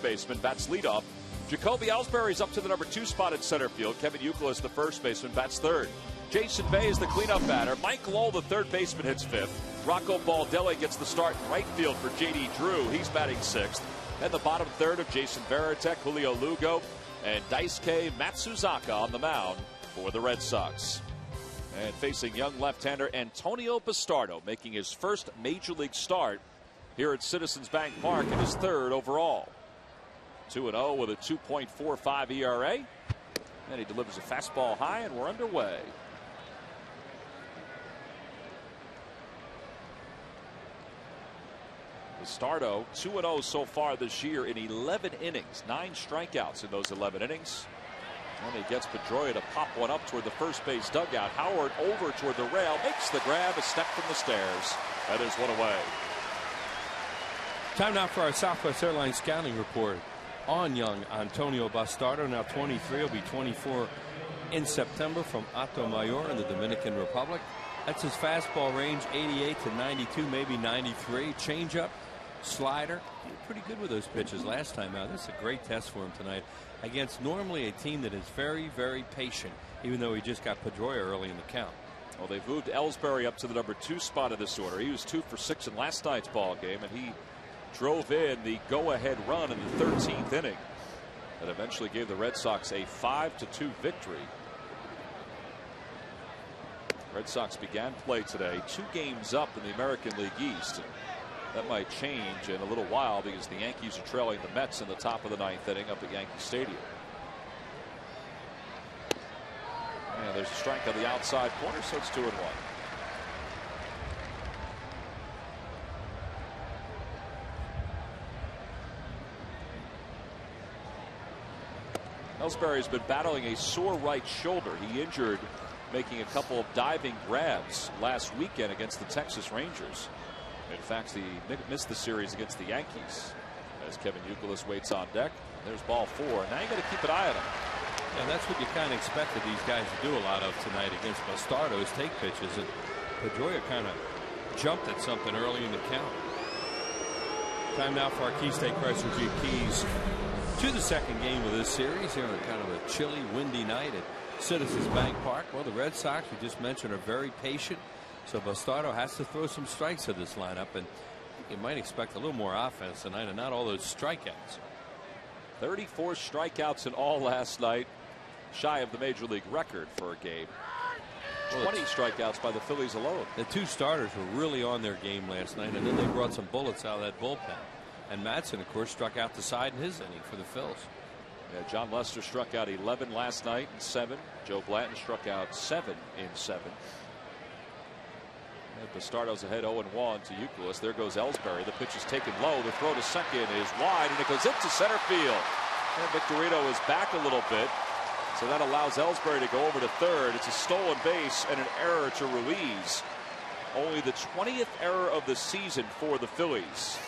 baseman, bats leadoff. Jacoby Ellsbury's up to the number 2 spot at center field. Kevin Youkilis, the first baseman, bats third. Jason Bay is the cleanup batter. Mike Lowell, the third baseman, hits fifth. Rocco Baldelli gets the start in right field for J.D. Drew. He's batting sixth. And the bottom third of Jason Varitek, Julio Lugo, and Daisuke Matsuzaka on the mound for the Red Sox. And facing young left-hander Antonio Bastardo, making his first major league start here at Citizens Bank Park in his third overall. 2-0 with a 2.45 ERA. And he delivers a fastball high, and we're underway. Bastardo, 2-0 so far this year in 11 innings. 9 strikeouts in those 11 innings. And he gets Pedroia to pop one up toward the first base dugout. Howard over toward the rail, makes the grab, a step from the stairs. That is one away. Time now for our Southwest Airlines scouting report on young Antonio Bastardo. Now 23, will be 24 in September, from Hato Mayor in the Dominican Republic. That's his fastball range, 88 to 92, maybe 93. Changeup, slider. He did pretty good with those pitches last time out. This is a great test for him tonight against normally a team that is very, very patient, even though he just got Pedroia early in the count. Well, they've moved Ellsbury up to the number 2 spot in this order. He was 2 for 6 in last night's ball game, and he drove in the go-ahead run in the 13th inning that eventually gave the Red Sox a 5-2 victory. Red Sox began play today 2 games up in the American League East. That might change in a little while because the Yankees are trailing the Mets in the top of the 9th inning up at Yankee Stadium. And there's a strike on the outside corner, so it's 2-1. Ellsbury's been battling a sore right shoulder. He injured making a couple of diving grabs last weekend against the Texas Rangers. In fact, he missed the series against the Yankees. As Kevin Youkilis waits on deck. There's ball 4. Now you got to keep an eye on him. And that's what you kind of expected these guys to do a lot of tonight against Bastardo, is take pitches. And Pedroia kind of jumped at something early in the count. Time now for our Key State Chrysler Jeep Keys to the second game of this series here on kind of a chilly, windy night at Citizens Bank Park. Well, the Red Sox, we just mentioned, are very patient. So Bastardo has to throw some strikes at this lineup, and you might expect a little more offense tonight and not all those strikeouts. 34 strikeouts in all last night, shy of the major league record for a game. 20 strikeouts by the Phillies alone. The 2 starters were really on their game last night, and then they brought some bullets out of that bullpen. And Madsen, of course, struck out the side in his inning for the Phils. Yeah, John Lester struck out 11 last night in 7. Joe Blanton struck out 7 in 7. Bastardo's ahead 0-1 to Youkilis. There goes Ellsbury. The pitch is taken low. The throw to second is wide, and it goes into center field. And Victorino is back a little bit, so that allows Ellsbury to go over to third. It's a stolen base and an error to Ruiz. Only the 20th error of the season for the Phillies.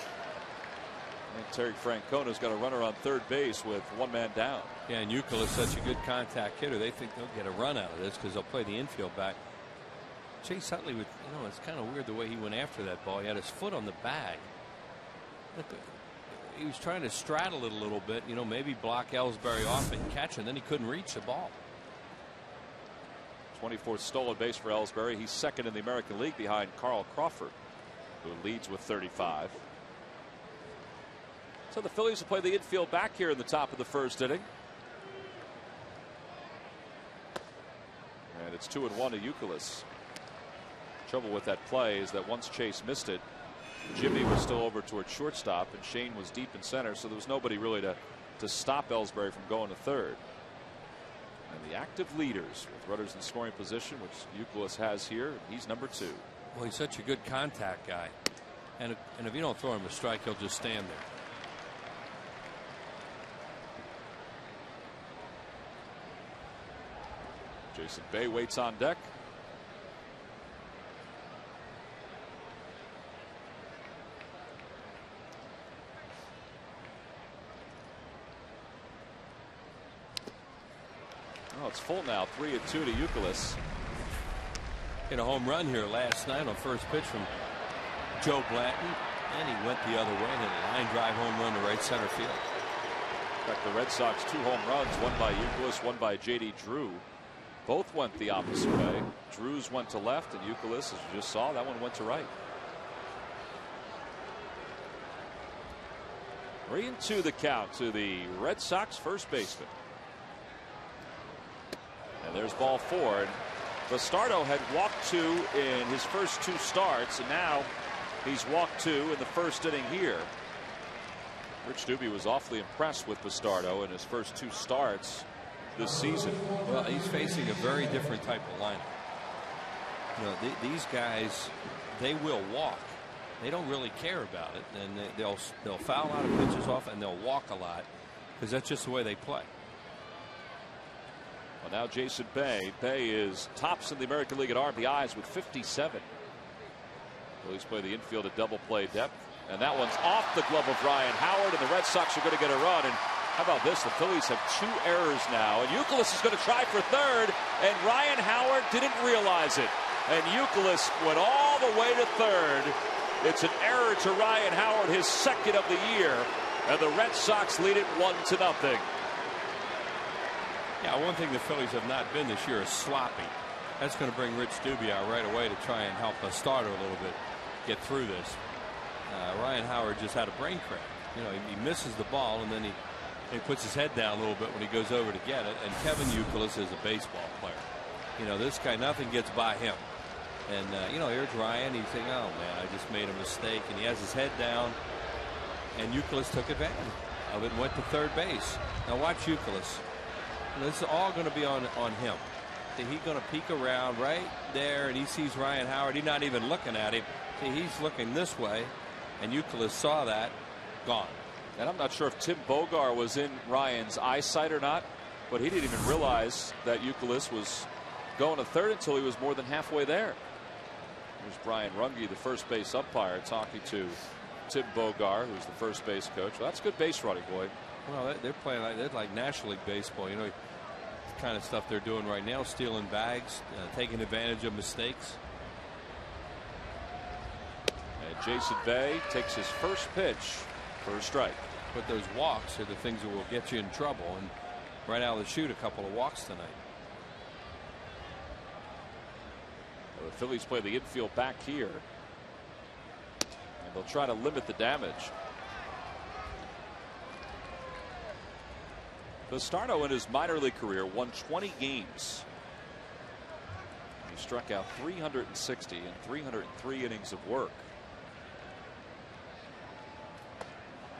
And Terry Francona's got a runner on third base with 1 man down. Yeah, and Youkilis, such a good contact hitter. They think they'll get a run out of this because they'll play the infield back. Chase Utley, it's kind of weird the way he went after that ball. He had his foot on the bag. He was trying to straddle it a little bit, maybe block Ellsbury off and catch, and then he couldn't reach the ball. 24th stolen base for Ellsbury. He's second in the American League behind Carl Crawford, who leads with 35. So the Phillies will play the infield back here in the top of the first inning. And it's 2-1 to Youkilis. Trouble with that play is that once Chase missed it, Jimmy was still over toward shortstop and Shane was deep in center, so there was nobody really to stop Ellsbury from going to third. And the active leaders with runners in scoring position, which Youkilis has here, he's number 2. Well, he's such a good contact guy, and if you don't throw him a strike, he'll just stand there. Jason Bay waits on deck. Oh, it's full now. 3-2 to Youkilis. Hit a home run here last night on first pitch from Joe Blanton, and he went the other way and hit a line drive home run to right center field. In fact, the Red Sox 2 home runs, one by Youkilis, one by J.D. Drew. Both went the opposite way. Drew's went to left, and Youkilis, as you just saw, that one went to right. 3-2 the count to the Red Sox first baseman. And there's ball 4. And Bastardo had walked 2 in his first 2 starts, and now he's walked 2 in the first inning here. Rich Doobie was awfully impressed with Bastardo in his first 2 starts this season. Well, he's facing a very different type of lineup. You know, these guys, they will walk. They don't really care about it, and they'll foul a lot of pitches off, and they'll walk a lot because that's just the way they play. Well, now Jason Bay. Bay is tops in the American League at RBIs with 57. Phillies play the infield at double play depth, and that one's off the glove of Ryan Howard, and the Red Sox are going to get a run. And how about this? The Phillies have 2 errors now, and Youkilis is going to try for third, and Ryan Howard didn't realize it. And Youkilis went all the way to third. It's an error to Ryan Howard, his second of the year, and the Red Sox lead it 1-0. Yeah, one thing the Phillies have not been this year is sloppy. That's going to bring Rich Doobie out right away to try and help a starter a little bit get through this. Ryan Howard just had a brain cramp. You know, he misses the ball, and then he puts his head down a little bit when he goes over to get it. And Kevin Youkilis is a baseball player. You know, this guy, nothing gets by him. And, you know, here's Ryan. He's saying, oh, man, I just made a mistake. And he has his head down. And Youkilis took advantage of it and went to third base. Now, watch Youkilis. This is all going to be on him. He's going to peek around right there, and he sees Ryan Howard. He's not even looking at him. See, he's looking this way, and Youkilis saw that. Gone. And I'm not sure if Tim Bogar was in Ryan's eyesight or not, but he didn't even realize that Youkilis was going to third until he was more than halfway there. Here's Brian Runge, the first base umpire, talking to Tim Bogar, who's the first base coach. Well, that's good base running, boy. Well, they're playing like National League baseball. You know, the kind of stuff they're doing right now, stealing bags, taking advantage of mistakes. And Jason Bay takes his first pitch for a strike. But those walks are the things that will get you in trouble. And right out of the chute, a couple of walks tonight. Well, the Phillies play the infield back here, and they'll try to limit the damage. Bastardo in his minor league career won 20 games. He struck out 360 in 303 innings of work.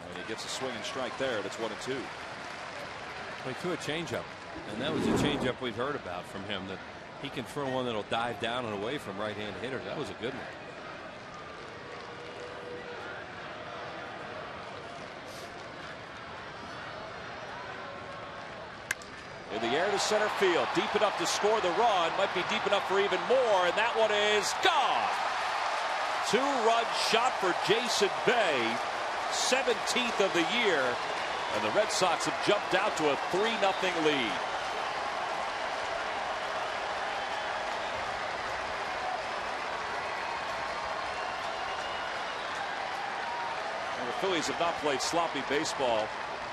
And he gets a swing and strike there. That's 1-2. He threw a changeup, and that was a changeup we've heard about from him, that he can throw one that'll dive down and away from right-hand hitters. That was a good one. In the air to center field, deep enough to score the run, might be deep enough for even more, and that one is gone. 2-run shot for Jason Bay, 17th of the year, and the Red Sox have jumped out to a 3-0 lead. And the Phillies have not played sloppy baseball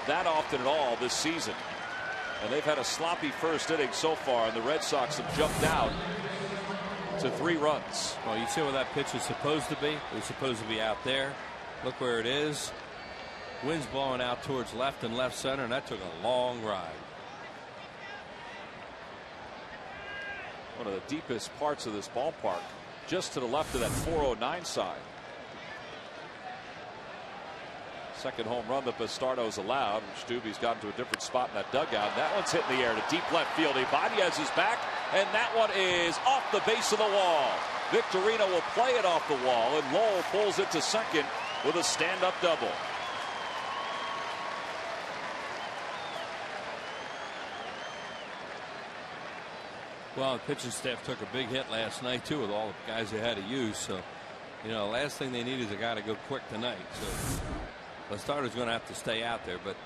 that often at all this season. And they've had a sloppy first inning so far, and the Red Sox have jumped out to 3 runs. Well, you see where that pitch is supposed to be? It was supposed to be out there. Look where it is. Wind's blowing out towards left and left center, and that took a long ride. One of the deepest parts of this ballpark, just to the left of that 409 side. Second home run that Bastardo's allowed, which Doobie's gotten to a different spot in that dugout. That one's hit in the air to deep left field. Ibanez is back, and that one is off the base of the wall. Victorino will play it off the wall, and Lowell pulls it to second with a stand-up double. Well, the pitching staff took a big hit last night, too, with all the guys they had to use. So, you know, the last thing they need is a guy to go quick tonight. So the starter's going to have to stay out there. But,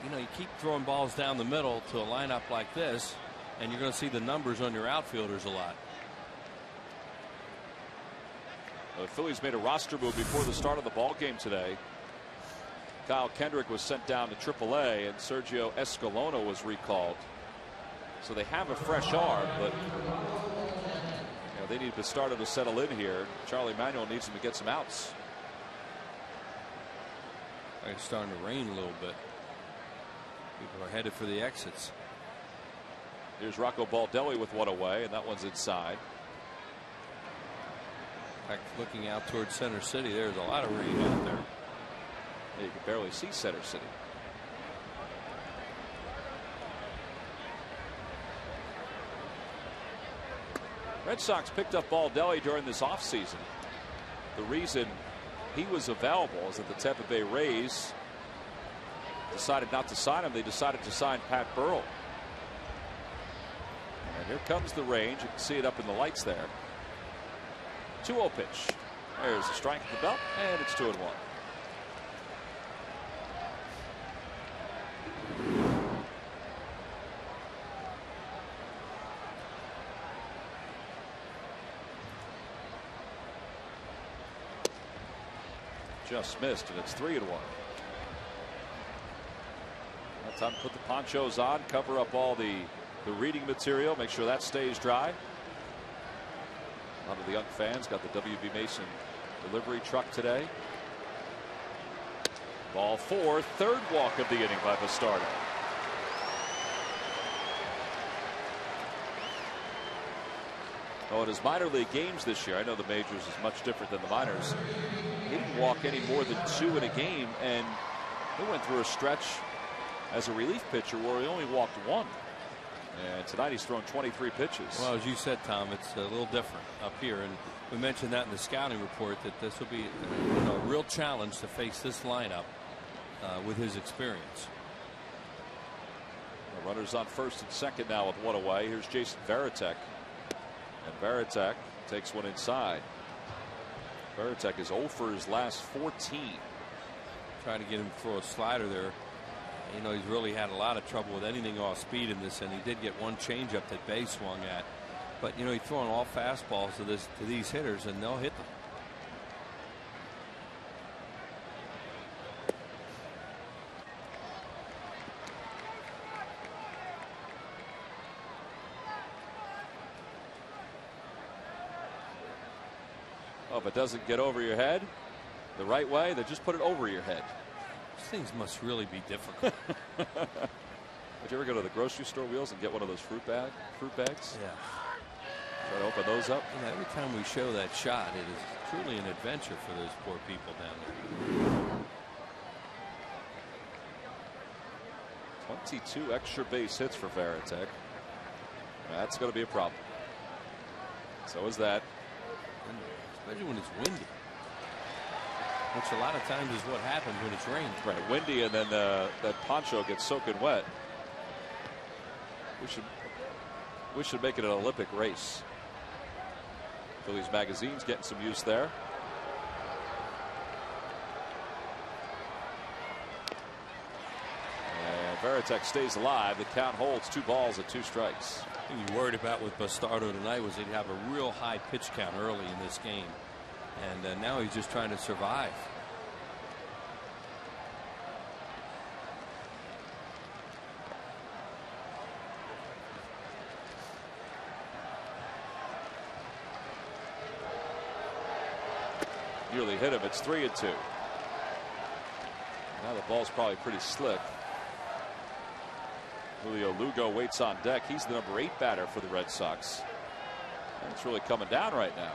you know, you keep throwing balls down the middle to a lineup like this, and you're going to see the numbers on your outfielders a lot. The Phillies made a roster move before the start of the ball game today. Kyle Kendrick was sent down to AAA, and Sergio Escalona was recalled. So they have a fresh arm, but they need Bastardo to settle in here. Charlie Manuel needs him to get some outs. It's starting to rain a little bit. People are headed for the exits. Here's Rocco Baldelli with one away, and that one's inside. In fact, looking out towards Center City, there's a lot of rain out there. You can barely see Center City. Red Sox picked up Baldelli during this offseason. The reason he was available is that the Tampa Bay Rays decided not to sign him. They decided to sign Pat Burrell. And here comes the range. You can see it up in the lights there. 2-0 pitch. There's a strike at the belt, and it's 2-1. Just missed, and it's 3-1. Now time to put the ponchos on, cover up all the reading material, make sure that stays dry. A lot of the young fans got the W.B. Mason delivery truck today. Ball 4, third walk of the inning by Bastardo. Oh, in his minor league games this year, I know the majors is much different than the minors. He didn't walk any more than 2 in a game, and he went through a stretch as a relief pitcher where he only walked 1. And tonight he's thrown 23 pitches. Well, as you said, Tom, it's a little different up here, and we mentioned that in the scouting report that this will be a real challenge to face this lineup with his experience. The runners on first and second now with 1 away. Here's Jason Varitek, and Varitek takes one inside. Varitek is 0 for his last 14. Trying to get him to throw a slider there. You know, he's really had a lot of trouble with anything off speed in this, and he did get one changeup that Bay swung at. But, you know, he's throwing all fastballs to these hitters, and they'll hit them. Oh, if it doesn't get over your head the right way, then just put it over your head. These things must really be difficult. Would you ever go to the grocery store wheels and get one of those fruit bags? Yeah. Try to open those up. You know, every time we show that shot, it is truly an adventure for those poor people down there. 22 extra base hits for Varitek. That's going to be a problem. So is that. Especially when it's windy. Which a lot of times is what happens when it's raining. Right, windy, and then that poncho gets soaking wet. We should make it an Olympic race. Phillies magazine's getting some use there. And Varitek stays alive. The count holds 2 balls and 2 strikes. The thing you worried about with Bastardo tonight was he'd have a real high pitch count early in this game. And now he's just trying to survive. Nearly hit him. It's 3-2. Now the ball's probably pretty slick. Julio Lugo waits on deck. He's the number 8 batter for the Red Sox. And it's really coming down right now.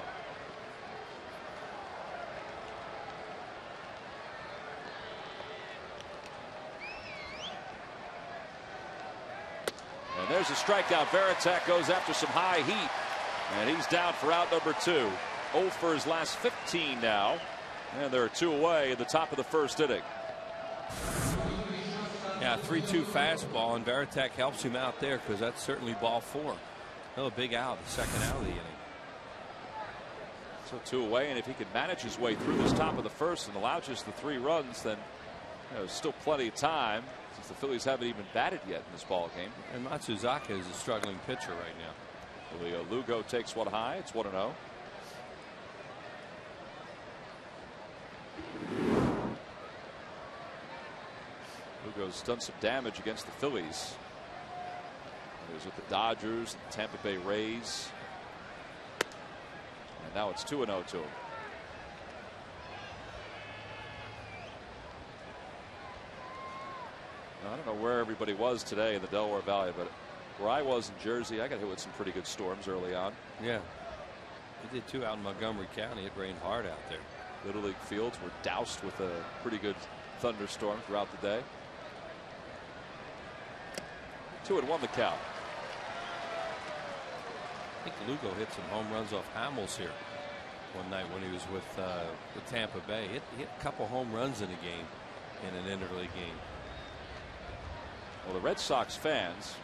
And there's a strikeout. Varitek goes after some high heat, and he's down for out number 2. 0 for his last 15 now, and there are 2 away in the top of the first inning. Yeah, 3-2 fastball, and Varitek helps him out there because that's certainly ball 4. Another big out, the second out of the inning. So 2 away, and if he can manage his way through this top of the first and allow just the 3 runs, then there's still plenty of time, since the Phillies haven't even batted yet in this ball game. And Matsuzaka is a struggling pitcher right now. Julio Lugo takes one high. It's 1-0. Lugo's done some damage against the Phillies. He was with the Dodgers, the Tampa Bay Rays. And now it's 2-0 to him. I don't know where everybody was today in the Delaware Valley, but where I was in Jersey, I got hit with some pretty good storms early on. Yeah. We did too out in Montgomery County. It rained hard out there. Little League fields were doused with a pretty good thunderstorm throughout the day. 2-1 the count. I think Lugo hit some home runs off Hamels here one night when he was with Tampa Bay. Hit a couple home runs in a game, in an interleague game. Well, the Red Sox fans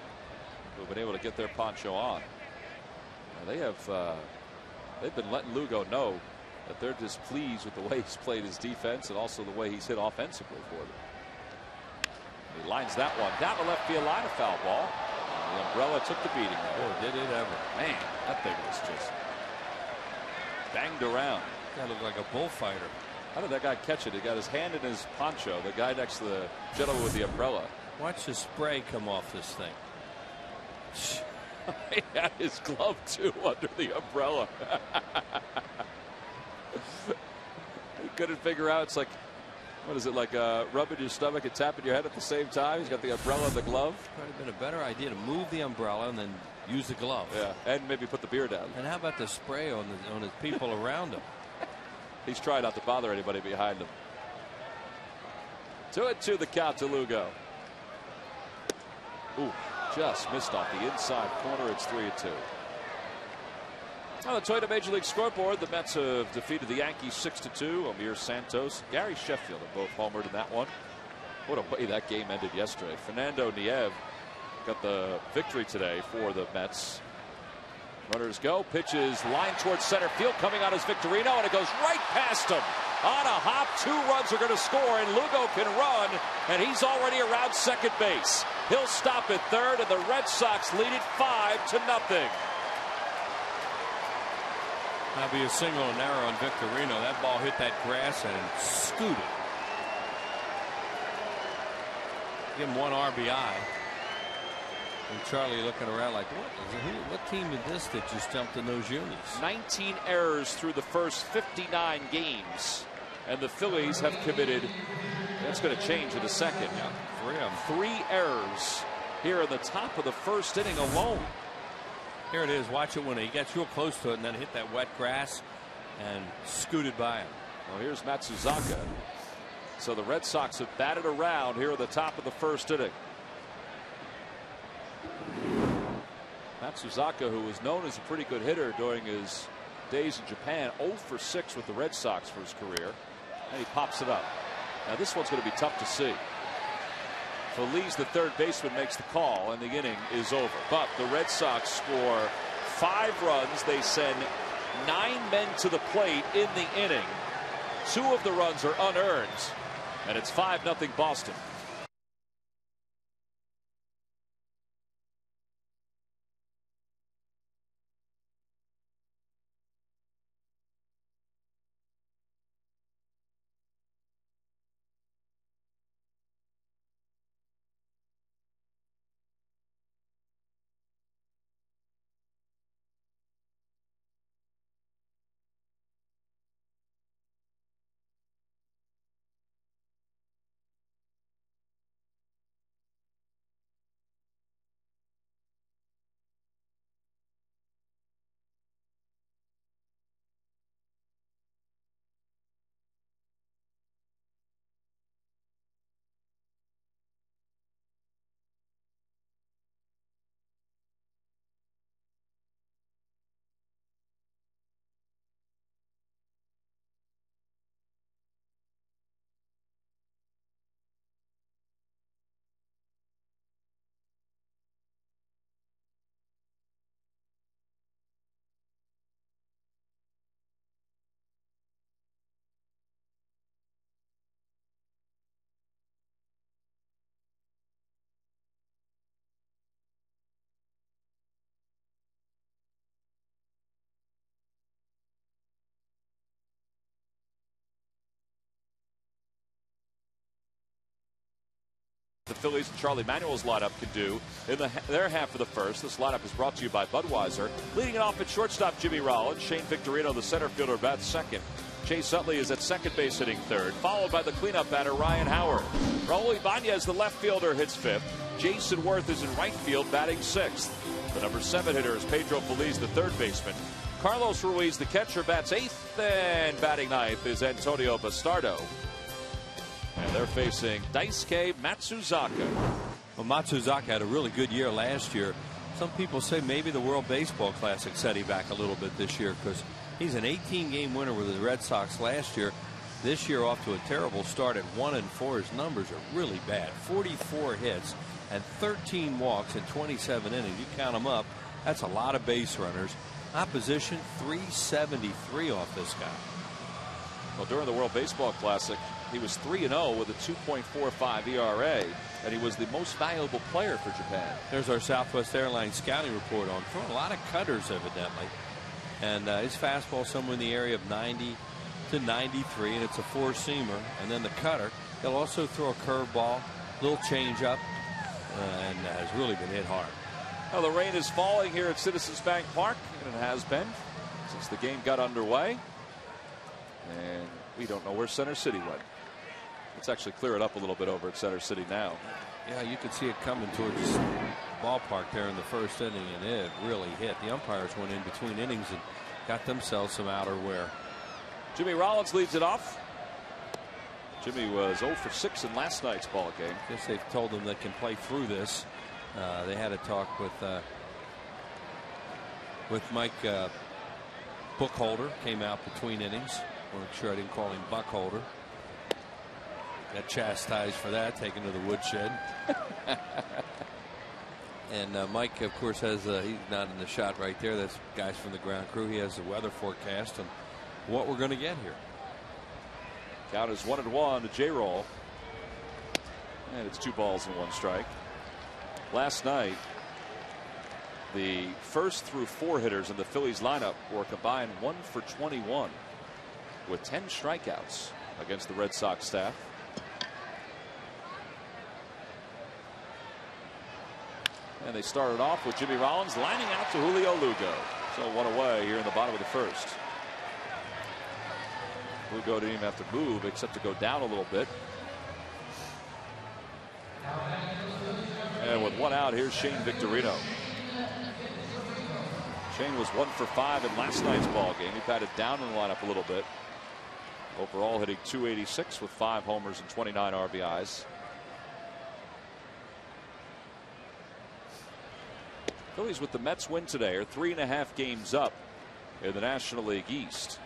who have been able to get their poncho on, they've been letting Lugo know that they're displeased with the way he's played his defense and also the way he's hit offensively for them. He lines that one down the left field line, a foul ball. The umbrella took the beating there. Oh, did it ever? Man, that thing was just banged around. That looked like a bullfighter. How did that guy catch it? He got his hand in his poncho, the guy next to the gentleman with the umbrella. Watch the spray come off this thing. He had his glove too under the umbrella. He couldn't figure out. It's like, what is it, like rubbing your stomach and tapping your head at the same time? He's got the umbrella and the glove. Probably been a better idea to move the umbrella and then use the glove. Yeah, and maybe put the beer down. And how about the spray on the people around him? He's trying not to bother anybody behind him. 2-2 the count to Lugo. Ooh, just missed off the inside corner. It's 3-2. On the Toyota Major League scoreboard, the Mets have defeated the Yankees 6-2. Amir Santos, Gary Sheffield have both homered in that one. What a way that game ended yesterday. Fernando Nieves got the victory today for the Mets. Runners go. Pitches line towards center field, coming on his Victorino, and it goes right past him. On a hop, 2 runs are going to score, and Lugo can run, and he's already around second base. He'll stop at third, and the Red Sox lead it 5-0. That'll be a single and error on Victorino. That ball hit that grass and scooted. Give him 1 RBI. And Charlie looking around like, what team is this that just jumped in those unis? 19 errors through the first 59 games. And the Phillies have committed, that's going to change in a second. Yeah, 3 of them. 3 errors here in the top of the first inning alone. Here it is. Watch it when he gets real close to it and then hit that wet grass and scooted by him. Well, here's Matsuzaka. So the Red Sox have batted around here at the top of the first inning. Matsuzaka, who was known as a pretty good hitter during his days in Japan, 0 for 6 with the Red Sox for his career, and he pops it up. Now this one's going to be tough to see. Feliz, the third baseman, makes the call, and the inning is over. But the Red Sox score 5 runs. They send 9 men to the plate in the inning. 2 of the runs are unearned, and it's 5-0 Boston. The Phillies and Charlie Manuel's lineup can do in their half of the first. This lineup is brought to you by Budweiser. Leading it off at shortstop, Jimmy Rollins. Shane Victorino, the center fielder, bats second. Chase Utley is at second base, hitting third, followed by the cleanup batter, Ryan Howard. Raul Ibanez, the left fielder, hits fifth. Jason Worth is in right field, batting sixth. The number 7 hitter is Pedro Feliz, the third baseman. Carlos Ruiz, the catcher, bats eighth, and batting ninth is Antonio Bastardo. And they're facing Daisuke Matsuzaka. Well, Matsuzaka had a really good year last year. Some people say maybe the World Baseball Classic set him back a little bit this year because he's an 18-game winner with the Red Sox last year. This year off to a terrible start at 1-4. His numbers are really bad. 44 hits and 13 walks in 27 innings. You count them up, that's a lot of base runners. Opposition 373 off this guy. Well, during the World Baseball Classic, he was 3-0 with a 2.45 ERA, and he was the most valuable player for Japan. There's our Southwest Airlines scouting report on throwing a lot of cutters, evidently. And his fastball somewhere in the area of 90 to 93, and it's a four-seamer. And then the cutter, he'll also throw a curveball, little changeup, and has really been hit hard. Well, the rain is falling here at Citizens Bank Park, and it has been since the game got underway. And we don't know where Center City went. Let's actually clear it up a little bit over at Center City now. Yeah, you could see it coming towards the ballpark there in the first inning, and it really hit. The umpires went in between innings and got themselves some outer wear. Jimmy Rollins leads it off. Jimmy was 0 for 6 in last night's ball game. Guess they've told them they can play through this. They had a talk with Mike Buckholder. Came out between innings. Weren't sure I didn't call him Buckholder. Got chastised for that, taken to the woodshed. And Mike, of course, has he's not in the shot right there. That's guys from the ground crew. He has the weather forecast and what we're going to get here. Count is 1-1 to J-Roll. And it's 2 balls and 1 strike. Last night, the first through 4 hitters in the Phillies lineup were combined 1 for 21 with 10 strikeouts against the Red Sox staff. And they started off with Jimmy Rollins lining out to Julio Lugo. So 1 away here in the bottom of the first. Lugo didn't even have to move except to go down a little bit. And with 1 out, here's Shane Victorino. Shane was 1 for 5 in last night's ball game. He batted down in the lineup a little bit. Overall hitting .286 with 5 homers and 29 RBIs. Phillies with the Mets win today are 3.5 games up in the National League East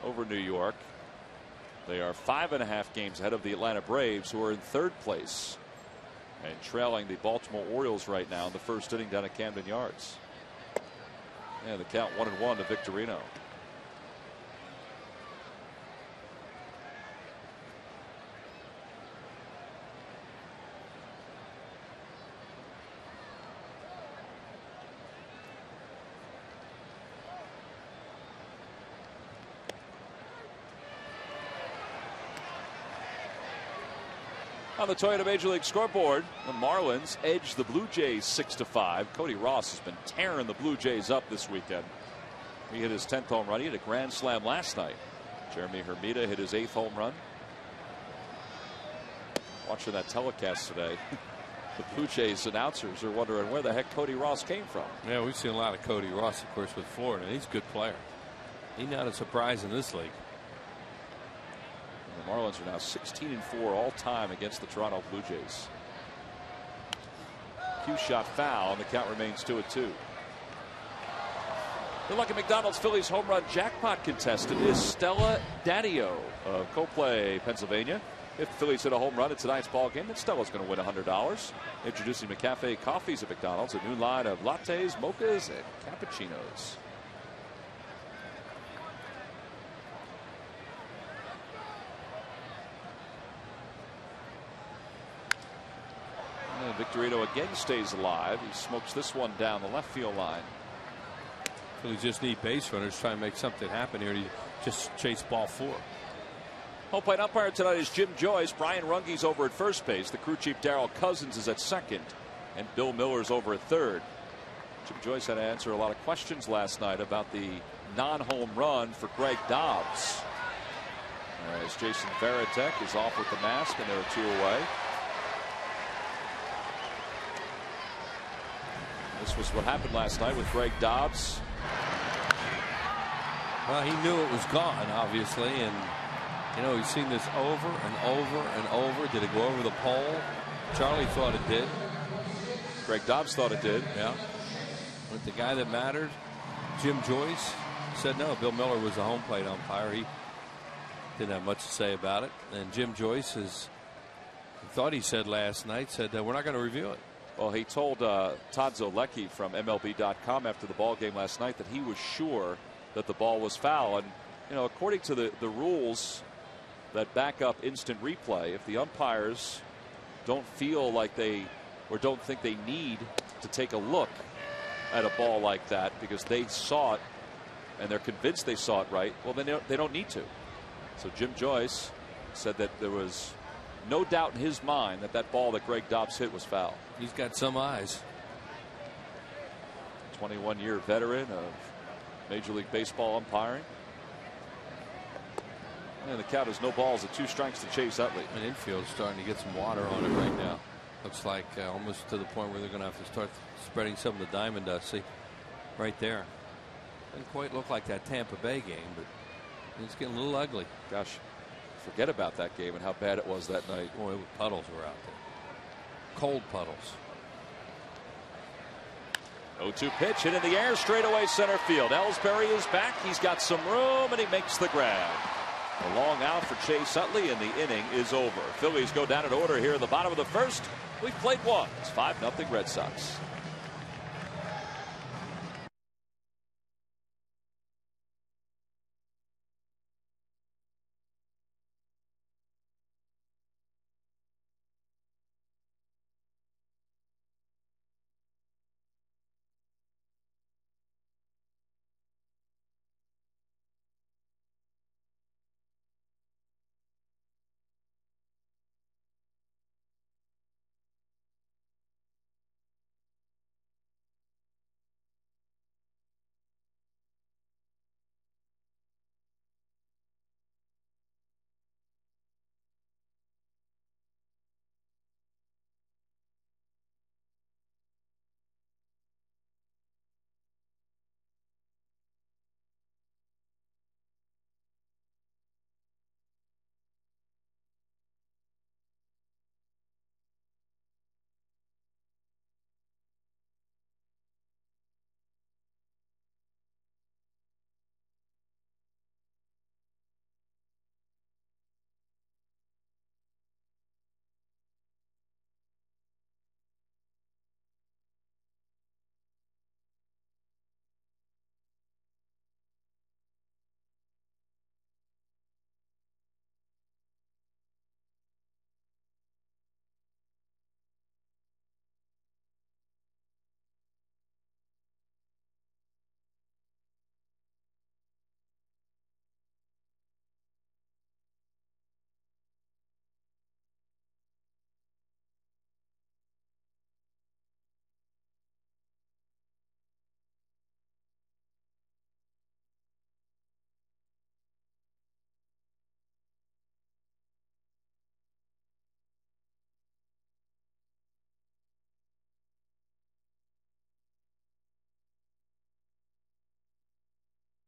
over New York. They are 5.5 games ahead of the Atlanta Braves, who are in 3rd place and trailing the Baltimore Orioles right now in the first inning down at Camden Yards. And the count 1-1 to Victorino. On the Toyota Major League scoreboard, the Marlins edged the Blue Jays 6-5. Cody Ross has been tearing the Blue Jays up this weekend. He hit his 10th home run. He hit a grand slam last night. Jeremy Hermida hit his 8th home run. Watching that telecast today, the Blue Jays announcers are wondering where the heck Cody Ross came from. Yeah, we've seen a lot of Cody Ross, of course, with Florida. He's a good player. He's not a surprise in this league. The Marlins are now 16-4 all time against the Toronto Blue Jays. Cue shot foul, and the count remains 2-2. The Lucky McDonald's Phillies home run jackpot contestant is Stella Daddio of Coplay, Pennsylvania. If the Phillies hit a home run in tonight's ball game, then Stella's going to win $100. Introducing McCafe coffees at McDonald's, a new line of lattes, mochas, and cappuccinos. And Victorino again stays alive. He smokes this one down the left field line. Phillies just need base runners, try and make something happen here. He just chased ball 4. Home plate umpire tonight is Jim Joyce. Brian Runge's over at first base. The crew chief Darryl Cousins is at second. And Bill Miller's over at third. Jim Joyce had to answer a lot of questions last night about the non-home run for Greg Dobbs. As Jason Varitek is off with the mask, and there are 2 away. This was what happened last night with Greg Dobbs. Well, he knew it was gone, obviously, and you know, he's seen this over and over and over. Did it go over the pole? Charlie thought it did. Greg Dobbs thought it did. Yeah. But the guy that mattered, Jim Joyce, said no. Bill Miller was the home plate umpire. He didn't have much to say about it. And Jim Joyce thought he said last night, said we're not going to review it. Well, he told Todd Zolecki from MLB.com after the ball game last night that he was sure that the ball was foul. And, you know, according to the rules that back up instant replay, if the umpires don't feel like or don't think they need to take a look at a ball like that because they saw it and they're convinced they saw it right, well, then they don't need to. So Jim Joyce said that there was no doubt in his mind that that ball that Greg Dobbs hit was foul. He's got some eyes. 21-year veteran of Major League Baseball umpiring. And the count is no balls at 2 strikes to Chase Utley. And infield's starting to get some water on it right now. Looks like almost to the point where they're going to have to start spreading some of the diamond dust. See, right there. Doesn't quite look like that Tampa Bay game, but it's getting a little ugly. Gosh, forget about that game and how bad it was that night. Boy, puddles were out there. Cold puddles. 0-2 pitch hit in the air, straightaway center field. Ellsbury is back. He's got some room and he makes the grab. A long out for Chase Utley, and the inning is over. Phillies go down in order here in the bottom of the first. We've played one. It's 5-0 Red Sox.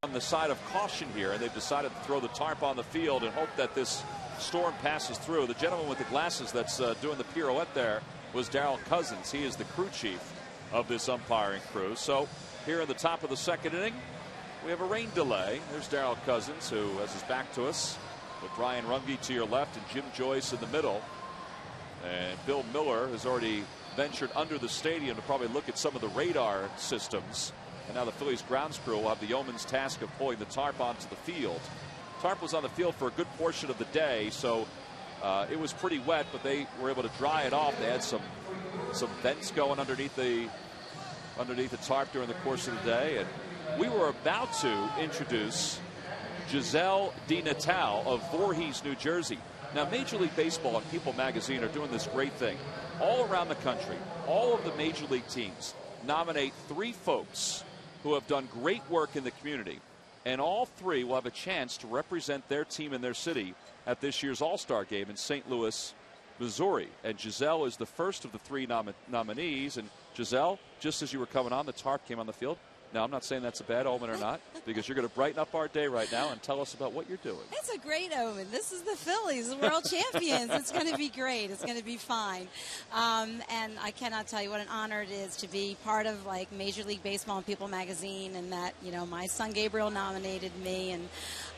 On the side of caution here, and they've decided to throw the tarp on the field and hope that this storm passes through. The gentleman with the glasses that's doing the pirouette there was Darryl Cousins. He is the crew chief of this umpiring crew. So here in the top of the second inning, we have a rain delay. There's Darryl Cousins, who has his back to us, with Brian Runge to your left and Jim Joyce in the middle. And Bill Miller has already ventured under the stadium to probably look at some of the radar systems. And now the Phillies grounds crew will have the yeoman's task of pulling the tarp onto the field. Tarp was on the field for a good portion of the day, so it was pretty wet, but they were able to dry it off. They had some vents going underneath the tarp during the course of the day, and we were about to introduce Giselle DiNatale of Voorhees, New Jersey. Now, Major League Baseball and People magazine are doing this great thing. All around the country, all of the Major League teams nominate 3 folks who have done great work in the community. And all 3 will have a chance to represent their team in their city at this year's All-Star Game in St. Louis, Missouri. And Giselle is the first of the 3 nominees. And Giselle, just as you were coming on, the tarp came on the field. Now, I'm not saying that's a bad omen or not, because you're going to brighten up our day right now and tell us about what you're doing. It's a great omen. This is the Phillies, the world champions. It's going to be great. It's going to be fine. And I cannot tell you what an honor it is to be part of like Major League Baseball and People magazine, and that, you know, my son Gabriel nominated me, and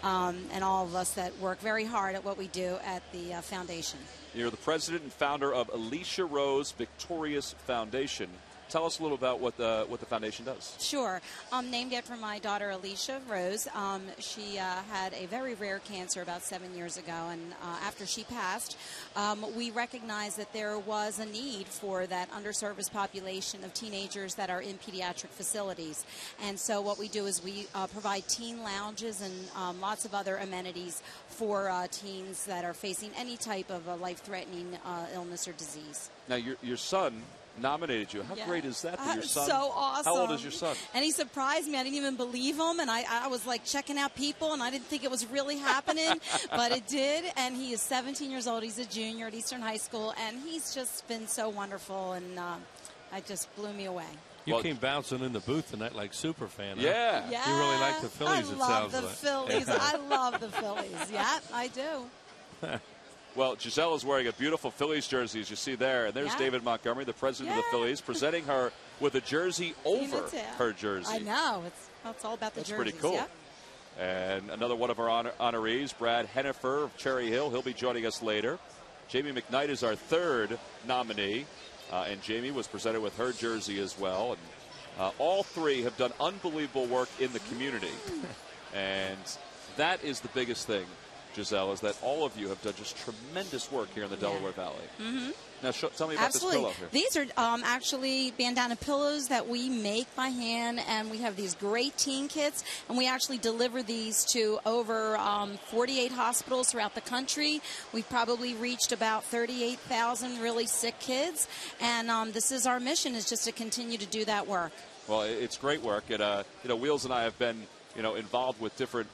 all of us that work very hard at what we do at the foundation. You're the president and founder of Alicia Rose Victorious Foundation. Tell us a little about what the foundation does. Sure. Named after my daughter, Alicia Rose. She had a very rare cancer about 7 years ago, and after she passed, we recognized that there was a need for that underserviced population of teenagers that are in pediatric facilities. And so what we do is we provide teen lounges and lots of other amenities for teens that are facing any type of a life-threatening illness or disease. Now, your son nominated you. How great is that your son? So awesome. How old is your son? And he surprised me. I didn't even believe him, and I was like checking out people, and I didn't think it was really happening, but it did. And he is 17 years old. He's a junior at Eastern High School, and he's just been so wonderful, and it just blew me away. You came bouncing in the booth tonight like super fan. Yeah. Huh? You really like the Phillies, it sounds like. I love the Phillies. I love the Phillies. Yeah, I do. Well, Giselle is wearing a beautiful Phillies jersey, as you see there. And there's David Montgomery, the president of the Phillies, presenting her with a jersey over her jersey. I know. It's all about the jerseys. That's pretty cool. Yep. And another one of our honorees, Brad Hennifer of Cherry Hill. He'll be joining us later. Jamie McKnight is our 3rd nominee. And Jamie was presented with her jersey as well. And all 3 have done unbelievable work in the community. And that is the biggest thing, Giselle, is that all of you have done just tremendous work here in the Delaware Valley. Mm-hmm. Now, tell me about this pillow here. These are actually bandana pillows that we make by hand, and we have these great teen kits, and we actually deliver these to over 48 hospitals throughout the country. We've probably reached about 38,000 really sick kids, and this is our mission, is just to continue to do that work. Well, it's great work. And, Wheels and I have been, involved with different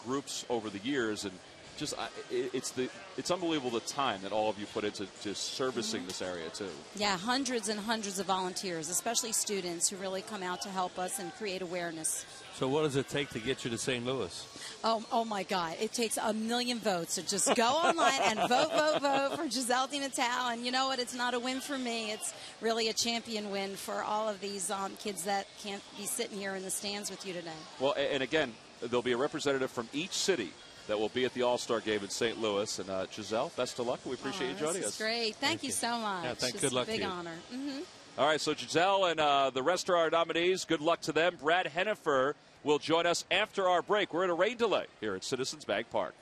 groups over the years, and just it's unbelievable the time that all of you put into servicing this area too. Yeah, hundreds and hundreds of volunteers, especially students, who really come out to help us and create awareness. So what does it take to get you to St. Louis? Oh my God. It takes 1 million votes. So just go online and vote for Giselle DiNatale. And you know what? It's not a win for me. It's really a champion win for all of these kids that can't be sitting here in the stands with you today. Well, and again, there'll be a representative from each city that will be at the All-Star Game in St. Louis. And Giselle, best of luck. We appreciate you joining us. Great. Thank you so much. Yeah, good luck to you. Big honor. Mm-hmm. All right, so Giselle and the rest of our nominees, good luck to them. Brad Hennifer will join us after our break. We're in a rain delay here at Citizens Bank Park.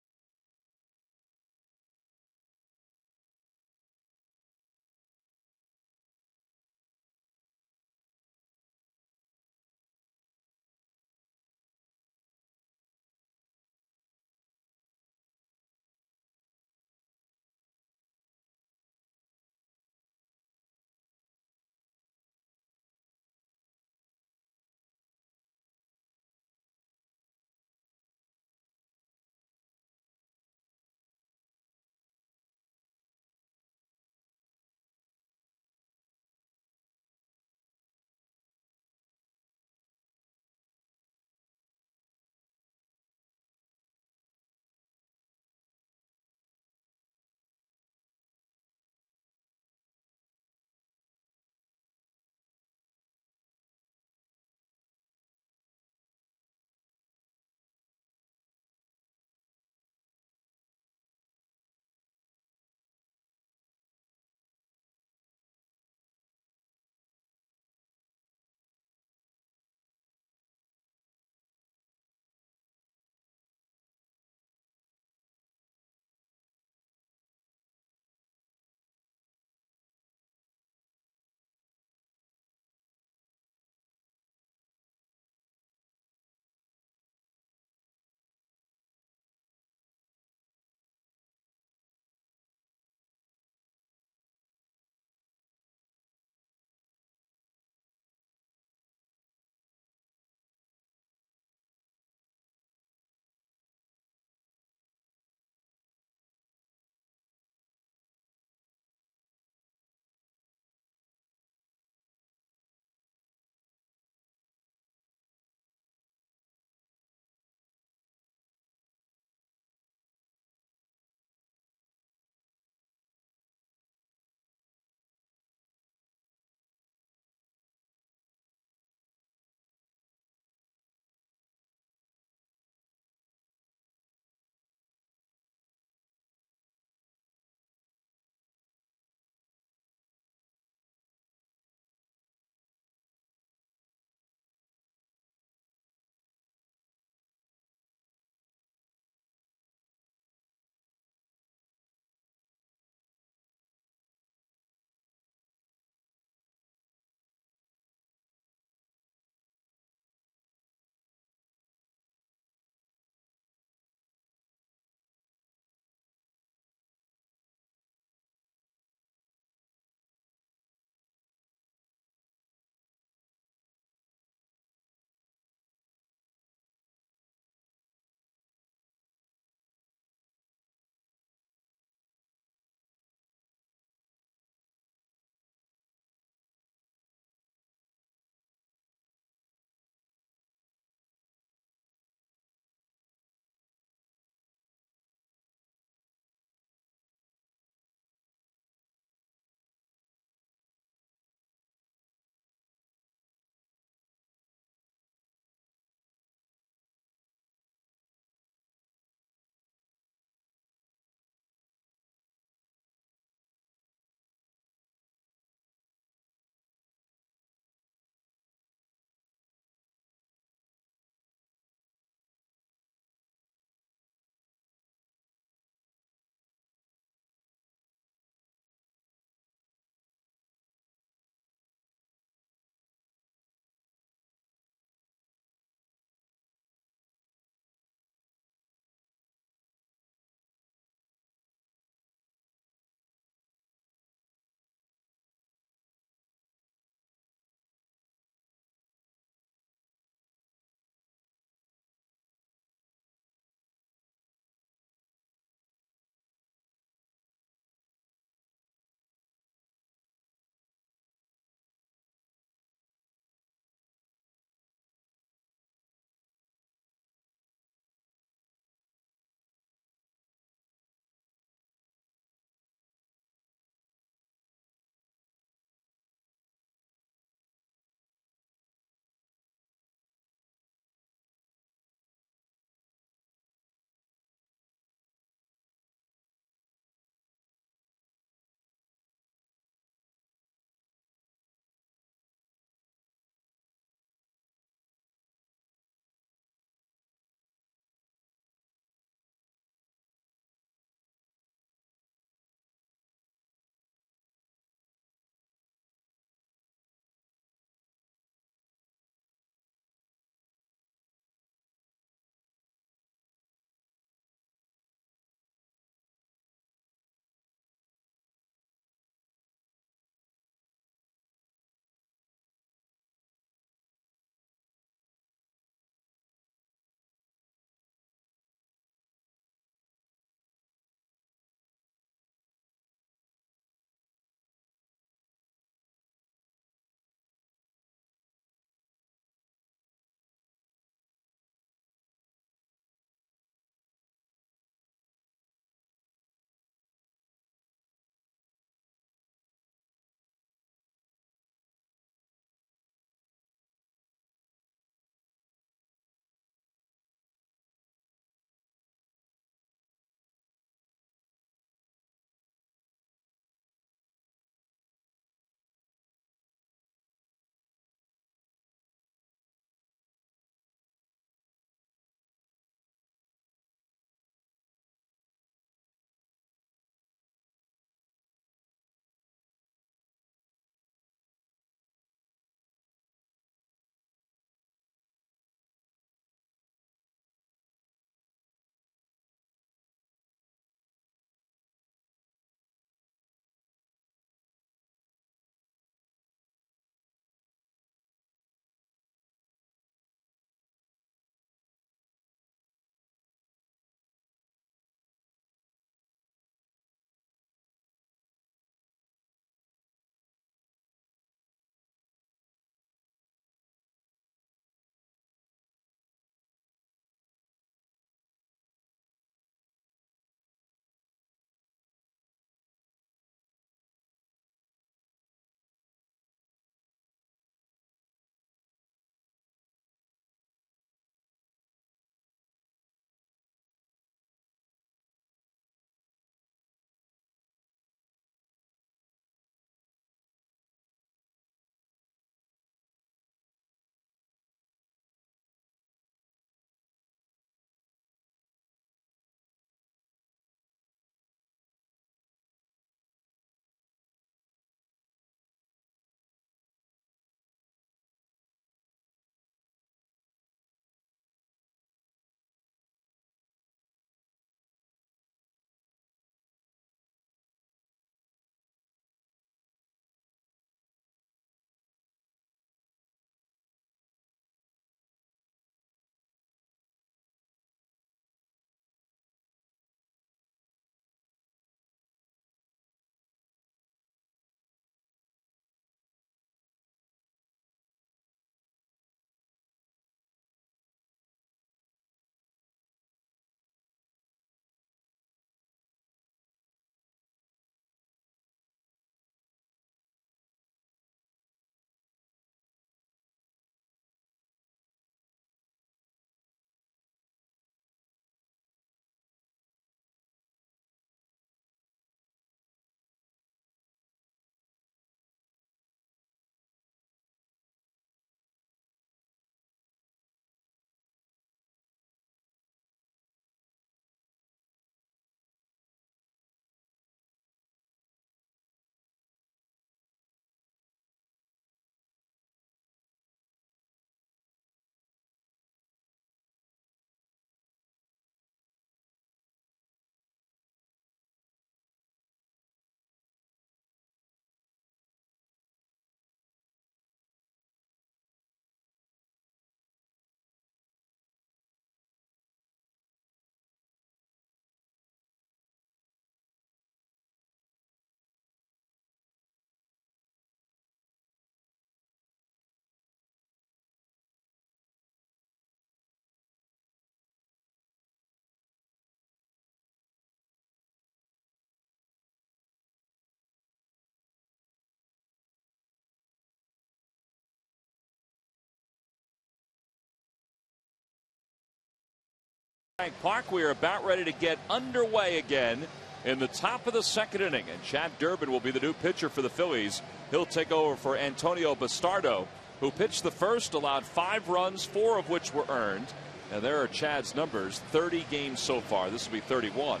Park, we are about ready to get underway again in the top of the second inning, and Chad Durbin will be the new pitcher for the Phillies. He'll take over for Antonio Bastardo, who pitched the first, allowed 5 runs, 4 of which were earned. And there are Chad's numbers: 30 games so far. This will be 31.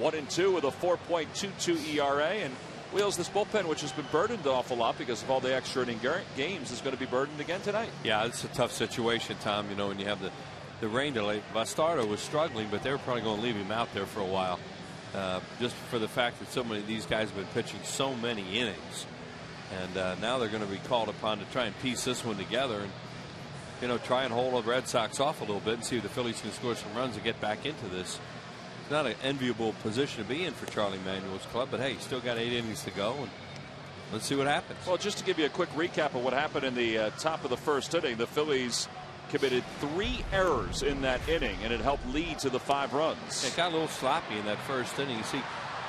1-2 with a 4.22 ERA, and Wheels, this bullpen, which has been burdened an awful lot because of all the extra inning games, is going to be burdened again tonight. Yeah, it's a tough situation, Tom. You know, when you have the rain delay. Bastardo was struggling, but they were probably going to leave him out there for a while, just for the fact that so many of these guys have been pitching so many innings, and now they're going to be called upon to try and piece this one together and, you know, try and hold the Red Sox off a little bit and see if the Phillies can score some runs and get back into this. It's not an enviable position to be in for Charlie Manuel's club, but hey, still got 8 innings to go, and let's see what happens. Well, just to give you a quick recap of what happened in the top of the first inning, the Phillies committed 3 errors in that inning, and it helped lead to the 5 runs. It got a little sloppy in that first inning. You see,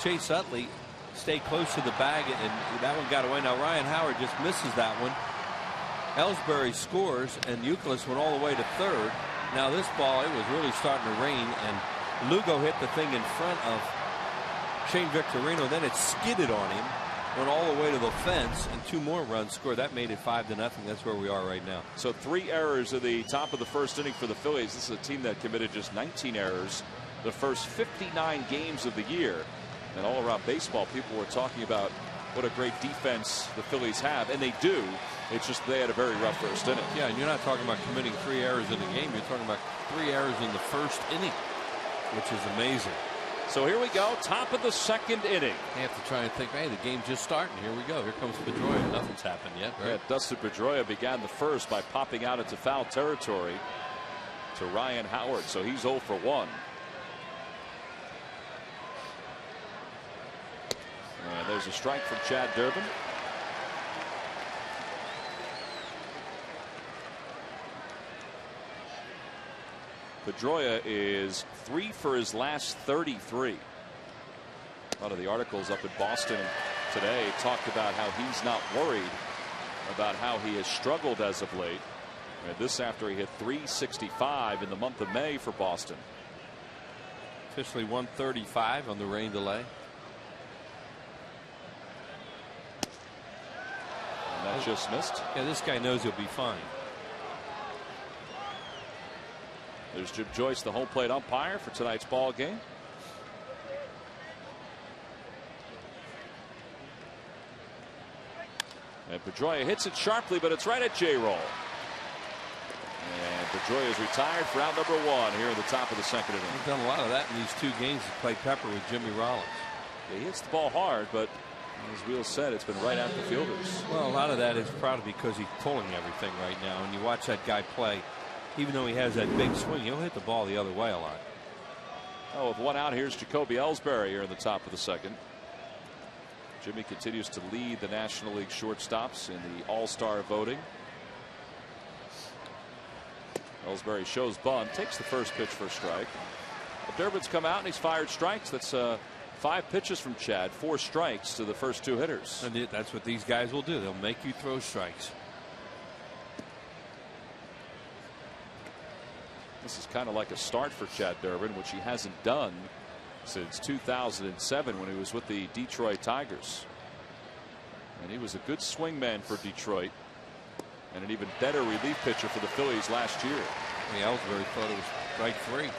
Chase Utley stayed close to the bag, and that one got away. Now Ryan Howard just misses that one. Ellsbury scores, and Youkilis went all the way to third. Now this ball, it was really starting to rain, and Lugo hit the thing in front of Shane Victorino. Then it skidded on him, went all the way to the fence, and 2 more runs scored. That made it 5-0. That's where we are right now. So 3 errors at the top of the first inning for the Phillies. This is a team that committed just 19 errors the first 59 games of the year. And all around baseball, people were talking about what a great defense the Phillies have, and they do. It's just they had a very rough first inning. Yeah, and you're not talking about committing 3 errors in a game. You're talking about 3 errors in the first inning, which is amazing. So here we go, top of the second inning. You have to try and think, hey, the game's just starting. Here we go. Here comes Pedroia. Nothing's happened yet, right? Yeah, Dustin Pedroia began the first by popping out into foul territory to Ryan Howard. So he's 0 for 1. And there's a strike from Chad Durbin. Pedroia is 3 for his last 33. A lot of the articles up in Boston today talked about how he's not worried about how he has struggled as of late. And this after he hit .365 in the month of May for Boston. Officially 135 on the rain delay. And that just missed. Yeah, this guy knows he'll be fine. There's Jim Joyce, the home plate umpire for tonight's ball game. And Pedroia hits it sharply, but it's right at J-Roll. And Pedroia is retired for out number 1 here in the top of the second inning. He's done a lot of that in these 2 games. He's played pepper with Jimmy Rollins. Yeah, he hits the ball hard, but as Wheels said, it's been right at the fielders. Well, a lot of that is probably because he's pulling everything right now. And you watch that guy play. Even though he has that big swing, he'll hit the ball the other way a lot. Oh, with 1 out, here's Jacoby Ellsbury here in the top of the second. Jimmy continues to lead the National League shortstops in the All-Star voting. Ellsbury shows bunt, takes the first pitch for a strike. But Durbin's come out and he's fired strikes. That's 5 pitches from Chad, 4 strikes to the first 2 hitters. And that's what these guys will do. They'll make you throw strikes. This is kind of like a start for Chad Durbin, which he hasn't done since 2007 when he was with the Detroit Tigers. And he was a good swingman for Detroit and an even better relief pitcher for the Phillies last year. Ellsbury thought it was strike 3.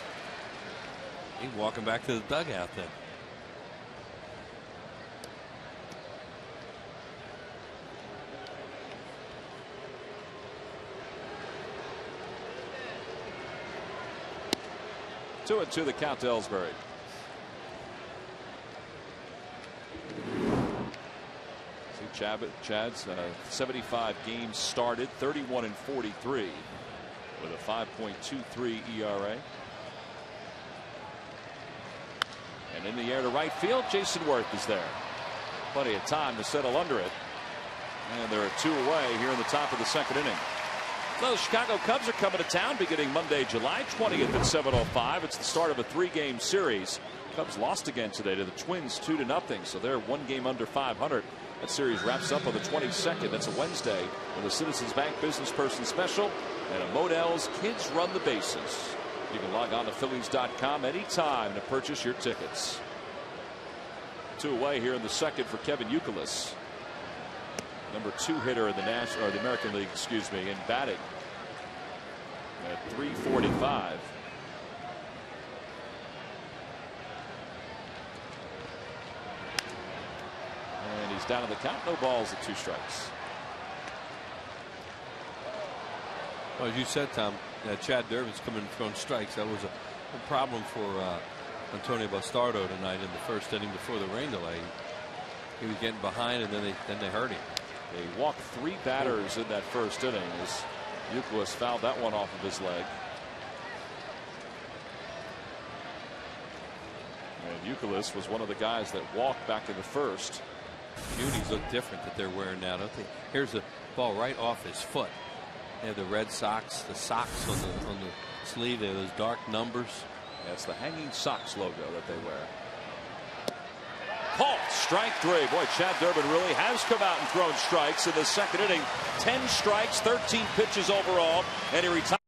He's walking back to the dugout then. Two and 2 the count to Ellsbury. See Chad's 75 games started, 31 and 43 with a 5.23 ERA. And in the air to right field, Jason Worth is there. Plenty of time to settle under it. And there are 2 away here in the top of the second inning. The Chicago Cubs are coming to town beginning Monday, July 20th at 7:05. It's the start of a 3-game series. Cubs lost again today to the Twins 2-0, so they're 1 game under 500. That series wraps up on the 22nd. That's a Wednesday with a Citizens Bank Business Person Special and a Modell's Kids Run the Bases. You can log on to Phillies.com anytime to purchase your tickets. 2 away here in the second for Kevin Youkilis. Number 2 hitter in the National or the American League, excuse me, in batting at .345. And he's down on the count. No balls at 2 strikes. Well, as you said, Tom, Chad Durbin's coming throwing strikes. That was a problem for Antonio Bastardo tonight in the first inning before the rain delay. He was getting behind, and then they hurt him. They walked 3 batters in that first inning as Youkilis fouled that one off of his leg. And Youkilis was one of the guys that walked back in the first. Unis look different that they're wearing now, don't they? Here's the ball right off his foot. They have the red socks, the socks on the sleeve. They have those dark numbers. That's the hanging socks logo that they wear. Called strike 3. Boy, Chad Durbin really has come out and thrown strikes in the second inning. 10 strikes, 13 pitches overall, and he retired.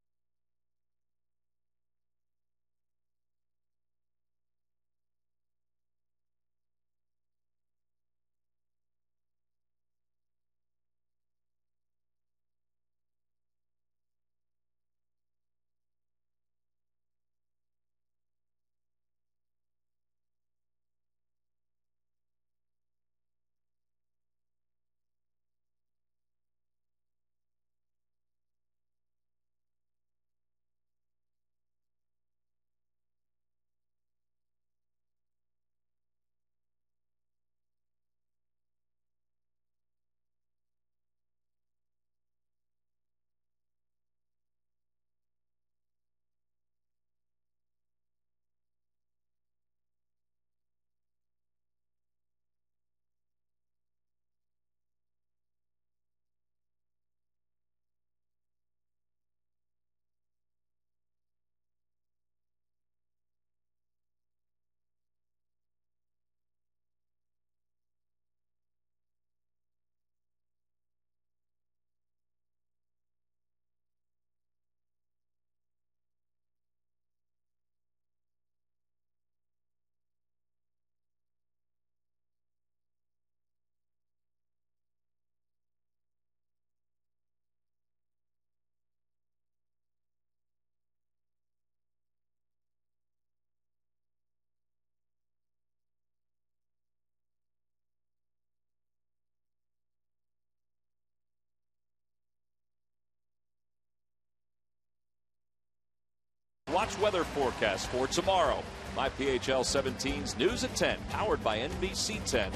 Watch weather forecast for tomorrow. My PHL 17's News at 10, powered by NBC 10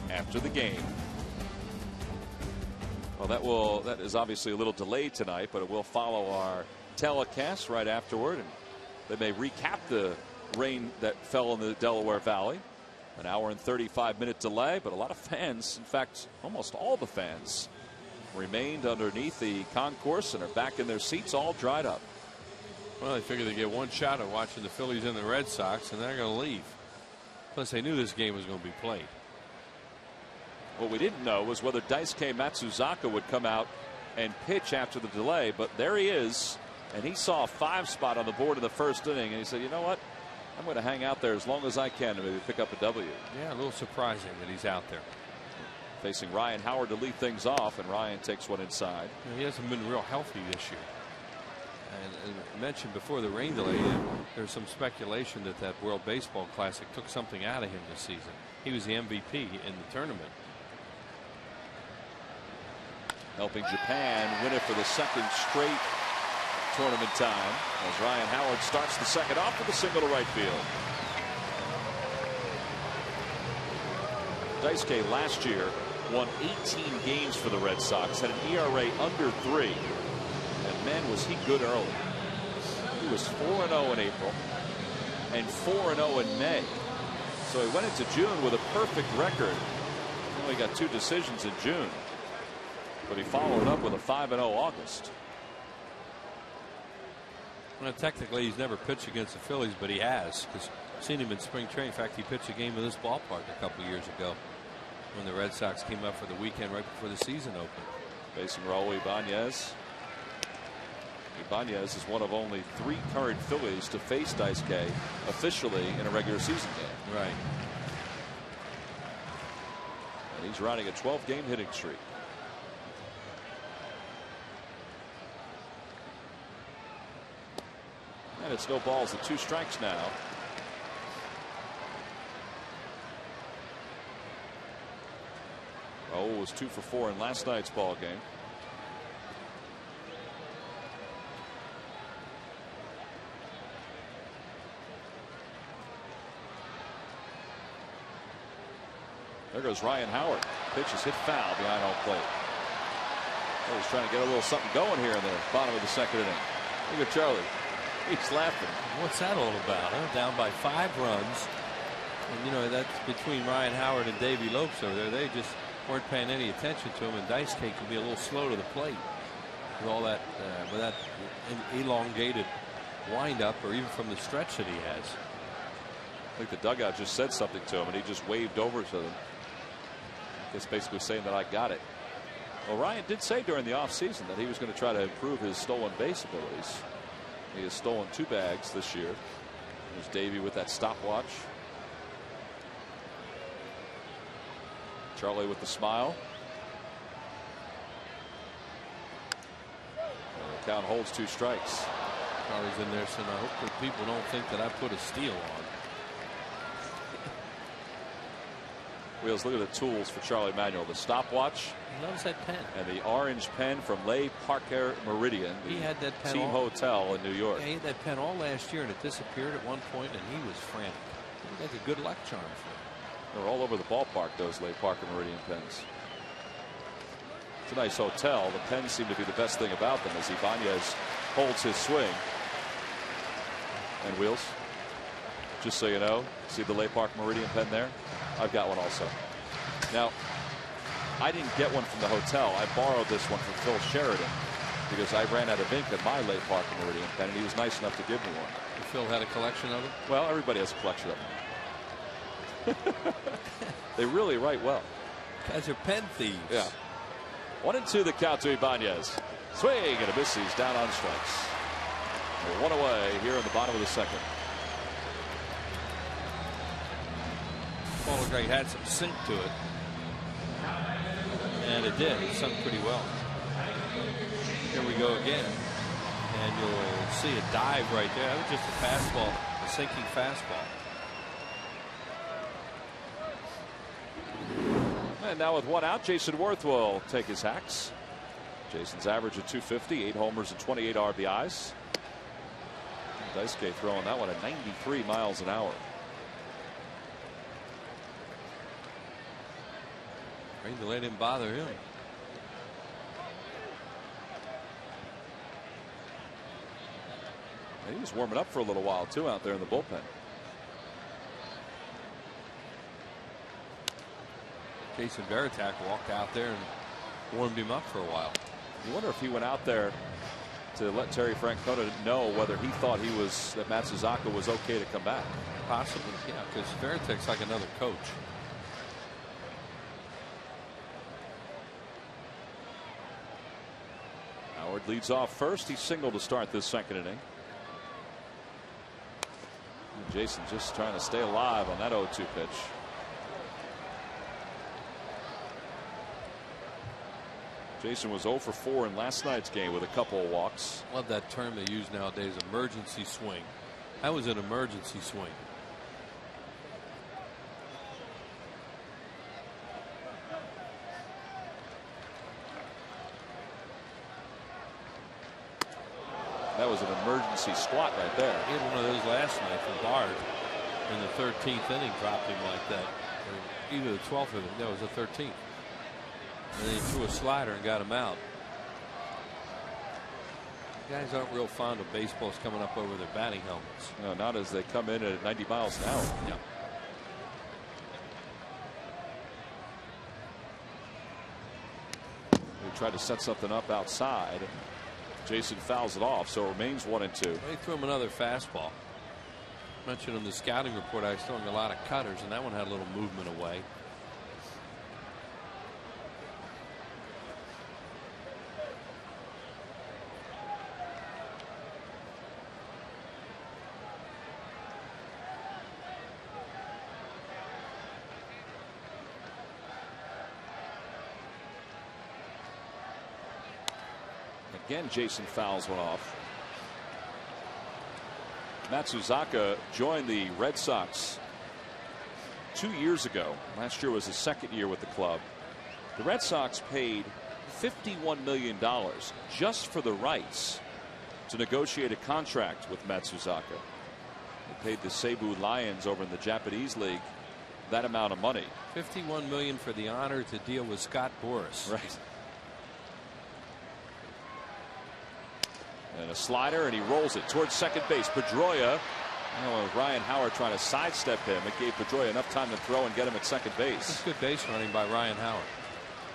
after the game. Well, that is obviously a little delayed tonight, but it will follow our telecast right afterward, and they may recap the rain that fell in the Delaware Valley. An hour and 35-minute delay, but a lot of fans, in fact, almost all the fans, remained underneath the concourse and are back in their seats, all dried up. Well, they figured they get one shot at watching the Phillies and the Red Sox, and they're going to leave. Plus, they knew this game was going to be played. What we didn't know was whether Daisuke Matsuzaka would come out and pitch after the delay, but there he is, and he saw a 5 spot on the board in the first inning, and he said, you know what, I'm going to hang out there as long as I can to maybe pick up a W. Yeah, a little surprising that he's out there. Facing Ryan Howard to lead things off, and Ryan takes one inside. He hasn't been real healthy this year. And I mentioned before the rain delay, there's some speculation that World Baseball Classic took something out of him this season. He was the MVP in the tournament. Helping Japan win it for the second straight tournament time as Ryan Howard starts the second off with a single to right field. Daisuke last year won 18 games for the Red Sox, had an ERA under 3. And man, was he good early. He was 4-0 in April and 4-0 in May. So he went into June with a perfect record. He only got 2 decisions in June, but he followed up with a 5-0 August. Well, technically, he's never pitched against the Phillies, but he has, because I've seen him in spring training. In fact, he pitched a game in this ballpark a couple of years ago when the Red Sox came up for the weekend right before the season opened. Facing Raul Ibanez. Ibanez is one of only 3 current Phillies to face Daisuke officially in a regular season game. Right. And he's riding a 12-game hitting streak. And it's no balls and 2 strikes now. Raul was 2 for 4 in last night's ball game. There goes Ryan Howard. Pitch is hit foul behind home plate. He's trying to get a little something going here in the bottom of the 2nd inning. Look at Charlie. He's laughing. What's that all about? Huh? Down by 5 runs. And you know, that's between Ryan Howard and Davey Lopes over there. They just weren't paying any attention to him, and Daisuke can be a little slow to the plate with all that, with that elongated windup, or even from the stretch that he has. I think the dugout just said something to him, and he just waved over to them. I guess basically saying that I got it. Well, Ryan did say during the offseason that he was going to try to improve his stolen base abilities. He has stolen 2 bags this year. There's Davey with that stopwatch. Charlie with the smile. And the count holds 2 strikes. Charlie's in there saying, I hope that people don't think that I put a steal on. Wheels, look at the tools for Charlie Manuel. The stopwatch. He loves that pen. And the orange pen from Le Parker Meridian. He had that pen. Team hotel in New York. Yeah, he had that pen all last year, and it disappeared at one point, and he was frantic. It was like a good luck charm for him. They're all over the ballpark, those Le Parker Meridian pens. It's a nice hotel. The pens seem to be the best thing about them as Ibanez holds his swing. And Wheels, just so you know, see the Le Parker Meridian pen there? I've got one also. Now, I didn't get one from the hotel. I borrowed this one from Phil Sheridan because I ran out of ink in my Le Parker Meridian pen, and he was nice enough to give me one. And Phil had a collection of them? Well, everybody has a collection of them. They really write well. Guys are pen thieves. Yeah. 1-2 the count to Ibanez. Swing and a miss. He's down on strikes. We're 1 away here in the bottom of the 2nd. Ball looked like it had some sink to it. And it did. It sunk pretty well. Here we go again. And you'll see a dive right there. That was just a fastball, a sinking fastball. And now with 1 out, Jason Worth will take his hacks. Jason's average at 250, 8 homers and 28 RBIs. Daisuke throwing that one at 93 miles an hour. Trying to let him bother him. And he was warming up for a little while too out there in the bullpen. Jason Varitek walked out there and warmed him up for a while. You wonder if he went out there to let Terry Francona know whether he thought that Matsuzaka was okay to come back. Possibly, yeah, because Varitek's like another coach. Howard leads off first. He singled to start this 2nd inning. And Jason just trying to stay alive on that 0-2 pitch. Jason was 0 for 4 in last night's game with a couple of walks. Love that term they use nowadays, emergency swing. That was an emergency swing. That was an emergency squat right there. He had one of those last night from Bard in the 13th inning, dropped him like that. Or either the 12th inning, no, it was the 13th. And then he threw a slider and got him out. Guys aren't real fond of baseballs coming up over their batting helmets. No, not as they come in at 90 miles an hour. Yeah. They tried to set something up outside. Jason fouls it off, so it remains 1-2. They threw him another fastball. Mentioned in the scouting report I was throwing a lot of cutters, and that one had a little movement away. Again, Jason fouls one off. Matsuzaka joined the Red Sox 2 years ago. Last year was his second year with the club. The Red Sox paid $51 million just for the rights to negotiate a contract with Matsuzaka. They paid the Cebu Lions over in the Japanese League that amount of money. $51 million for the honor to deal with Scott Boras. Right. And a slider, and he rolls it towards second base. Pedroia. Ryan Howard trying to sidestep him. It gave Pedroia enough time to throw and get him at second base. It's good base running by Ryan Howard.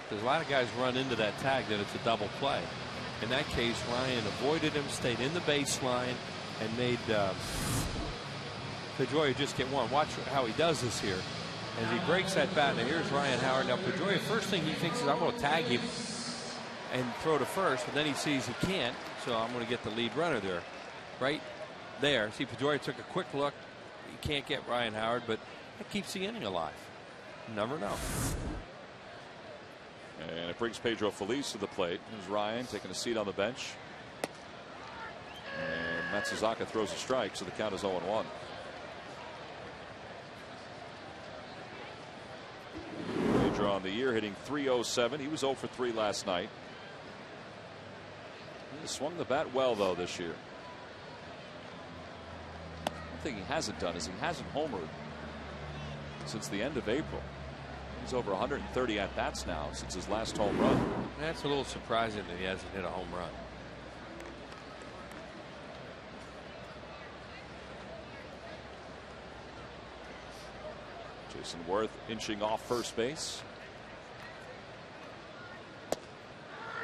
There's a lot of guys run into that tag that it's a double play. In that case, Ryan avoided him, stayed in the baseline, and made Pedroia just get one. Watch how he does this here. As he breaks that bat, now here's Ryan Howard. Now Pedroia, first thing he thinks is, I'm going to tag him and throw to first, but then he sees he can't, so I'm going to get the lead runner there. Right there. See, Pedroia took a quick look. He can't get Ryan Howard, but that keeps the inning alive. You never know. And it brings Pedro Feliz to the plate. Here's Ryan taking a seat on the bench. And Matsuzaka throws a strike, so the count is 0-1. Pedro on the year hitting .307. He was 0 for 3 last night. He swung the bat well, though, this year. One thing he hasn't done is he hasn't homered since the end of April. He's over 130 at bats now since his last home run. That's a little surprising that he hasn't hit a home run. Jason Worth inching off first base.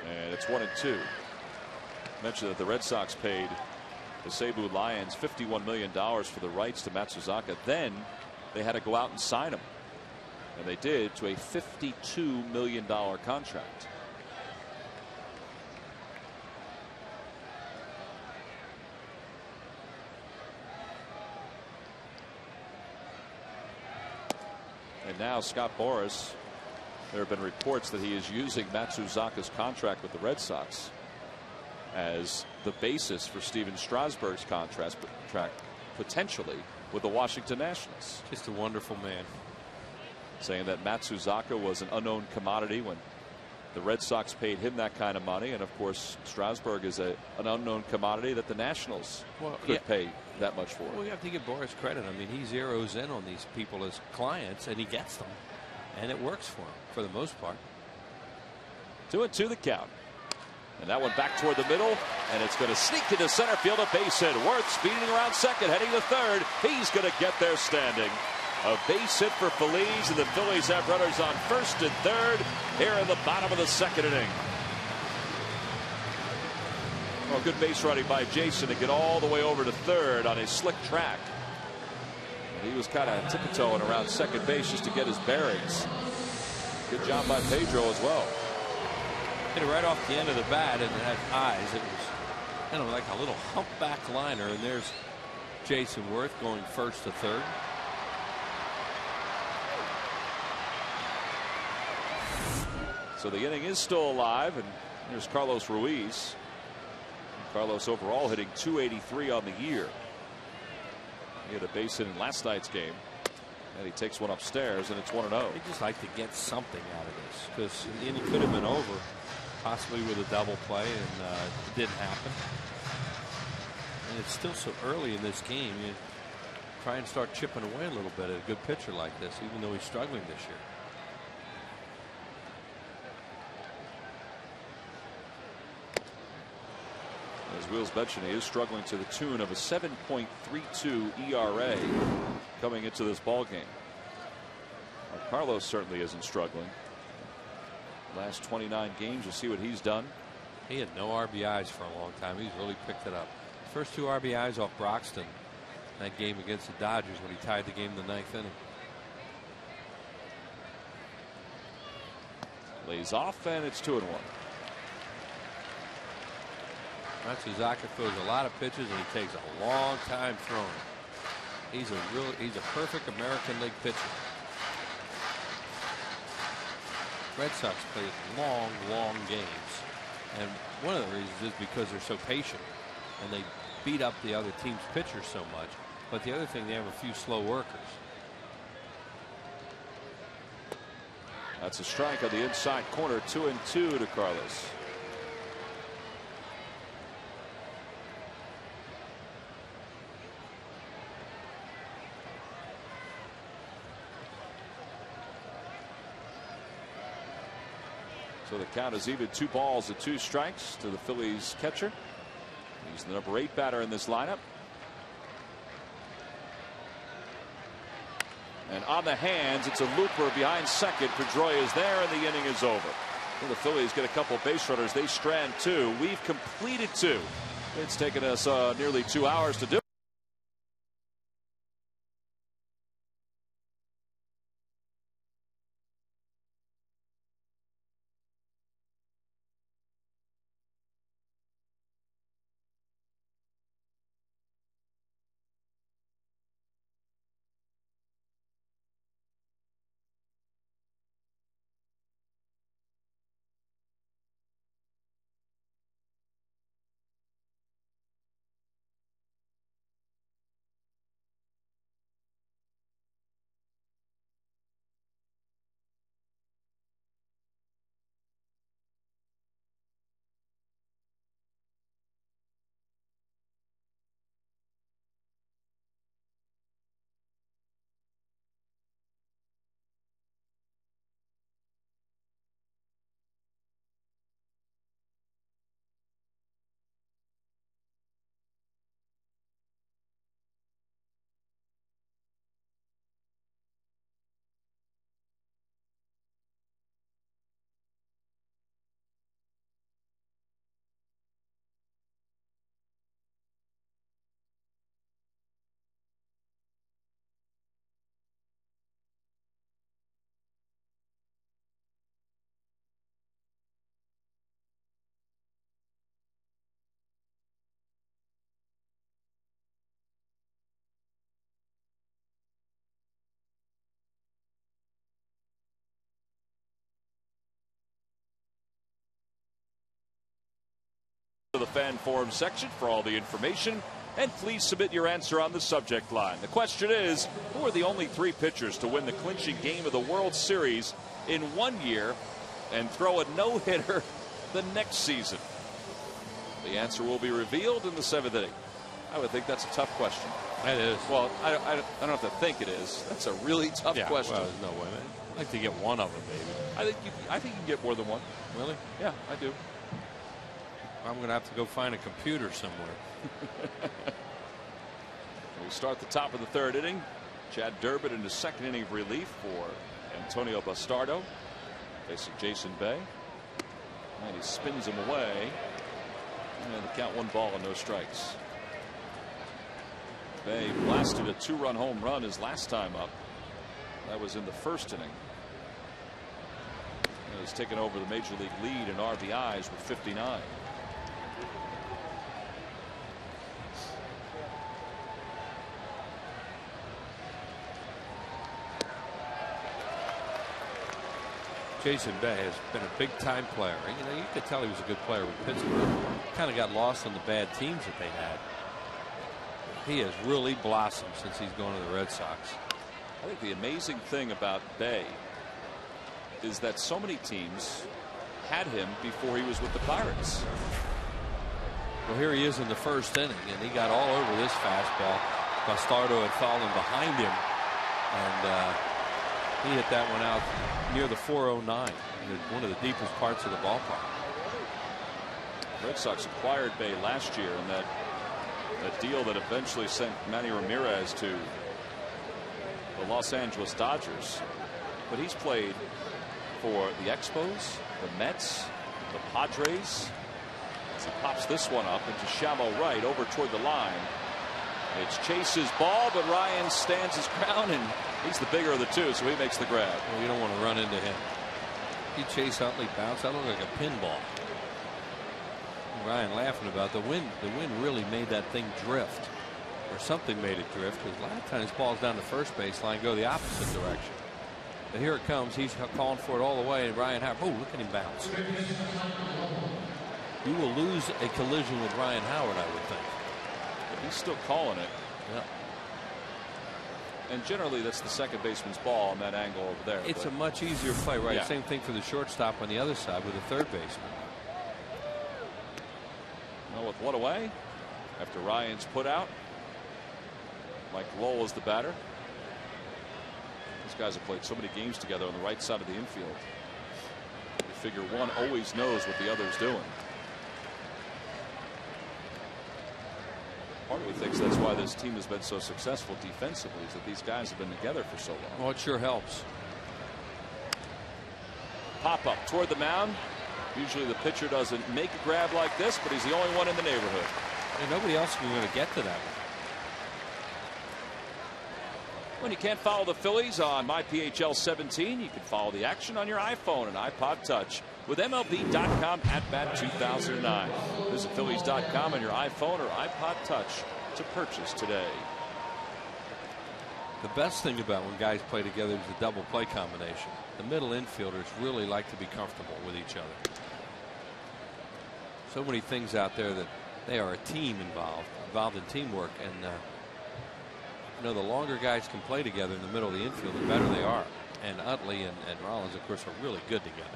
And it's 1-2. Mentioned that the Red Sox paid the Cebu Lions $51 million for the rights to Matsuzaka. Then they had to go out and sign him. And they did, to a $52 million contract. And now Scott Boras, there have been reports that he is using Matsuzaka's contract with the Red Sox as the basis for Steven Strasburg's contract potentially with the Washington Nationals. Just a wonderful man. Saying that Matsuzaka was an unknown commodity when the Red Sox paid him that kind of money. And of course, Strasburg is an unknown commodity that the Nationals could pay that much for. Well, you have to give Boras credit. I mean, he zeroes in on these people as clients, and he gets them. And it works for him for the most part. 2-2 the count. And that one back toward the middle, and it's going to sneak into center field, a base hit. Worth speeding around second, heading to third. He's going to get there standing. A base hit for Feliz, and the Phillies have runners on first and third here in the bottom of the second inning. Well, good base running by Jason to get all the way over to third on a slick track. And he was kind of tiptoeing around second base just to get his bearings. Good job by Pedro as well. Hit it right off the end of the bat, and it had eyes. It was kind of like a little humpback liner, and there's Jason Worth going first to third. So the inning is still alive, and here's Carlos Ruiz. Carlos overall hitting .283 on the year. He had a base hit in last night's game, and he takes one upstairs, and it's 1-0. He'd just like to get something out of this, because the inning could have been over, possibly with a double play, and it didn't happen. And it's still so early in this game. You try and start chipping away a little bit at a good pitcher like this, even though he's struggling this year. As Will's mentioned, he is struggling to the tune of a 7.32 ERA coming into this ball game. Carlos certainly isn't struggling. Last 29 games, you see what he's done. He had no RBIs for a long time. He's really picked it up. First 2 RBIs off Broxton that game against the Dodgers when he tied the game in the 9th inning. Lays off, and it's 2-1. Matsuzaka throws a lot of pitches, and he takes a long time throwing. He's a perfect American League pitcher. Red Sox play long games. And one of the reasons is because they're so patient and they beat up the other team's pitchers so much. But the other thing, they have a few slow workers. That's a strike on the inside corner. 2-2 to Carlos. So the count is even. 2 balls and 2 strikes to the Phillies catcher. He's the number 8 batter in this lineup. And on the hands, it's a looper behind second. Pedroia is there, and the inning is over. Well, the Phillies get a couple base runners. They strand 2. We've completed 2. It's taken us nearly 2 hours to do. The fan forum section for all the information, and please submit your answer on the subject line. The question is, who are the only 3 pitchers to win the clinching game of the World Series in 1 year and throw a no-hitter the next season? The answer will be revealed in the 7th inning. I would think that's a tough question. It is. Well, I don't have to think it is. That's a really tough question. Well, there's no way. I'd like to get one of them, maybe. I think you can get more than one. Really? Yeah, I do. I'm going to have to go find a computer somewhere. We start the top of the 3rd inning. Chad Durbin in the 2nd inning of relief for Antonio Bastardo, facing Jason Bay. And he spins him away. And the count 1 ball and no strikes. Bay blasted a 2-run home run his last time up. That was in the 1st inning. And he's taken over the major league lead in RBIs with 59. Jason Bay has been a big-time player. You know, you could tell he was a good player with Pittsburgh. Kind of got lost on the bad teams that they had. He has really blossomed since he's gone to the Red Sox. I think the amazing thing about Bay is that so many teams had him before he was with the Pirates. Well, here he is in the 1st inning, and he got all over this fastball. Bastardo had fallen behind him, and he hit that one out near the 409, one of the deepest parts of the ballpark. Red Sox acquired Bay last year in that deal that eventually sent Manny Ramirez to the Los Angeles Dodgers. But he's played for the Expos, the Mets, the Padres. As he pops this one up into shallow right over toward the line. It's Chase's ball, but Ryan stands his ground, and he's the bigger of the 2, so he makes the grab. Well, you don't want to run into him. He Chase Utley bounced. That looked like a pinball. Ryan laughing about the wind. The wind really made that thing drift, or something made it drift, because a lot of times balls down the first baseline go the opposite direction. But here it comes. He's calling for it all the way, and Ryan Howard, oh, look at him bounce. You will lose a collision with Ryan Howard, I would think. But he's still calling it. Yeah. And generally, that's the second baseman's ball on that angle over there. It's a much easier play, right? Yeah. Same thing for the shortstop on the other side with the third baseman. Well, with one away, after Ryan's put out, Mike Lowell is the batter. These guys have played so many games together on the right side of the infield. You figure one always knows what the other's doing. Part of me thinks that's why this team has been so successful defensively, is that these guys have been together for so long. Well, it sure helps. Pop up toward the mound. Usually the pitcher doesn't make a grab like this, but he's the only one in the neighborhood. And nobody else is going to get to that one. When you can't follow the Phillies on MyPHL 17, you can follow the action on your iPhone and iPod Touch with MLB.com at Bat 2009. Visit Phillies.com on your iPhone or iPod Touch to purchase today. The best thing about when guys play together is the double play combination. The middle infielders really like to be comfortable with each other. So many things out there that they are a team involved in teamwork, and you know, the longer guys can play together in the middle of the infield, the better they are. And Utley and Rollins, of course, are really good together.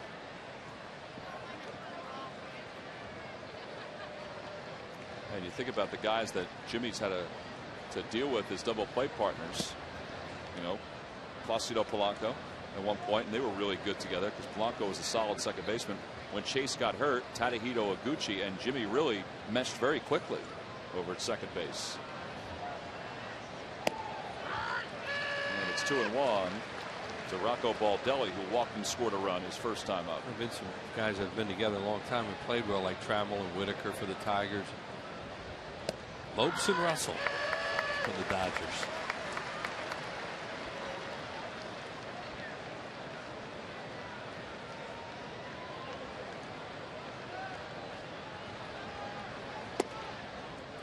And you think about the guys that Jimmy's had to deal with as double play partners. You know, Placido Polanco at one point, and they were really good together because Polanco was a solid second baseman. When Chase got hurt, Tadahito Iguchi and Jimmy really meshed very quickly over at second base. And it's 2-1 to Rocco Baldelli, who walked and scored a run his first time up. There have been some guys that have been together a long time and played well, like Trammell and Whitaker for the Tigers. Lopes and Russell for the Dodgers.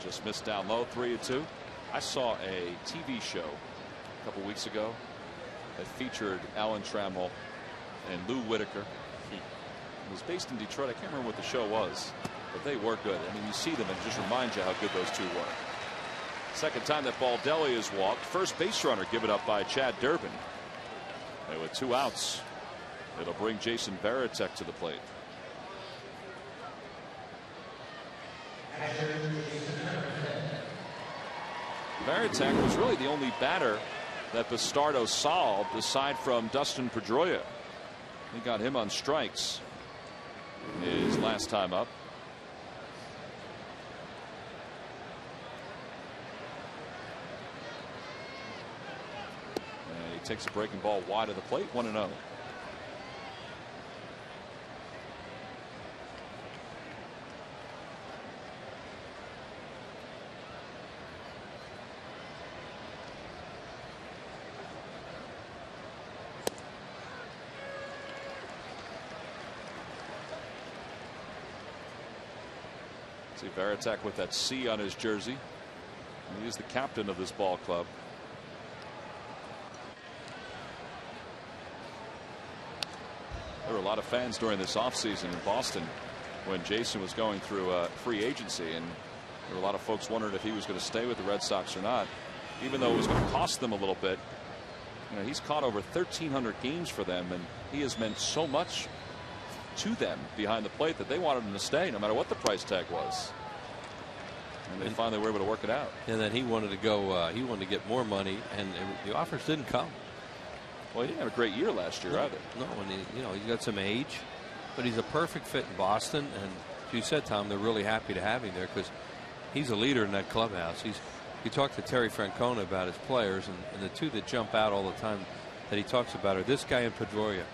Just missed down low, 3-2. I saw a TV show a couple weeks ago that featured Alan Trammell and Lou Whitaker. It was based in Detroit. I can't remember what the show was, but they were good. I mean, you see them and it just reminds you how good those two were. Second time that Baldelli has walked. First base runner given up by Chad Durbin. And with 2 outs, it'll bring Jason Varitek to the plate. Varitek was really the only batter that Bastardo solved aside from Dustin Pedroia. He got him on strikes his last time up. And he takes a breaking ball wide of the plate, 1-0. See Varitek with that C on his jersey. He is the captain of this ball club. There were a lot of fans during this offseason in Boston when Jason was going through free agency, and there were a lot of folks wondering if he was going to stay with the Red Sox or not, even though it was going to cost them a little bit. You know, he's caught over 1,300 games for them, and he has meant so much to them behind the plate that they wanted him to stay no matter what the price tag was. And they finally were able to work it out. And then he wanted to go, he wanted to get more money, and the offers didn't come. Well, he didn't have a great year last year either. No, and he's got some age, but he's a perfect fit in Boston. And as you said, Tom, they're really happy to have him there because he's a leader in that clubhouse. You talked to Terry Francona about his players, and the two that jump out all the time that he talks about are this guy and Pedroia.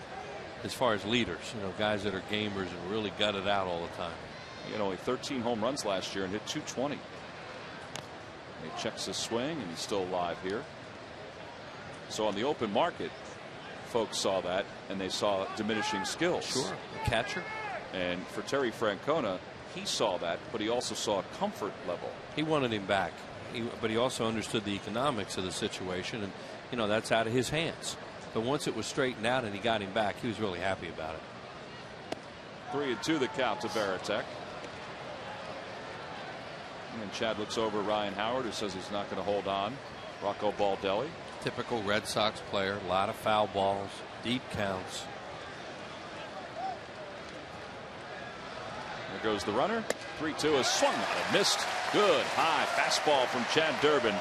As far as leaders, guys that are gamers and really gut it out all the time. He had only 13 home runs last year and hit 220. He checks his swing, and he's still alive here. So on the open market, folks saw that, and they saw diminishing skills. Sure, a catcher. And for Terry Francona, he saw that, but he also saw a comfort level. He wanted him back, but he also understood the economics of the situation, and that's out of his hands. But once it was straightened out and he got him back, he was really happy about it. 3-2 the count to Varitek. And Chad looks over Ryan Howard, who says he's not going to hold on. Rocco Baldelli. Typical Red Sox player. A lot of foul balls, deep counts. There goes the runner. 3-2 is swung on and missed. Good high fastball from Chad Durbin.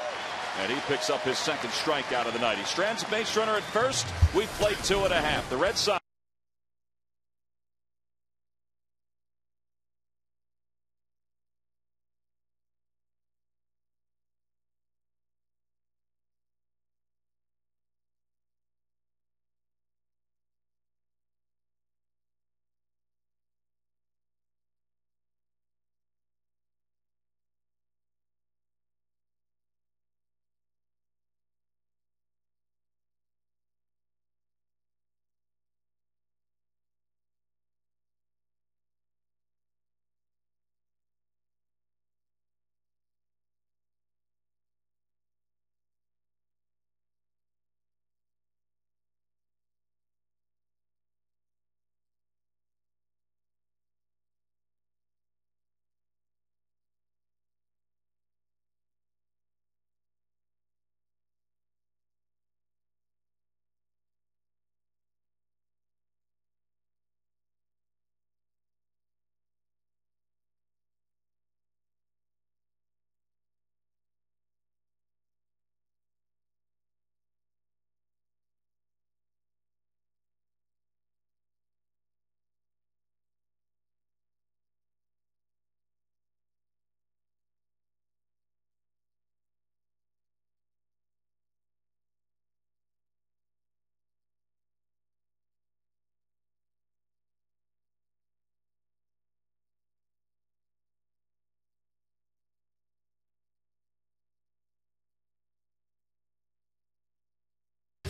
And he picks up his second strikeout of the night. He strands a base runner at first. We've played 2.5. The Red Sox.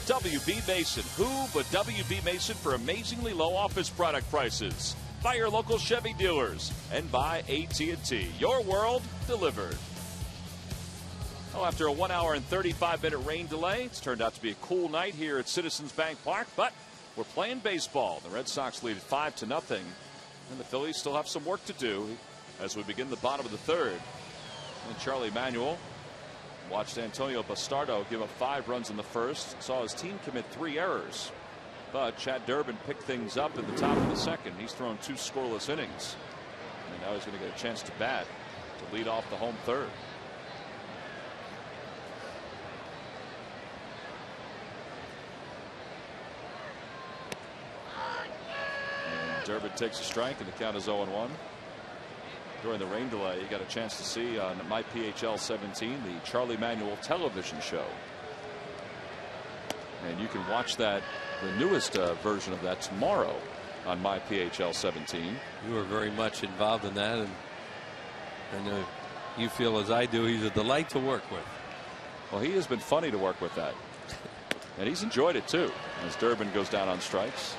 WB Mason. Who but WB Mason for amazingly low office product prices? By your local Chevy dealers and by AT&T. Your world delivered. Well, after a 1 hour and 35-minute rain delay, it's turned out to be a cool night here at Citizens Bank Park, but we're playing baseball. The Red Sox lead 5-0, and the Phillies still have some work to do as we begin the bottom of the third. And Charlie Manuel watched Antonio Bastardo give up 5 runs in the first, saw his team commit 3 errors. But Chad Durbin picked things up in the top of the second. He's thrown 2 scoreless innings. And now he's going to get a chance to bat to lead off the home third. And Durbin takes a strike, and the count is 0-1. During the rain delay, you got a chance to see on MyPHL 17 the Charlie Manuel television show. And you can watch that, the newest version of that, tomorrow on MyPHL 17. You were very much involved in that, and I know you feel as I do. He's a delight to work with. Well, he has been funny to work with that. And he's enjoyed it too, as Durbin goes down on strikes.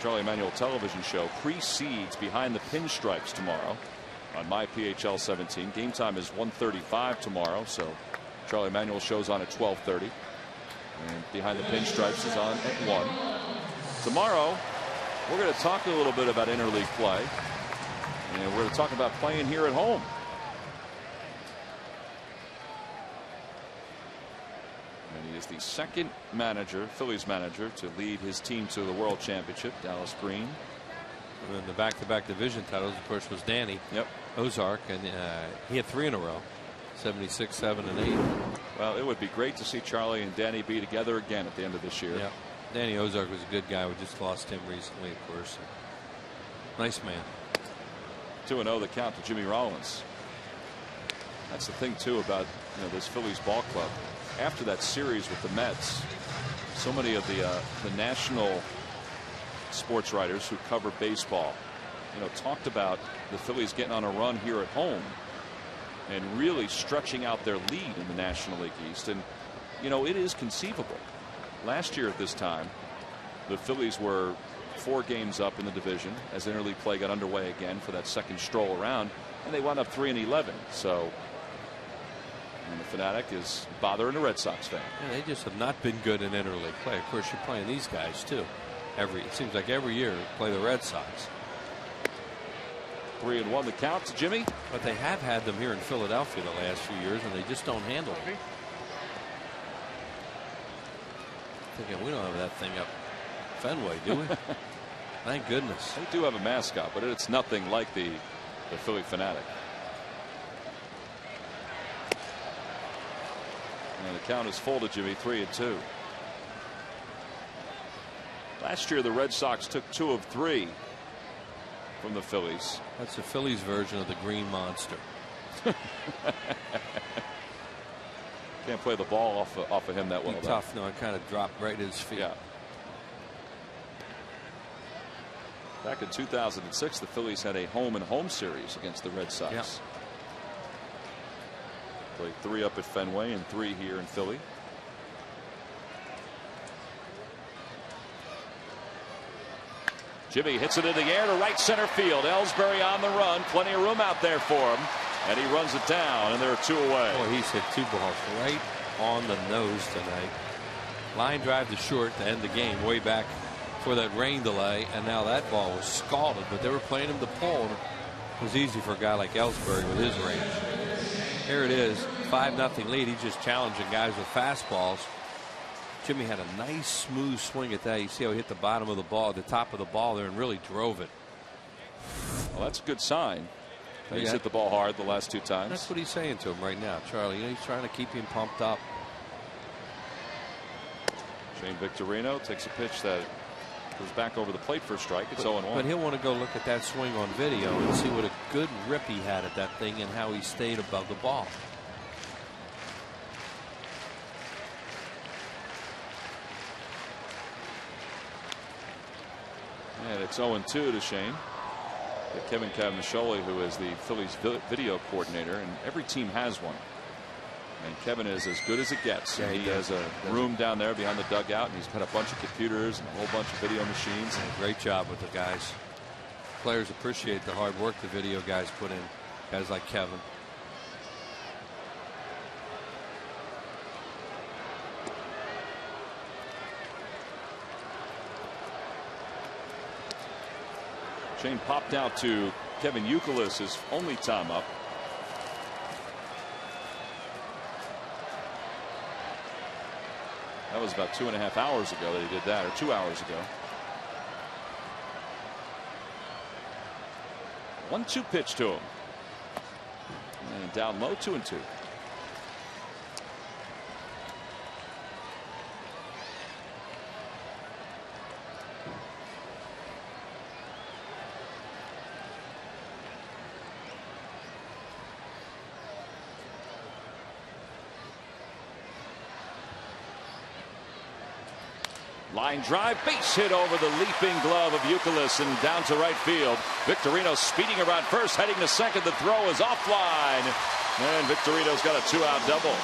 Charlie Manuel television show precedes Behind the Pinstripes tomorrow on MyPHL 17. Game time is 1:35 tomorrow, so Charlie Manuel show's on at 12:30. And Behind the Pinstripes is on at 1. Tomorrow, we're going to talk a little bit about interleague play. And we're going to talk about playing here at home. And he is the second manager, Phillies manager, to lead his team to the World Championship, Dallas Green. And then the back-to-back division titles, of course, was Danny. Yep. Ozark, and he had 3 in a row. 76, 7, and 8. Well, it would be great to see Charlie and Danny be together again at the end of this year. Yeah. Danny Ozark was a good guy. We just lost him recently, of course. Nice man. 2-0 the count to Jimmy Rollins. That's the thing too about this Phillies ball club. After that series with the Mets, so many of the national sports writers who cover baseball, talked about the Phillies getting on a run here at home and really stretching out their lead in the National League East. And it is conceivable. Last year at this time, the Phillies were 4 games up in the division as interleague play got underway again for that second stroll around, and they wound up 3-11. So, and the Fanatic is bothering a Red Sox fan. Yeah, they just have not been good in interleague play. Of course, you're playing these guys too. It seems like every year you play the Red Sox. 3-1 the count to Jimmy. But they have had them here in Philadelphia the last few years, and they just don't handle it. Thinking we don't have that thing up Fenway, do we? Thank goodness. They do have a mascot, but it's nothing like the Philly Fanatic. And the count is full to Jimmy, 3-2. Last year the Red Sox took 2 of 3 from the Phillies. That's the Phillies version of the Green Monster. Can't play the ball off of him that well. Tough. No, it kind of dropped right at his feet. Yeah. Back in 2006, the Phillies had a home-and-home series against the Red Sox. Yeah. Played 3 up at Fenway and 3 here in Philly. Jimmy hits it in the air to right center field. Ellsbury on the run. Plenty of room out there for him. And he runs it down, and there are 2 away. Boy, he's hit 2 balls right on the nose tonight. Line drive to short to end the game way back for that rain delay, and now that ball was scalded, but they were playing him to pull. And it was easy for a guy like Ellsbury with his range. Here it is, 5-0 lead. He's just challenging guys with fastballs. Jimmy had a nice smooth swing at that. You see how he hit the bottom of the ball, the top of the ball there, and really drove it. Well, that's a good sign. He's hit the ball hard the last 2 times. That's what he's saying to him right now, Charlie. You know, he's trying to keep him pumped up. Shane Victorino takes a pitch that goes back over the plate for a strike. It's 0-1. But he'll want to go look at that swing on video and see what a good rip he had at that thing and how he stayed above the ball. And it's 0-2 to Shane. Kevin Cavnasholi, who is the Phillies video coordinator, and every team has one. And Kevin is as good as it gets. Yeah, he has a room down there behind the dugout, and he's got a bunch of computers and a whole bunch of video machines. Great job with the guys. Players appreciate the hard work the video guys put in. Guys like Kevin. Shane popped out to Kevin Youkilis, his only time up. That was about 2.5 hours ago that he did that, or 2 hours ago. 1-2 pitch to him. And down low, 2-2. Line drive, base hit over the leaping glove of Youkilis and down to right field. Victorino speeding around first, heading to second. The throw is offline, and Victorino's got a 2-out double.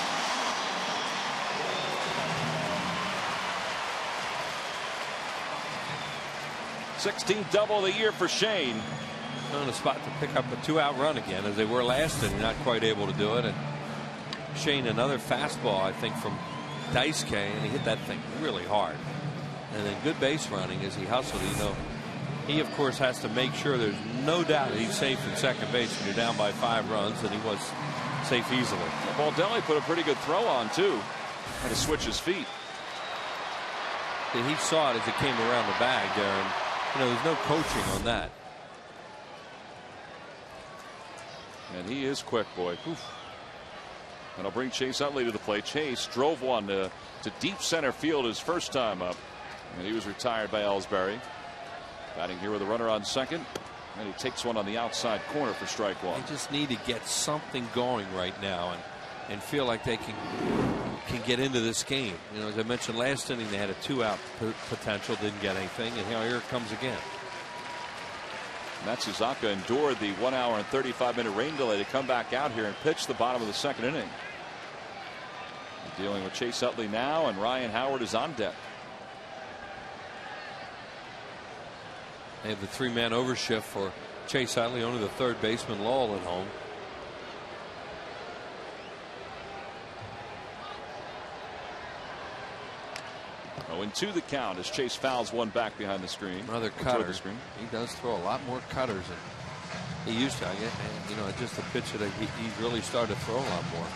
#16th double of the year for Shane. On a spot to pick up a 2-out run again, as they were last inning, not quite able to do it. And Shane, another fastball, I think, from Daisuke, and he hit that thing really hard. And then good base running as he hustled. You know, he of course has to make sure there's no doubt he's safe in second base when you're down by 5 runs, and he was safe easily. Baldelli put a pretty good throw on too. Had to switch his feet. And he saw it as it came around the bag there, and you know, there's no coaching on that. And he is quick, boy. Oof. And I'll bring Chase Utley to the plate. Chase drove one to deep center field his first time up, and he was retired by Ellsbury. Batting here with a runner on second, and he takes one on the outside corner for strike 1. They just need to get something going right now and feel like they can get into this game. You know, as I mentioned last inning, they had a 2-out potential, didn't get anything, and here it comes again. Matsuzaka endured the 1 hour and 35-minute rain delay to come back out here and pitch the bottom of the second inning. Dealing with Chase Utley now, and Ryan Howard is on deck. They have the 3-man overshift for Chase Utley, only the third baseman Lowell at home. Oh, and 2 the count as Chase fouls one back behind the screen. Another cutter. He does throw a lot more cutters. He used to. You know, just a pitch that he's really started to throw a lot more.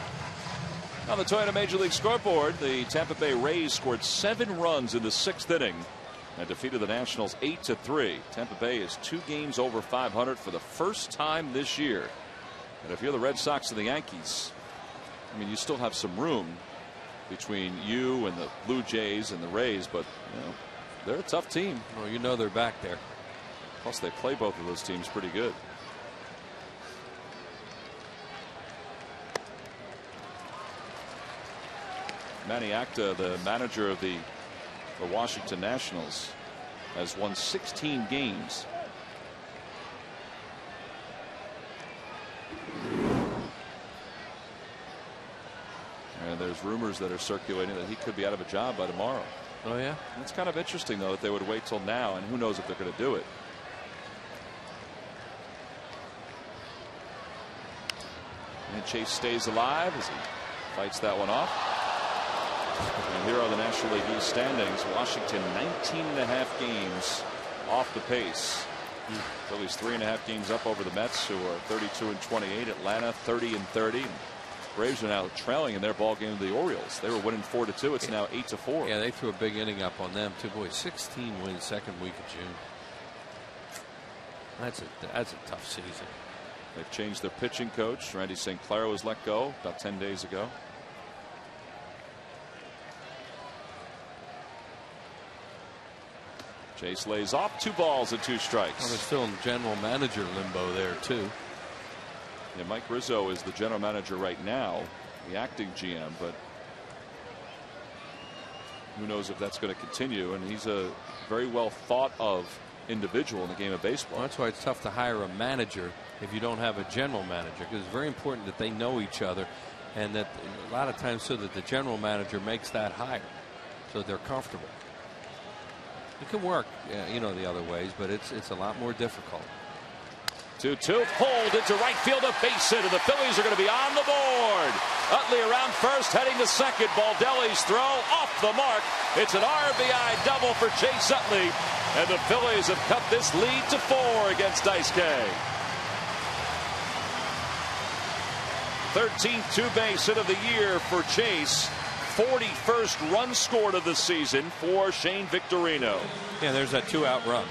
On the Toyota Major League scoreboard, the Tampa Bay Rays scored 7 runs in the 6th inning and defeated the Nationals 8-3. Tampa Bay is 2 games over 500 for the first time this year. And if you're the Red Sox and the Yankees, I mean, you still have some room between you and the Blue Jays and the Rays, but you know, they're a tough team. Well, you know they're back there. Plus, they play both of those teams pretty good. Manny Acta, the manager of the Washington Nationals, has won 16 games. And there's rumors that are circulating that he could be out of a job by tomorrow. Oh, yeah? It's kind of interesting, though, that they would wait till now, and who knows if they're going to do it. And Chase stays alive as he fights that one off. And here are the National League East standings. Washington 19.5 games off the pace. Phillies 3.5 games up over the Mets, who are 32-28. Atlanta 30-30. Braves are now trailing in their ball game to the Orioles. They were winning 4-2. It's now 8-4. Yeah, they threw a big inning up on them too. Boy, 16 wins second week of June. That's a tough season. They've changed their pitching coach. Randy St. Clair was let go about 10 days ago. Chase lays off, 2 balls and 2 strikes. Well, they're still in general manager limbo there too. Yeah, Mike Rizzo is the general manager right now, the acting GM, but who knows if that's going to continue. And he's a very well thought of individual in the game of baseball. Well, that's why it's tough to hire a manager if you don't have a general manager, because it's very important that they know each other, and that a lot of times so that the general manager makes that hire so they're comfortable. It can work, you know, the other ways, but it's a lot more difficult. 2-2, pulled into right field, a base hit, and the Phillies are going to be on the board. Utley around first, heading to second. Baldelli's throw off the mark. It's an RBI double for Chase Utley, and the Phillies have cut this lead to 4 against Daisuke. 13th two-base hit of the year for Chase. 41st run scored of the season for Shane Victorino. Yeah, there's that 2-out run.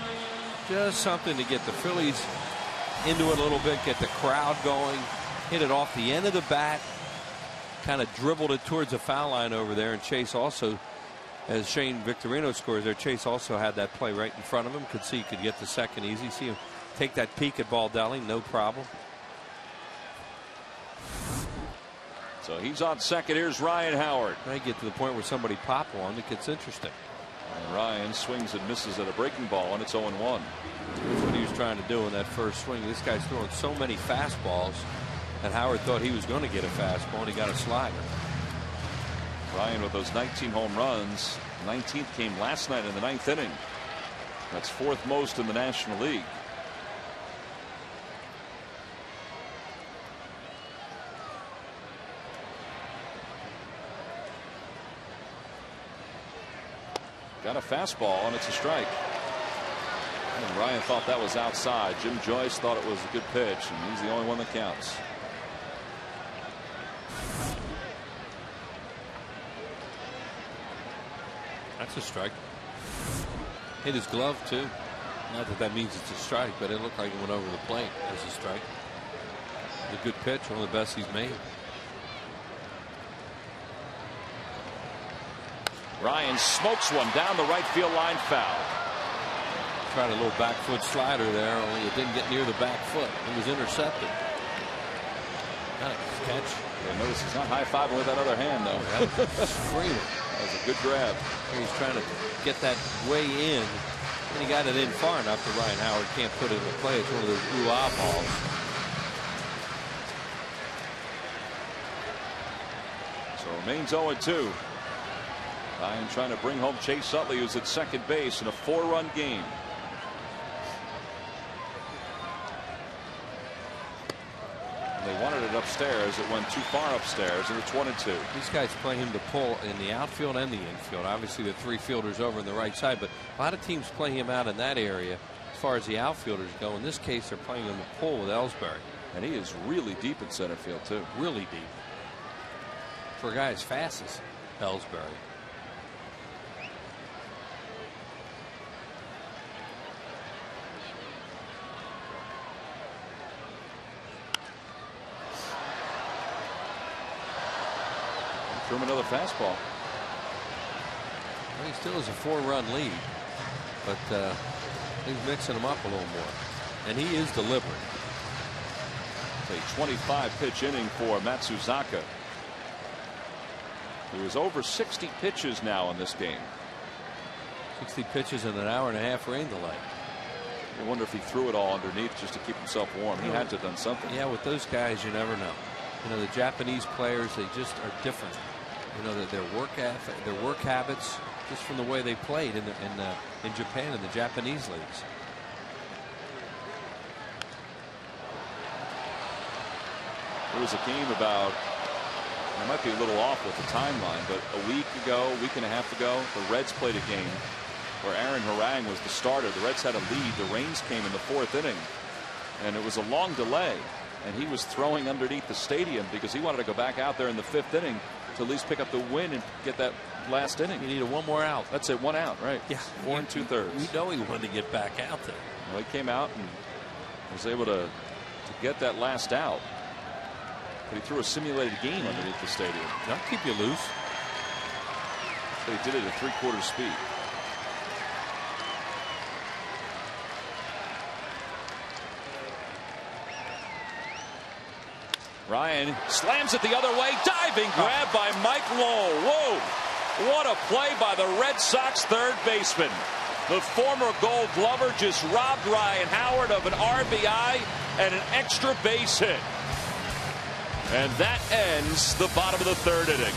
Just something to get the Phillies into it a little bit, get the crowd going, hit it off the end of the bat, kind of dribbled it towards the foul line over there. And Chase also, as Shane Victorino scores there, Chase also had that play right in front of him. Could see he could get the second easy. See him take that peek at Baldelli, no problem. So he's on second. Here's Ryan Howard. I get to the point where somebody pop one, it gets interesting. And Ryan swings and misses at a breaking ball, and it's 0-1. That's what he was trying to do in that first swing. This guy's throwing so many fastballs, and Howard thought he was going to get a fastball, and he got a slider. Ryan with those 19 home runs. 19th came last night in the 9th inning. That's 4th most in the National League. Got a fastball, and it's a strike. And Ryan thought that was outside. Jim Joyce thought it was a good pitch, and he's the only one that counts. That's a strike. Hit his glove, too. Not that that means it's a strike, but it looked like it went over the plate as a strike. It's a good pitch, one of the best he's made. Ryan smokes one down the right field line, foul. Tried a little back foot slider there, only it didn't get near the back foot. It was intercepted. Nice catch. Yeah, notice he's not high-fiving with that other hand, though. Screaming. That was a good grab. He's trying to get that way in, and he got it in far enough that Ryan Howard can't put it into play. It's one of those ooh-ah balls. So it remains 0-2. Ryan trying to bring home Chase Utley, who's at second base in a 4-run game. They wanted it upstairs. It went too far upstairs, and it's 1-2. These guys play him to pull in the outfield and the infield. Obviously, the 3 fielders over on the right side, but a lot of teams play him out in that area as far as the outfielders go. In this case, they're playing on the pole with Ellsbury. And he is really deep in center field, too. Really deep. For a guy as fast as Ellsbury. Threw him another fastball. Well, he still has a 4-run lead, but he's mixing them up a little more. And he is deliberate. A 25-pitch inning for Matsuzaka. He was over 60 pitches now in this game. 60 pitches in an hour-and-a-half rain delay. I wonder if he threw it all underneath just to keep himself warm. He had to have done something. Yeah, with those guys, you never know. You know, the Japanese players, they just are different. You know, that their work habits, just from the way they played in Japan in the Japanese leagues. There was a game about, I might be a little off with the timeline, but a week and a half ago, the Reds played a game where Aaron Harang was the starter. The Reds had a lead. The rains came in the 4th inning, and it was a long delay. And he was throwing underneath the stadium because he wanted to go back out there in the 5th inning to at least pick up the win and get that last inning. You needed one more out. That's it, 1 out, right? Yeah, 4 2/3. You know he wanted to get back out there. Well, he came out and was able to get that last out. But he threw a simulated game underneath the stadium. That'll keep you loose. But he did it at 3/4 speed. Ryan slams it the other way. Diving grab by Mike Lowell. Whoa. What a play by the Red Sox third baseman. The former Gold Glover just robbed Ryan Howard of an RBI and an extra base hit. And that ends the bottom of the 3rd inning.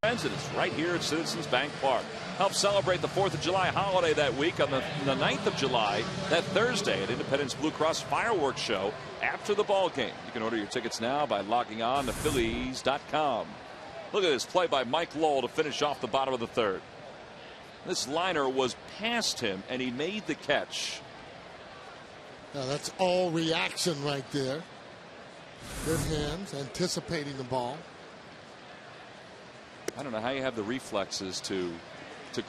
And it's right here at Citizens Bank Park. Help celebrate the 4th of July holiday that week on the 9th of July, that Thursday at Independence Blue Cross Fireworks Show after the ball game. You can order your tickets now by logging on to Phillies.com. Look at this play by Mike Lowell to finish off the bottom of the 3rd. This liner was past him, and he made the catch. Now that's all reaction right there. Good hands, anticipating the ball. I don't know how you have the reflexes to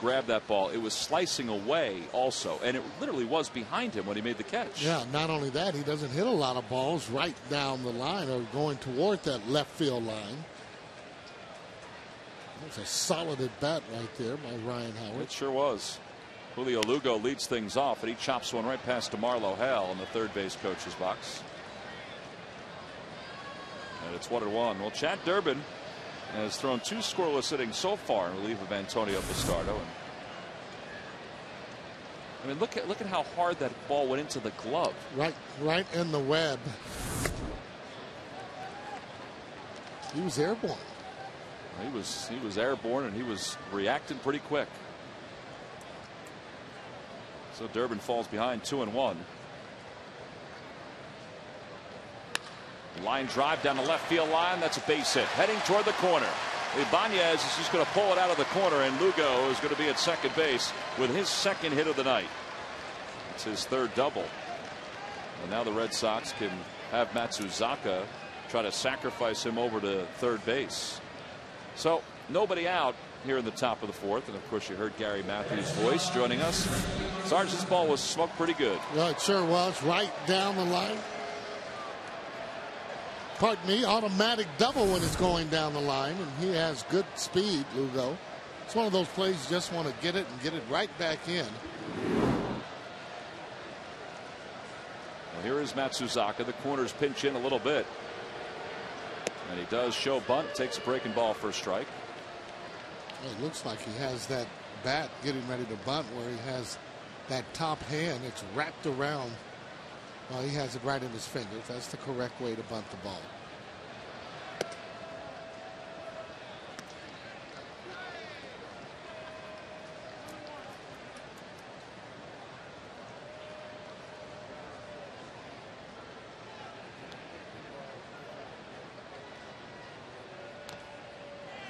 grab that ball. It was slicing away also, and it literally was behind him when he made the catch. Yeah, not only that, he doesn't hit a lot of balls right down the line or going toward that left field line. That's a solid at bat right there by Ryan Howard. It sure was. Julio Lugo leads things off, and he chops one right past DeMarlo Hell in the third base coach's box. And it's 1-1. Well, Chad Durbin has thrown 2 scoreless innings so far in relief of Antonio Bastardo. I mean, look at how hard that ball went into the glove. Right in the web. He was airborne. He was airborne, and he was reacting pretty quick. So Durbin falls behind 2-1. Line drive down the left field line. That's a base hit. Heading toward the corner. Ibanez is just going to pull it out of the corner, and Lugo is going to be at second base with his second hit of the night. It's his third double. And now the Red Sox can have Matsuzaka try to sacrifice him over to third base. So nobody out here in the top of the fourth. And of course, you heard Gary Matthews' voice joining us. Sarge, this ball was smoked pretty good. Well, it sure was. Right down the line. Pardon me, automatic double when it's going down the line, and he has good speed, Lugo. It's one of those plays you just want to get it and get it right back in. Well, here is Matsuzaka. The corners pinch in a little bit. And he does show bunt, takes a breaking ball for a strike. Well, it looks like he has that bat getting ready to bunt where he has that top hand. It's wrapped around. Well, he has it right in his fingers. That's the correct way to bunt the ball.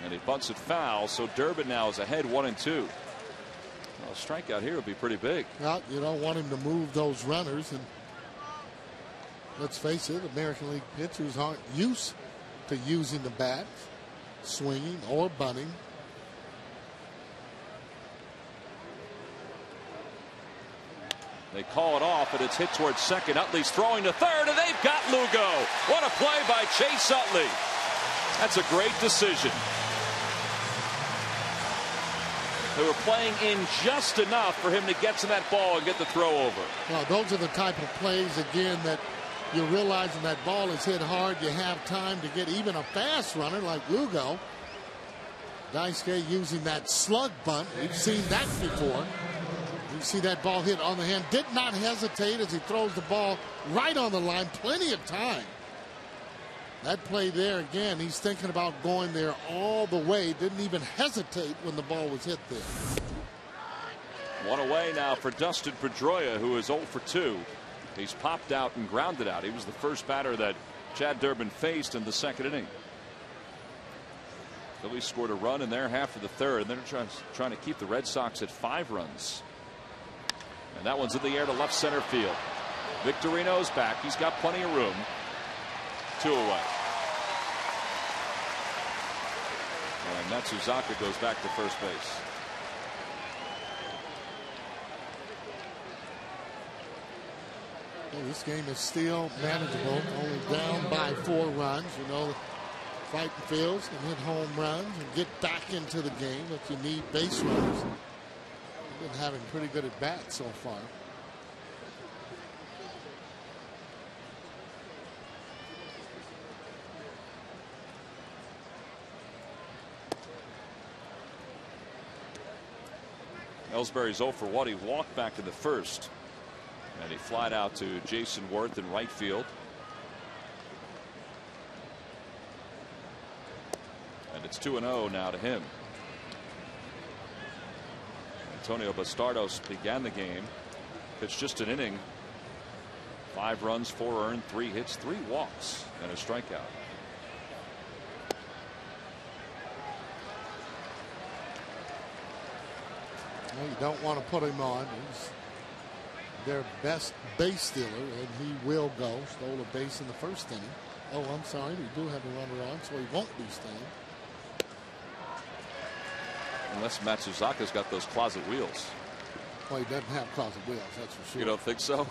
And he bunts it foul, so Durbin now is ahead 1-2. Well, a strikeout here would be pretty big. Well, you don't want him to move those runners, and let's face it, American League pitchers aren't used to using the bat, swinging or bunting. They call it off, and it's hit towards second. Utley's throwing to third, and they've got Lugo. What a play by Chase Utley. That's a great decision. They were playing in just enough for him to get to that ball and get the throw over. Well, those are the type of plays, again, that you're realizing that ball is hit hard. You have time to get even a fast runner like Lugo. Daisuke using that slug bunt. We've seen that before. You see that ball hit on the hand. Did not hesitate as he throws the ball right on the line. Plenty of time. That play there, again, he's thinking about going there all the way. Didn't even hesitate when the ball was hit there. One away now for Dustin Pedroia, who is 0 for 2. He's popped out and grounded out. He was the first batter that Chad Durbin faced in the second inning. Phillies scored a run in their half of the third. They're trying to keep the Red Sox at 5 runs. And that one's in the air to left center field. Victorino's back. He's got plenty of room. 2 away. And Matsuzaka goes back to first base. Well, this game is still manageable. Only down by 4 runs. You know, fighting fields can hit home runs and get back into the game, but you need base runners. They've been having pretty good at bats so far. Ellsbury's 0 for 1. He walked back in the first. And he flied out to Jason Worth in right field. And it's 2-0 now to him. Antonio Bastardos began the game. Pitched just an inning. 5 runs, 4 earned, 3 hits, 3 walks, and a strikeout. Well, you don't want to put him on. He's their best base stealer, and he will go. Stole a base in the first inning. Oh, I'm sorry. We do have a runner on, so he won't be staying. Unless Matsuzaka's got those closet wheels. Well, he doesn't have closet wheels, that's for sure. You don't think so?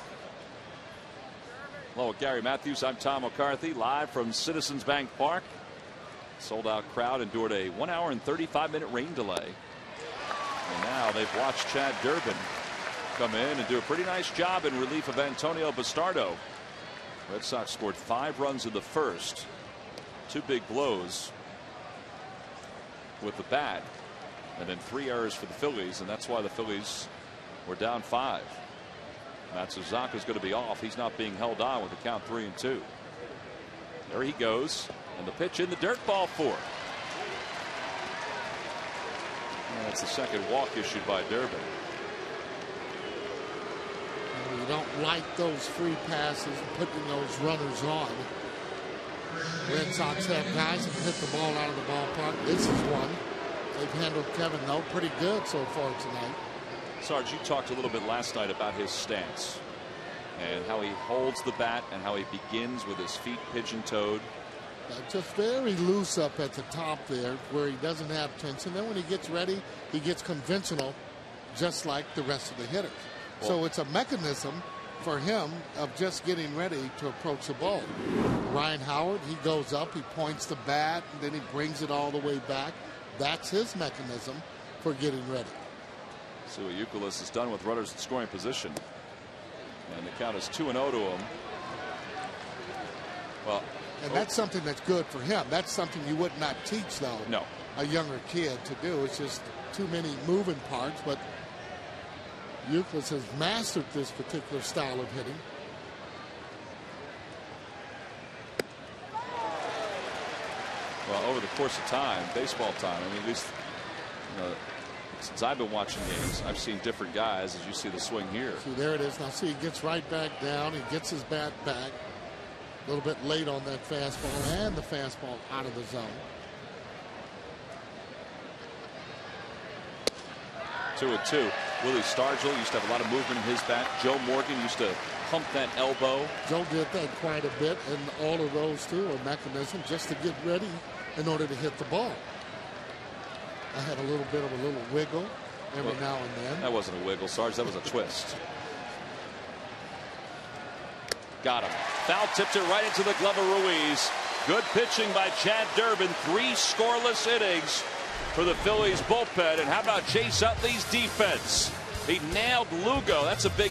Hello, Gary Matthews. I'm Tom McCarthy, live from Citizens Bank Park. Sold out crowd endured a 1 hour and 35-minute rain delay. And now they've watched Chad Durbin come in and do a pretty nice job in relief of Antonio Bastardo. Red Sox scored 5 runs in the first. 2 big blows with the bat. And then 3 errors for the Phillies, and that's why the Phillies were down 5. Matsuzaka's going to be off. He's not being held on with the count 3-2. There he goes. And the pitch in the dirt, ball 4. And that's the second walk issued by Durbin. You don't like those free passes, putting those runners on. Red Sox have guys that can hit the ball out of the ballpark. This is one. They've handled Kevin, though, pretty good so far tonight. Sarge, you talked a little bit last night about his stance and how he holds the bat and how he begins with his feet pigeon-toed. Just very loose up at the top there where he doesn't have tension. Then when he gets ready, he gets conventional just like the rest of the hitters. Well, so it's a mechanism for him of just getting ready to approach the ball. Ryan Howard, he goes up, he points the bat, and then he brings it all the way back. That's his mechanism for getting ready. See what Youkilis has done with runners in scoring position. And the count is 2-0 to him. Well, and that's something that's good for him. That's something you would not teach, though, no, a younger kid to do. It's just too many moving parts. But Youkilis has mastered this particular style of hitting. Well, over the course of time, baseball time, I mean, at least since I've been watching games, I've seen different guys, as you see the swing here. See, there it is. Now, see, he gets right back down. He gets his bat back. A little bit late on that fastball, and the fastball out of the zone. 2-2. Willie Stargell used to have a lot of movement in his bat. Joe Morgan used to pump that elbow. Joe did that quite a bit, and all of those too are mechanisms just to get ready in order to hit the ball. I had a little bit of a little wiggle every now and then. That wasn't a wiggle, Sarge. That was a twist. Got him. Foul tipped it right into the glove of Ruiz. Good pitching by Chad Durbin. 3 scoreless innings for the Phillies bullpen. And how about Chase Utley's defense? He nailed Lugo. That's a big.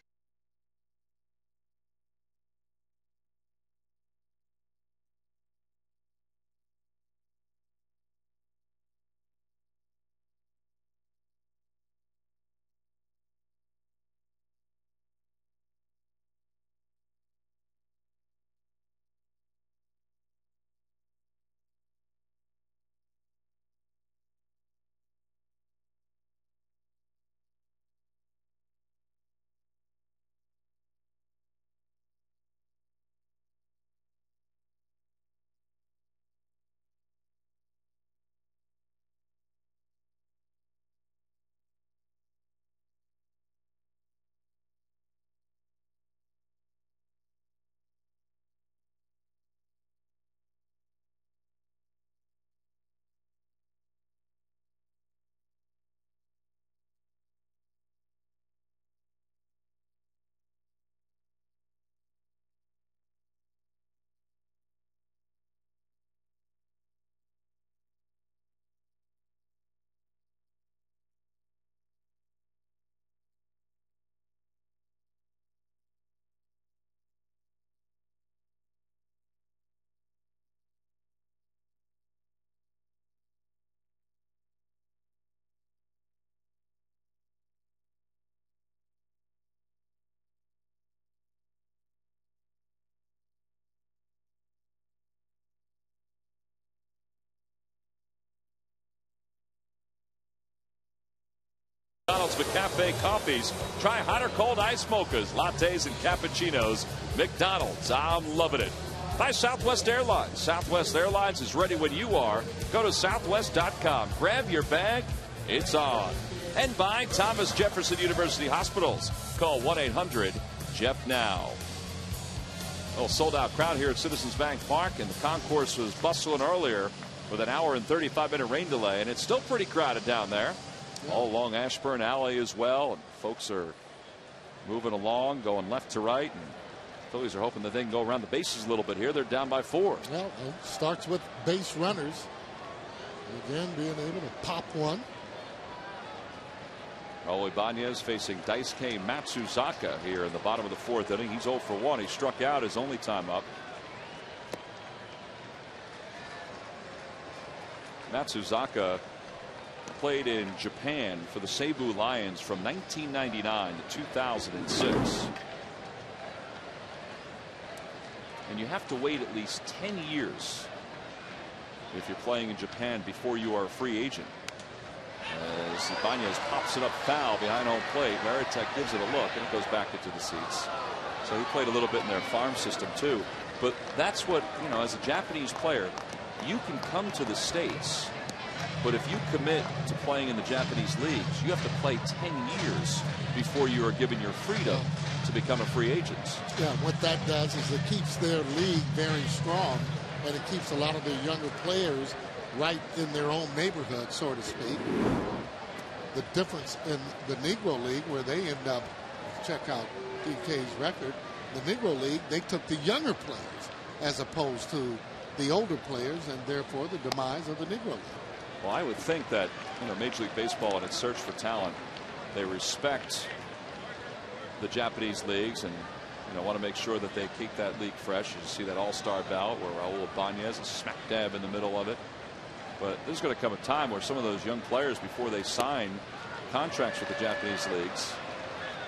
McDonald's McCafe coffees. Try hot or cold ice mochas, lattes, and cappuccinos. McDonald's, I'm loving it. By Southwest Airlines. Southwest Airlines is ready when you are. Go to southwest.com. Grab your bag. It's on. And by Thomas Jefferson University Hospitals. Call 1-800-JEF-NOW. Well, sold-out crowd here at Citizens Bank Park, and the concourse was bustling earlier with an hour and 35-minute rain delay, and it's still pretty crowded down there. All along Ashburn Alley as well, and folks are moving along, going left to right, and Phillies are hoping that they can go around the bases a little bit here. They're down by 4. Well, it starts with base runners. Again, being able to pop one. Raul Ibanez facing Daisuke Matsuzaka here in the bottom of the 4th inning. He's 0 for 1. He struck out his only time up. Matsuzaka played in Japan for the Seibu Lions from 1999 to 2006. And you have to wait at least 10 years if you're playing in Japan before you are a free agent. As Ibanez pops it up foul behind home plate. Veritek gives it a look, and it goes back into the seats. So he played a little bit in their farm system too. But that's what, you know, as a Japanese player, you can come to the States, but if you commit to playing in the Japanese leagues, you have to play 10 years before you are given your freedom to become a free agent. Yeah, what that does is it keeps their league very strong, and it keeps a lot of their younger players right in their own neighborhood, so to speak. The difference in the Negro League, where they end up, check out DK's record, the Negro League, they took the younger players as opposed to the older players, and therefore the demise of the Negro League. Well, I would think that, you know, Major League Baseball in its search for talent, they respect the Japanese leagues and, you know, want to make sure that they keep that league fresh. You see that all-star ballot where Raul Ibanez is smack dab in the middle of it. But there's going to come a time where some of those young players, before they sign contracts with the Japanese leagues,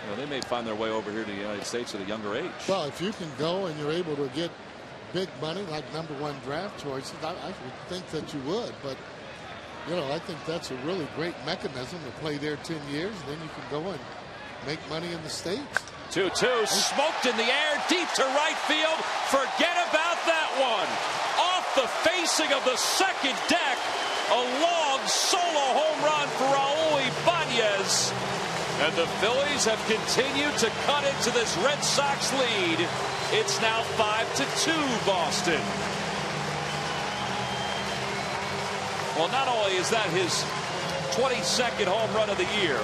you know, they may find their way over here to the United States at a younger age. Well, if you can go and you're able to get big money like #1 draft choices, I would think that you would. But, you know, I think that's a really great mechanism to play there 10 years, and then you can go and make money in the States. 2-2, smoked in the air, deep to right field. Forget about that one. Off the facing of the second deck, a long solo home run for Raul Ibanez. And the Phillies have continued to cut into this Red Sox lead. It's now 5-2 Boston. Well, not only is that his 22nd home run of the year,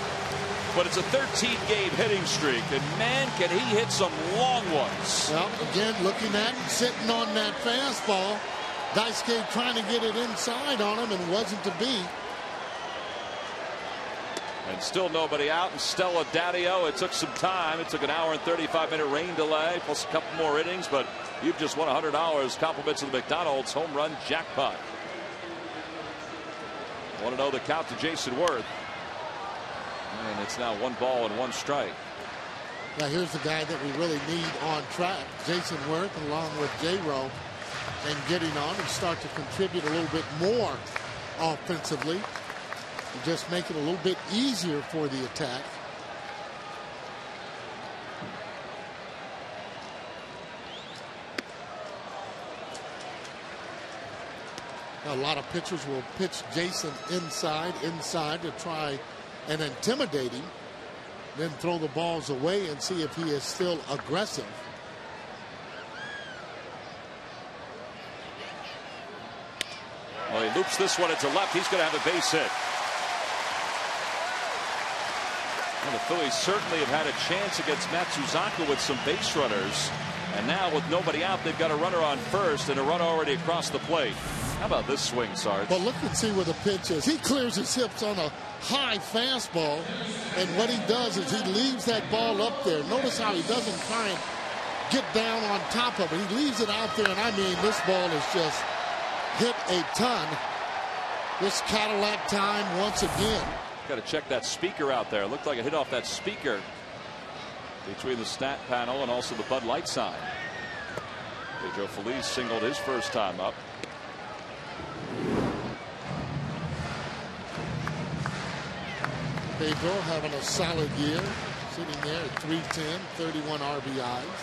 but it's a 13-game hitting streak, and man, can he hit some long ones. Well, again, looking at and sitting on that fastball, Daisuke trying to get it inside on him, and wasn't to be. And still nobody out, and Stella Daddio, it took some time. It took an hour and 35-minute rain delay, plus a couple more innings, but you've just won $100. Compliments of the McDonald's home run jackpot. Want to know the count to Jason Worth. And it's now 1 ball and 1 strike. Now here's the guy that we really need on track, Jason Worth, along with J-Ro, and getting on and start to contribute a little bit more offensively. Just make it a little bit easier for the attack. Now, a lot of pitchers will pitch Jason inside to try and intimidate him, then throw the balls away and see if he is still aggressive. Well, he loops this one into left. He's going to have a base hit. Well, the Phillies certainly have had a chance against Matsuzaka with some base runners. And now with nobody out, they've got a runner on first and a runner already across the plate. How about this swing, Sarge? Well, look and see where the pitch is. He clears his hips on a high fastball, and what he does is he leaves that ball up there. Notice how he doesn't try and get down on top of it. He leaves it out there, and I mean, this ball is just hit a ton. This Cadillac time once again. Got to check that speaker out there. It looked like it hit off that speaker between the stat panel and also the Bud Light sign. Pedro Feliz singled his first time up. Pedro having a solid year, sitting there at 310, 31 RBIs.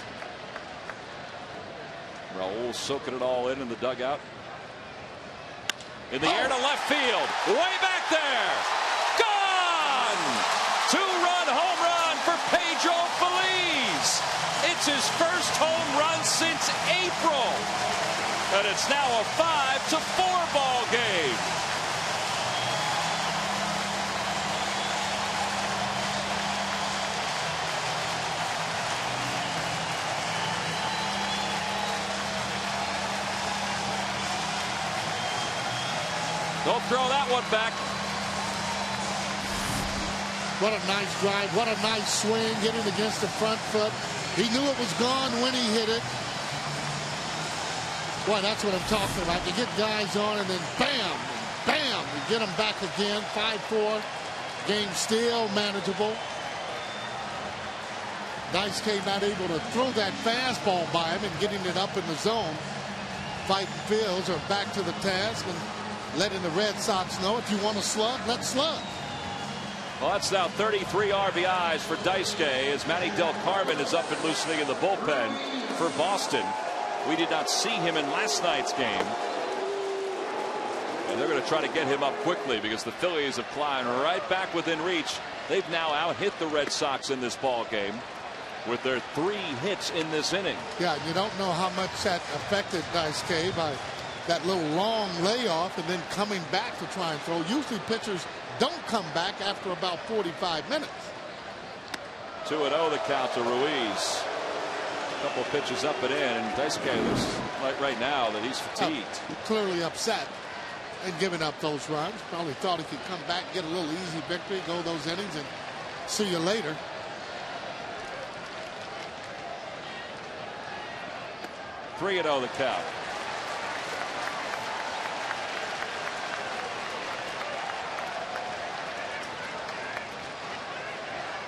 Raul soaking it all in the dugout. In the air to left field. Way back there. Gone! 2-run home run for Pedro Feliz. It's his first home run since April. And it's now a 5-4 ball game. Don't throw that one back. What a nice drive. What a nice swing. Getting against the front foot. He knew it was gone when he hit it. Boy, that's what I'm talking about. You get guys on and then bam, bam. You get them back again. 5-4. Game still manageable. Daisuke not able to throw that fastball by him and getting it up in the zone. Fighting Phils are back to the task and letting the Red Sox know, if you want to slug, let's slug. Well, that's now 33 RBIs for Daisuke as Manny Del Carmen is up and loosening in the bullpen for Boston. We did not see him in last night's game. And they're going to try to get him up quickly because the Phillies have climbed right back within reach. They've now out-hit the Red Sox in this ball game with their 3 hits in this inning. Yeah, you don't know how much that affected Daisuke by that little long layoff and then coming back to try and throw. Usually pitchers don't come back after about 45 minutes. 2-0 the count to Ruiz. A couple of pitches up and in, and Daisuke looks like right now that he's fatigued. Clearly upset and giving up those runs. Probably thought he could come back, get a little easy victory, go those innings, and see you later. Three and 0 the count.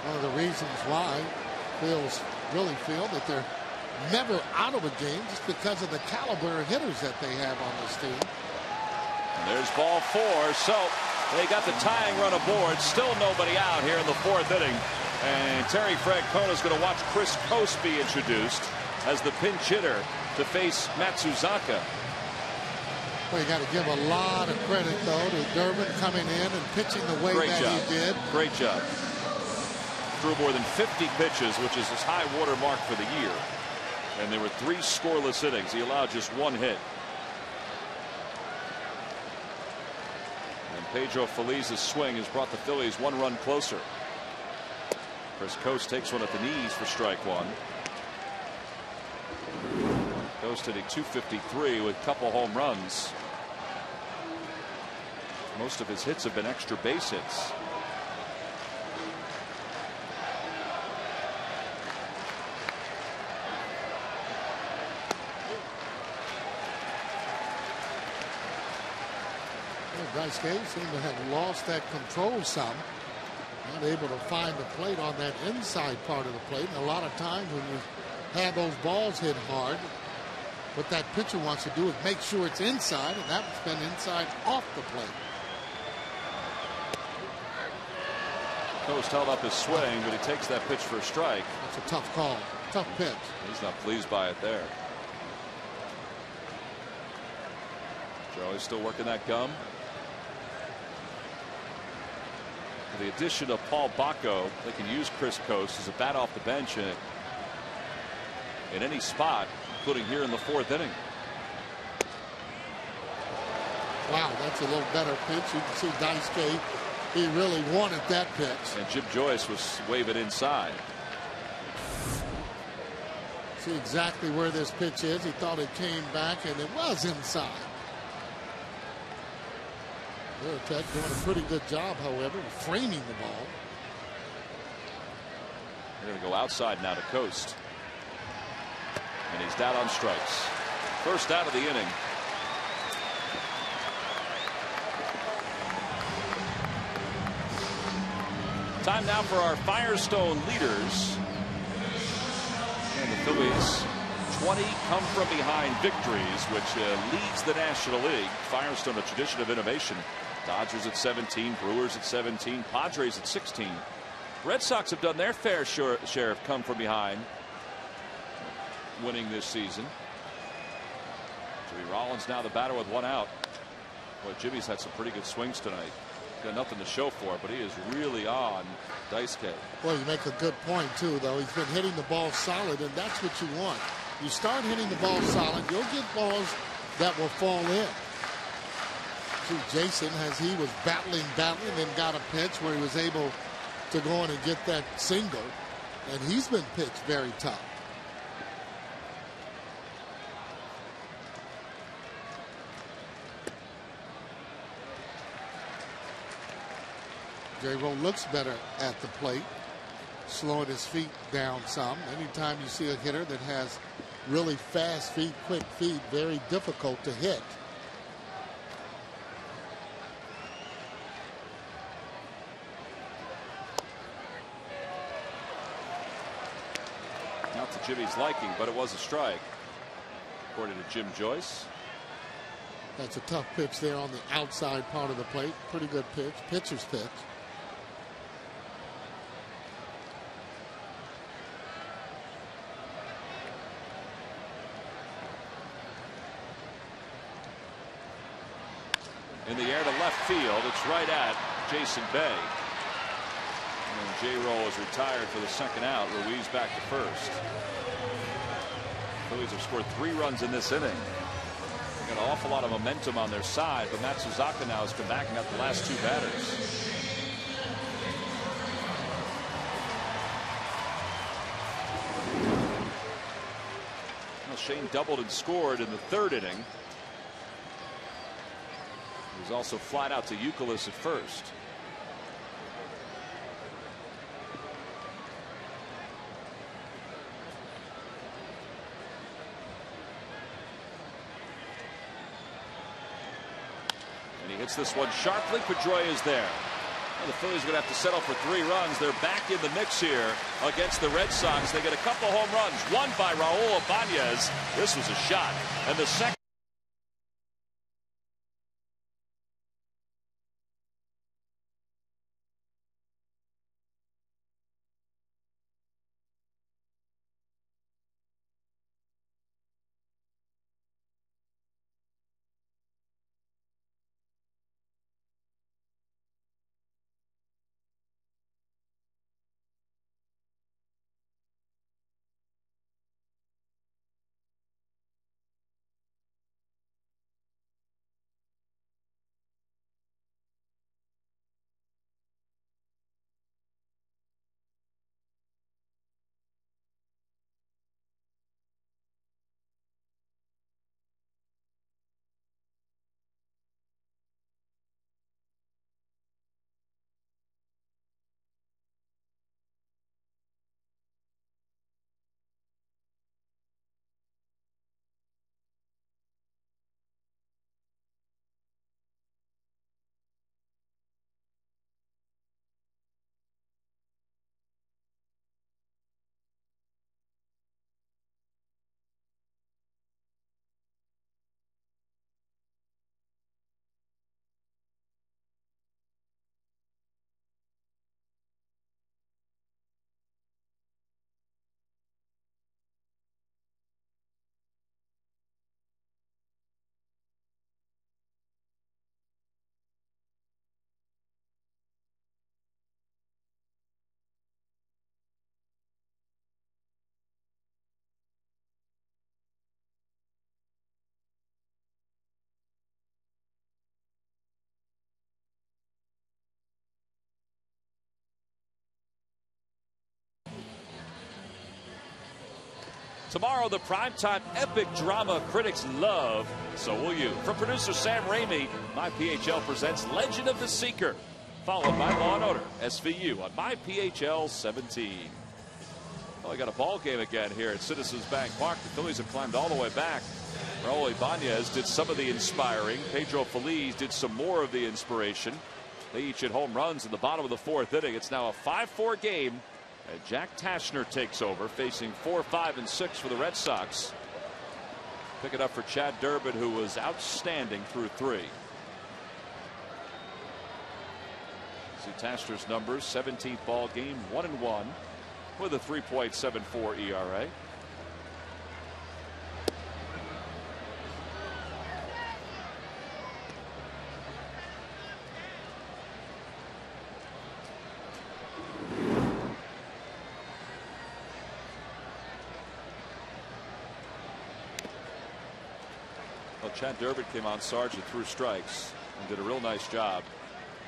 One of the reasons why Phils really feel that they're never out of a game just because of the caliber of hitters that they have on this team. And there's ball 4. So they got the tying run aboard. Still nobody out here in the 4th inning. And Terry Francona is going to watch Chris Coste be introduced as the pinch hitter to face Matsuzaka. Well, you got to give a lot of credit, though, to Durbin coming in and pitching the way that he did. Great job. Threw more than 50 pitches, which is his high water mark for the year. And there were 3 scoreless innings. He allowed just 1 hit. And Pedro Feliz's swing has brought the Phillies 1 run closer. Chris Coste takes one at the knees for strike 1. Coste hitting .253 with a couple home runs. Most of his hits have been extra base hits. Daisuke seemed to have lost that control some. Not able to find the plate on that inside part of the plate. And a lot of times when you have those balls hit hard, what that pitcher wants to do is make sure it's inside, and that's been inside off the plate. Coste held up his swing, but he takes that pitch for a strike. That's a tough call. Tough pitch. He's not pleased by it there. Joey's still working that gum. With the addition of Paul Bacco, they can use Chris Coste as a bat off the bench in any spot, including here in the 4th inning. Wow, that's a little better pitch. You can see Daisuke, he really wanted that pitch. And Jim Joyce was waving inside. See exactly where this pitch is. He thought it came back, and it was inside. Tech doing a pretty good job, however, framing the ball. They're going to go outside now to Coste. And he's down on strikes. First out of the inning. Time now for our Firestone leaders. And the Phillies 20 come from behind victories, which leads the National League. Firestone, a tradition of innovation. Dodgers at 17, Brewers at 17, Padres at 16. Red Sox have done their fair share of come from behind, winning this season. Jimmy Rollins now the batter with 1 out. Boy, Jimmy's had some pretty good swings tonight. Got nothing to show for it, but he is really on Daisuke. Well, you make a good point, too, though. He's been hitting the ball solid, and that's what you want. You start hitting the ball solid, you'll get balls that will fall in. See, Jason, as he was battling, then got a pitch where he was able to go in and get that single, and he's been pitched very tough. J-Ro looks better at the plate, slowing his feet down some. Anytime you see a hitter that has really fast feet, quick feet, very difficult to hit. Not to Jimmy's liking, but it was a strike, according to Jim Joyce. That's a tough pitch there on the outside part of the plate. Pretty good pitch. Pitcher's pitch. In the air to left field. It's right at Jason Bay. And J-Roll is retired for the second out. Ruiz back to first. Phillies have scored 3 runs in this inning. They've got an awful lot of momentum on their side, but Matsuzaka now has come back and got the last 2 batters. Well, Shane doubled and scored in the 3rd inning. He was also flat out to Youkilis at first. And he hits this one sharply. Pedroia is there. Well, the Phillies are going to have to settle for 3 runs. They're back in the mix here against the Red Sox. They get a couple home runs. One by Raul Ibanez. This was a shot. And the second. Tomorrow, the primetime epic drama critics love, so will you. From producer Sam Ramey, MyPHL presents Legend of the Seeker, followed by Law & Order, SVU on MyPHL 17. Well, we got a ball game again here at Citizens Bank Park. The Phillies have climbed all the way back. Raul Ibanez did some of the inspiring. Pedro Feliz did some more of the inspiration. They each hit home runs in the bottom of the 4th inning. It's now a 5-4 game. And Jack Tashner takes over, facing 4, 5, and 6 for the Red Sox. Pick it up for Chad Durbin, who was outstanding through 3. See Tashner's numbers: 17th ball game, 1-1, with a 3.74 ERA. Chad Durbin came on Sargent, threw strikes, and did a real nice job.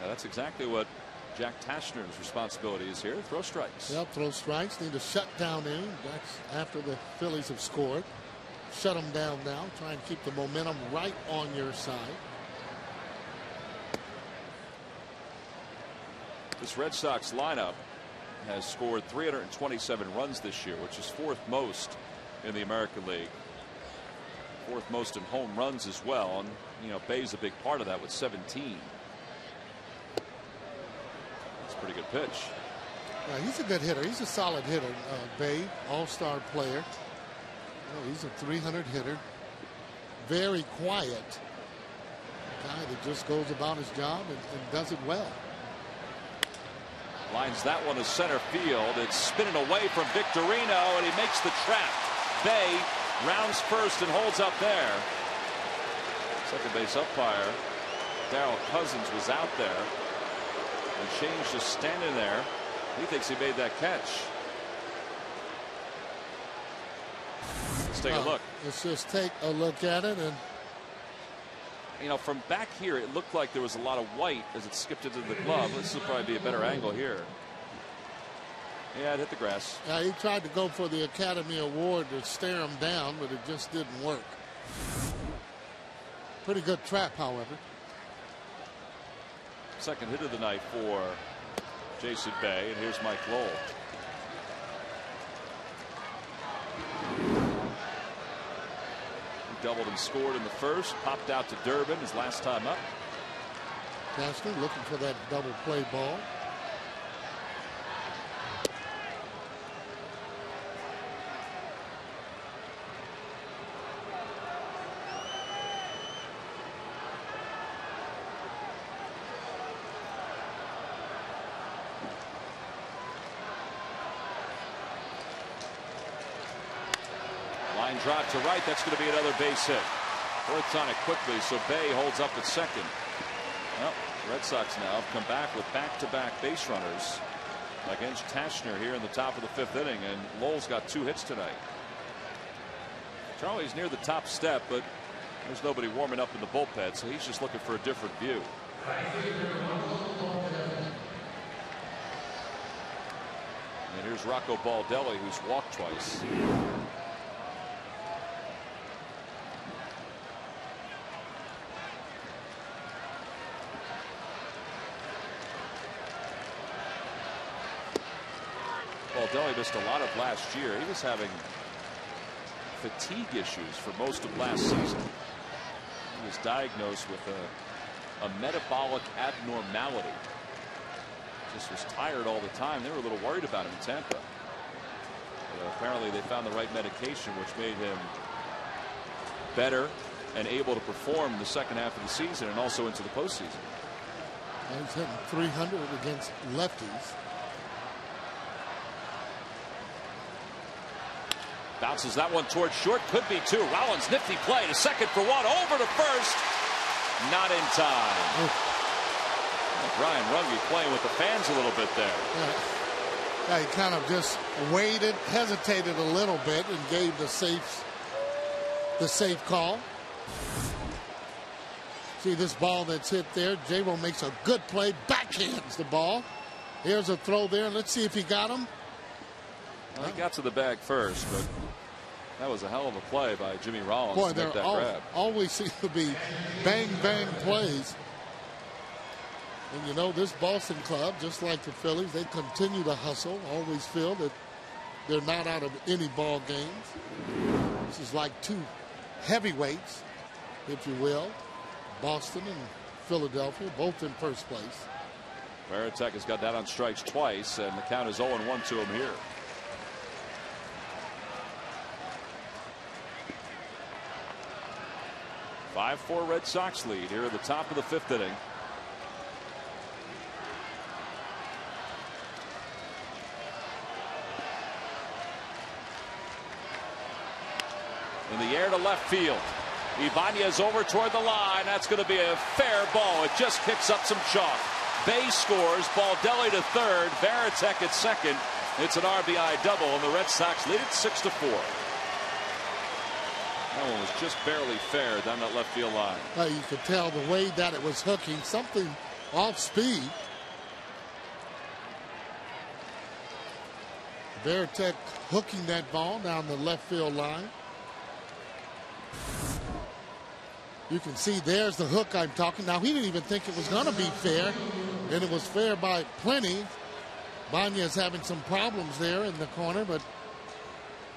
Now that's exactly what Jack Tashner's responsibility is here: throw strikes. Yep, throw strikes. Need a shutdown inning. That's after the Phillies have scored. Shut them down now. Try and keep the momentum right on your side. This Red Sox lineup has scored 327 runs this year, which is 4th most in the American League. 4th most in home runs as well, and you know Bay's a big part of that with 17. That's a pretty good pitch. He's a good hitter. He's a solid hitter. Bay, all-star player. He's a 300 hitter. Very quiet. guy that just goes about his job and does it well. Lines that one to center field. It's spinning away from Victorino, and he makes the trap. Bay rounds first and holds up there. Second base umpire Darryl Cousins was out there, and Shane's just standing there. He thinks he made that catch. Let's take a look. Let's just take a look at it. And you know, from back here, it looked like there was a lot of white as it skipped into the glove. This will probably be a better angle here. Yeah, it hit the grass. Yeah, he tried to go for the Academy Award to stare him down, but it just didn't work. Pretty good trap, however. Second hit of the night for Jason Bay, and here's Mike Lowell. He doubled and scored in the first, popped out to Durbin his last time up. Castner looking for that double play ball. Line drive to right. That's going to be another base hit. Works on it quickly, so Bay holds up at second. Well, the Red Sox now have come back with back-to-back base runners against Tashner here in the top of the fifth inning, and Lowell's got 2 hits tonight. Charlie's near the top step, but there's nobody warming up in the bullpen, so he's just looking for a different view. And here's Rocco Baldelli, who's walked twice. Baldelli missed a lot of last year. He was having fatigue issues for most of last season. He was diagnosed with a metabolic abnormality. Just was tired all the time. They were a little worried about him in Tampa. But apparently they found the right medication, which made him better and able to perform the second half of the season and also into the postseason. He's hitting 300 against lefties. Bounces that one towards short. Could be 2. Rollins, nifty play to second for 1. Over to first. Not in time. Brian Runge playing with the fans a little bit there. Yeah, he kind of just waited, hesitated a little bit, and gave the safe call. See this ball that's hit there. J-Ro makes a good play, backhands the ball. Here's a throw there. Let's see if he got him. Well, he got to the bag first, but that was a hell of a play by Jimmy Rollins. Boy, to there make that grab. always seem to be bang, bang plays. And you know, this Boston club, just like the Phillies, they continue to hustle, always feel that they're not out of any ball games. This is like 2 heavyweights, if you will. Boston and Philadelphia, both in first place. Varitek has got that on strikes twice, and the count is 0-1 to him here. Five 5-4 Red Sox lead here at the top of the fifth inning. In the air to left field. Ibanez over toward the line. That's going to be a fair ball. It just kicks up some chalk. Bay scores. Baldelli to third. Varitek at second. It's an RBI double, and the Red Sox lead it 6-4. That one was just barely fair down that left field line. Well, you could tell the way that it was hooking, something off speed. Varitek hooking that ball down the left field line. You can see there's the hook I'm talking. Now, he didn't even think it was going to be fair, and it was fair by plenty. Banya's having some problems there in the corner, but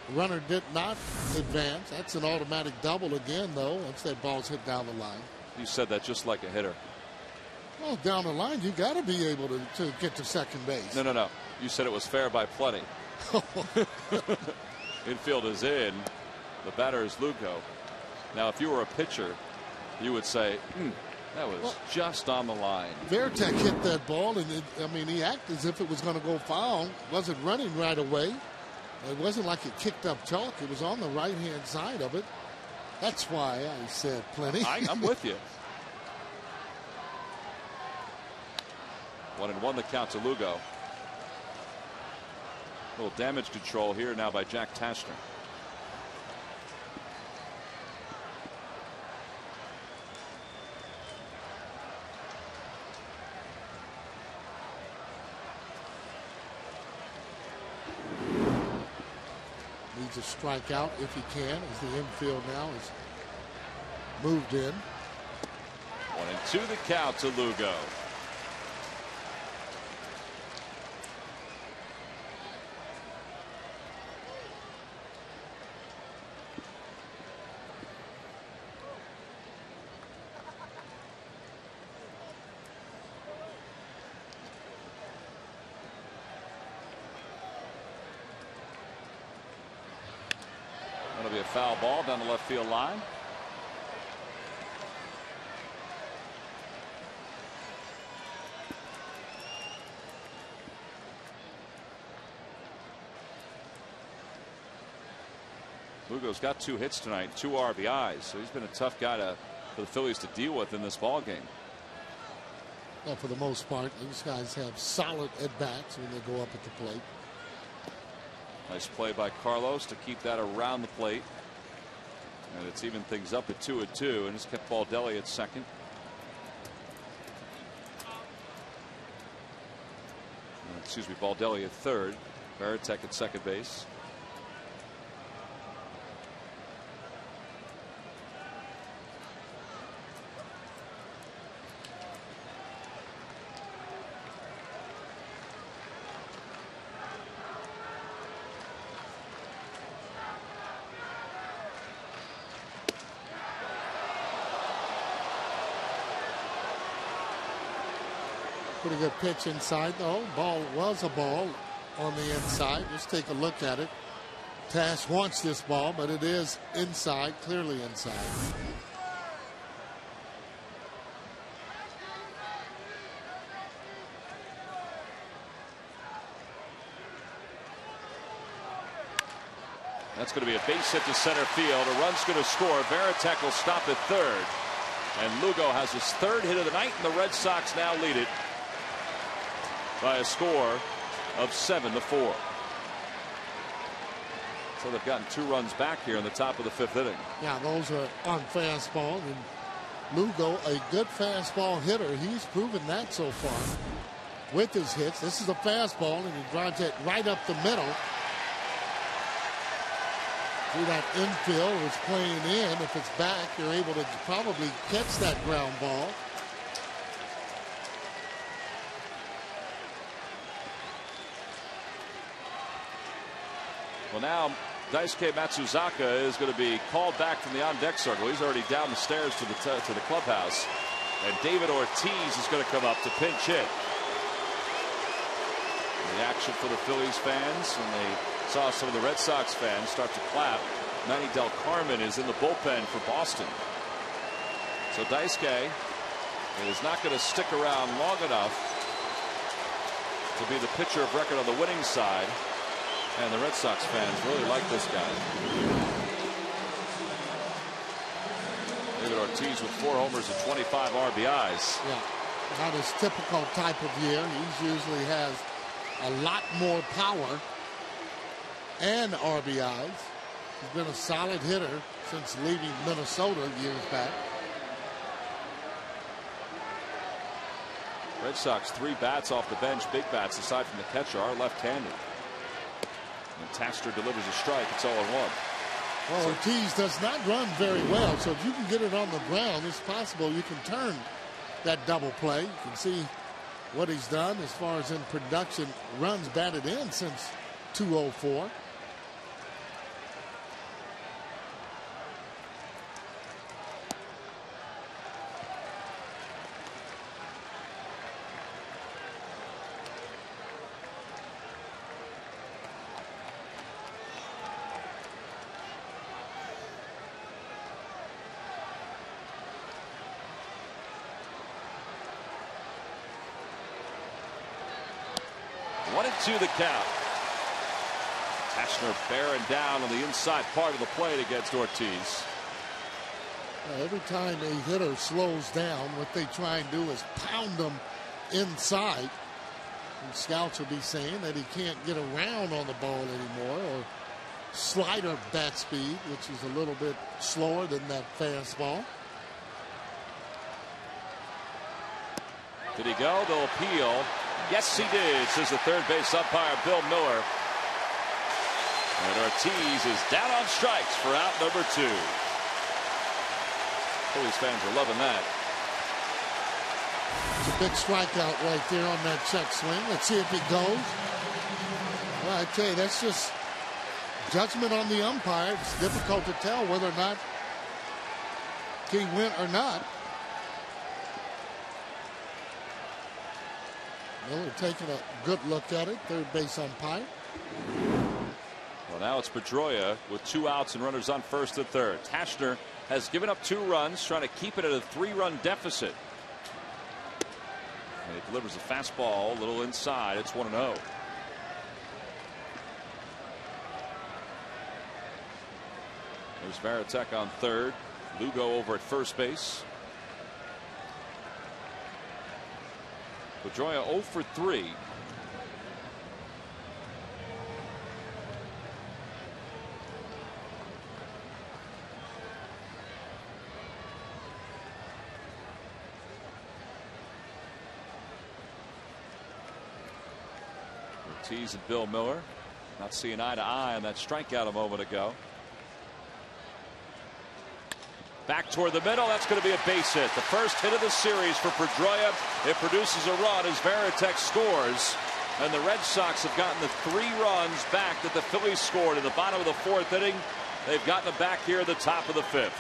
the runner did not advance. That's an automatic double again, though, once that ball's hit down the line. You said that just like a hitter. Well, down the line, you got to be able to get to second base. No. You said it was fair by plenty. Infield is in. The batter is Lugo. Now, if you were a pitcher, you would say, That was just on the line. Veritek hit that ball, and he acted as if it was going to go foul. Wasn't running right away. It wasn't like it kicked up chalk. It was on the right-hand side of it. That's why I said plenty. I'm with you. 1-1 the count to Lugo. A little damage control here now by Jack Tasker. Needs a strikeout if he can, as the infield now is moved in. 1-2 the count to Lugo. That'll be a foul ball down the left field line. Lugo's got 2 hits tonight, 2 RBIs, so he's been a tough guy for the Phillies to deal with in this ball game. Well, for the most part, these guys have solid at-bats when they go up at the plate. Nice play by Carlos to keep that around the plate. And it's even things up at 2-2, and it's kept Baldelli at second. Excuse me, Baldelli at third. Veritek at second base. Pretty good pitch inside, though. Ball was a ball on the inside. Let's take a look at it. Tash wants this ball, but it is inside, clearly inside. That's going to be a base hit to center field. A run's going to score. Veritek will stop at third. And Lugo has his 3rd hit of the night, and the Red Sox now lead it by a score of 7-4. So they've gotten 2 runs back here in the top of the 5th inning. Yeah, those are on fastball. And Lugo, a good fastball hitter. He's proven that so far with his hits. This is a fastball, and he drives it right up the middle. Through that infield, it's playing in. If it's back, you're able to probably catch that ground ball. Well, now Daisuke Matsuzaka is going to be called back from the on-deck circle. He's already down the stairs to the clubhouse. And David Ortiz is going to come up to pinch hit. The action for the Phillies fans, and they saw some of the Red Sox fans start to clap. Manny Del Carmen is in the bullpen for Boston. So Daisuke is not going to stick around long enough to be the pitcher of record on the winning side. And the Red Sox fans really like this guy. David Ortiz with 4 homers and 25 RBIs. Yeah, not his typical type of year. He usually has a lot more power and RBIs. He's been a solid hitter since leaving Minnesota years back. Red Sox 3 bats off the bench, big bats aside from the catcher, are left-handed. And Tasker delivers a strike. It's 0-1. Well, Ortiz does not run very well, so if you can get it on the ground, it's possible you can turn that double play. You can see what he's done as far as in production. Runs batted in since 204. 1-2 the count. Tashner bearing down on the inside part of the plate against Ortiz. Every time a hitter slows down, what they try and do is pound them inside. And scouts will be saying that he can't get around on the ball anymore, or slider bat speed, which is a little bit slower than that fastball. Did he go? They'll appeal. Yes, he did, says the third base umpire, Bill Miller. And Ortiz is down on strikes for out number 2. Phillies fans are loving that. It's a big strikeout right there on that check swing. Let's see if it goes. Well, I tell you, that's just judgment on the umpire. It's difficult to tell whether or not he went or not. Miller taking a good look at it. Third base umpire. Well, now it's Pedroia with 2 outs and runners on first and third. Tashner has given up 2 runs, trying to keep it at a 3-run deficit. And he delivers a fastball a little inside. It's 1-0. There's Varitek on third. Lugo over at first base. Pedroia 0 for 3. Ortiz and Bill Miller not seeing eye to eye on that strikeout a moment ago. Back toward the middle. That's going to be a base hit. The first hit of the series for Pedroia. It produces a run as Varitek scores. And the Red Sox have gotten the 3 runs back that the Phillies scored in the bottom of the 4th inning. They've gotten them back here at the top of the 5th.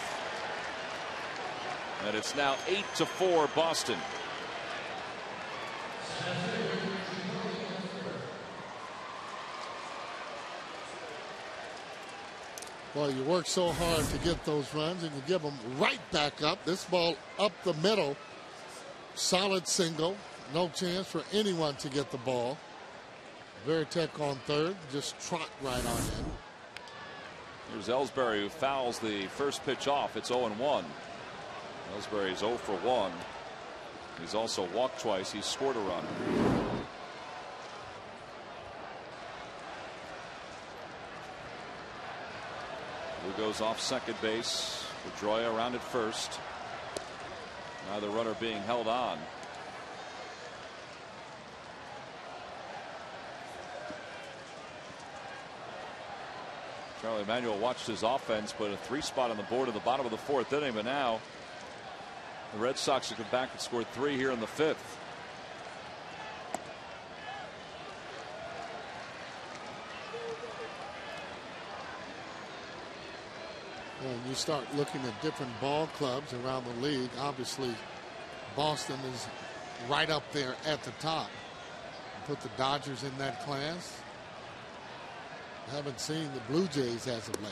And it's now 8-4 Boston. Well, you work so hard to get those runs, and you give them right back up. This ball up the middle. Solid single. No chance for anyone to get the ball. Varitek on third. Just trot right on in. Here's Ellsbury, who fouls the first pitch off. It's 0-1. Ellsbury is 0 for 1. He's also walked twice. He's scored a run. Who goes off second base. Pedroia around at first. Now the runner being held on. Charlie Manuel watched his offense put a 3 spot on the board at the bottom of the 4th inning, but now the Red Sox have come back and scored 3 here in the 5th. When you start looking at different ball clubs around the league, obviously Boston is right up there at the top. Put the Dodgers in that class. Haven't seen the Blue Jays as of late.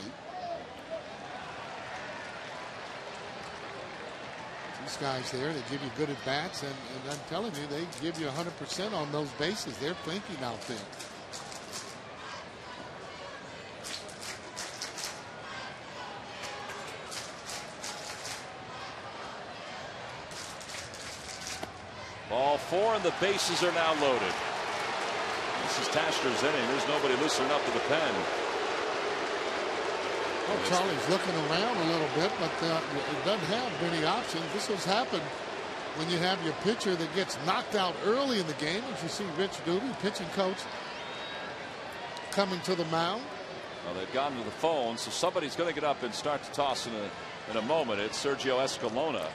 These guys there, they give you good at bats, and I'm telling you, they give you 100% on those bases. They're thinking out there. Ball 4, and the bases are now loaded. This is Tashner's inning. There's nobody loosening up to the pen. Well, Charlie's looking around a little bit, but it doesn't have many options. This has happened when you have your pitcher that gets knocked out early in the game. As you see Rich Doobie, pitching coach, coming to the mound. Well, they've gotten to the phone, so somebody's going to get up and start to toss in a moment. It's Sergio Escalona,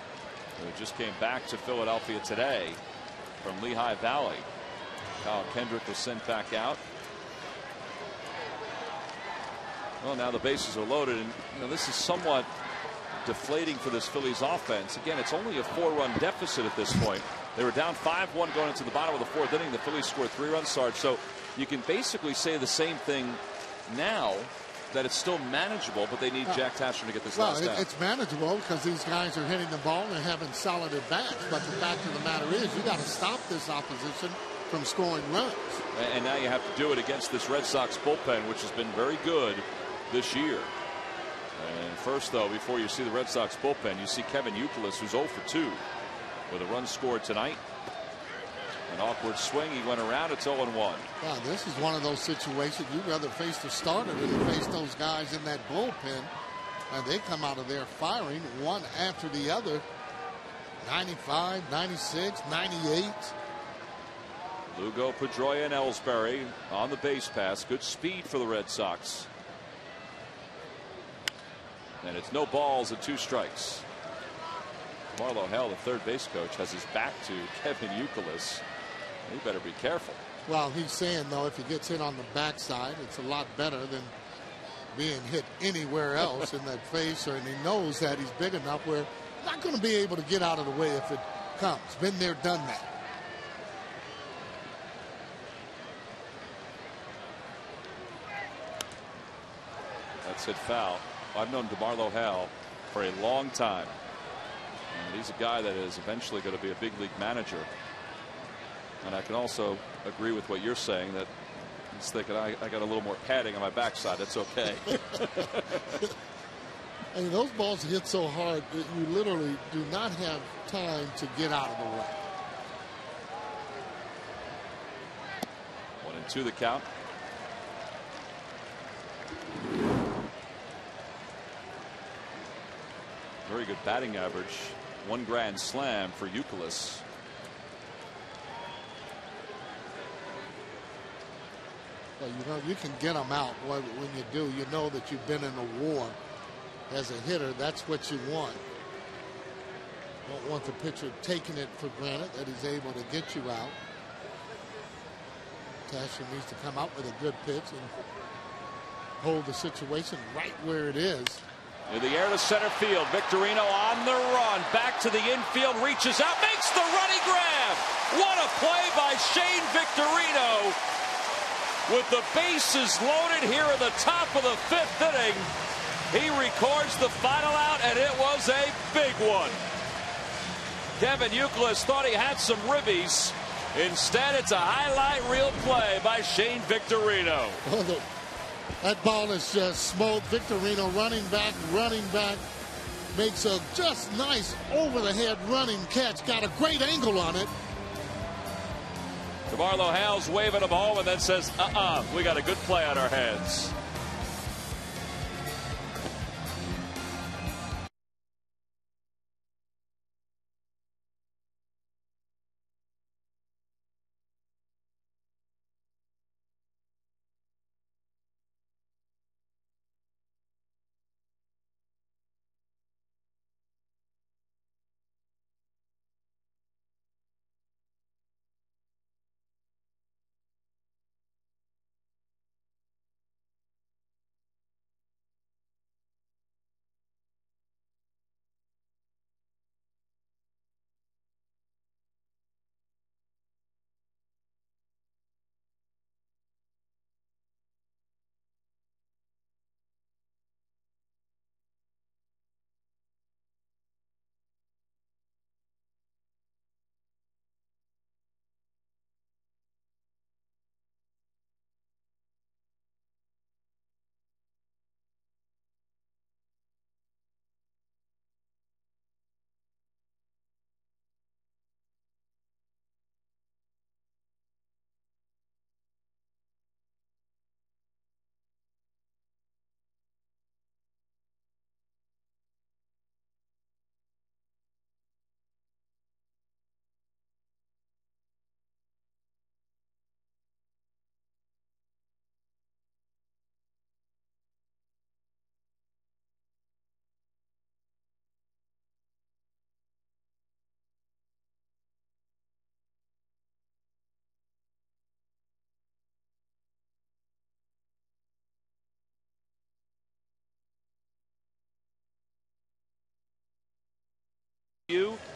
who just came back to Philadelphia today from Lehigh Valley. Kyle Kendrick was sent back out. Well, now the bases are loaded, and this is somewhat deflating for this Phillies offense. Again, it's only a 4-run deficit at this point. They were down 5-1 going into the bottom of the 4th inning. The Phillies scored 3 runs, Sarge. So you can basically say the same thing now, that it's still manageable, but they need Jack Tashner to get this last down. It's manageable because these guys are hitting the ball and they're having solid at bats. But the fact of the matter is, you got to stop this opposition from scoring runs. And now you have to do it against this Red Sox bullpen, which has been very good this year. And first, though, before you see the Red Sox bullpen, you see Kevin Youkilis, who's 0 for 2 with a run scored tonight. An awkward swing. He went around. It's 0-1. Wow, this is one of those situations you'd rather face the starter than face those guys in that bullpen. And they come out of there firing one after the other. 95, 96, 98. Lugo, Pedroia, and Ellsbury on the base pass. Good speed for the Red Sox. And it's no balls and 2 strikes. Marlo Hell, the third base coach, has his back to Kevin Youkilis. He better be careful. Well, he's saying, though, if he gets hit on the backside, it's a lot better than being hit anywhere else in that face. And he knows that he's big enough where he's not going to be able to get out of the way if it comes. Been there, done that. That's hit foul. I've known DeMarlo Hal for a long time. And he's a guy that is eventually going to be a big league manager. And I can also agree with what you're saying, that he's thinking, I got a little more padding on my backside. That's okay. I mean, those balls hit so hard that you literally do not have time to get out of the way. 1-2 the count. Very good batting average. 1 grand slam for Youkilis. Well, you know, you can get them out when you do. You know that you've been in a war as a hitter. That's what you want. Don't want the pitcher taking it for granted that he's able to get you out. Tasher needs to come out with a good pitch and hold the situation right where it is. In the air to center field. Victorino on the run. Back to the infield. Reaches out. Makes the running grab. What a play by Shane Victorino. With the bases loaded here in the top of the 5th inning. He records the final out, and it was a big one. Kevin Youkilis thought he had some ribbies. Instead, it's a highlight reel play by Shane Victorino. Well, that ball is just smoked. Victorino running back, makes a just nice over-the-head running catch. Got a great angle on it. DeMarlo Hal's waving him home and then says, we got a good play on our hands.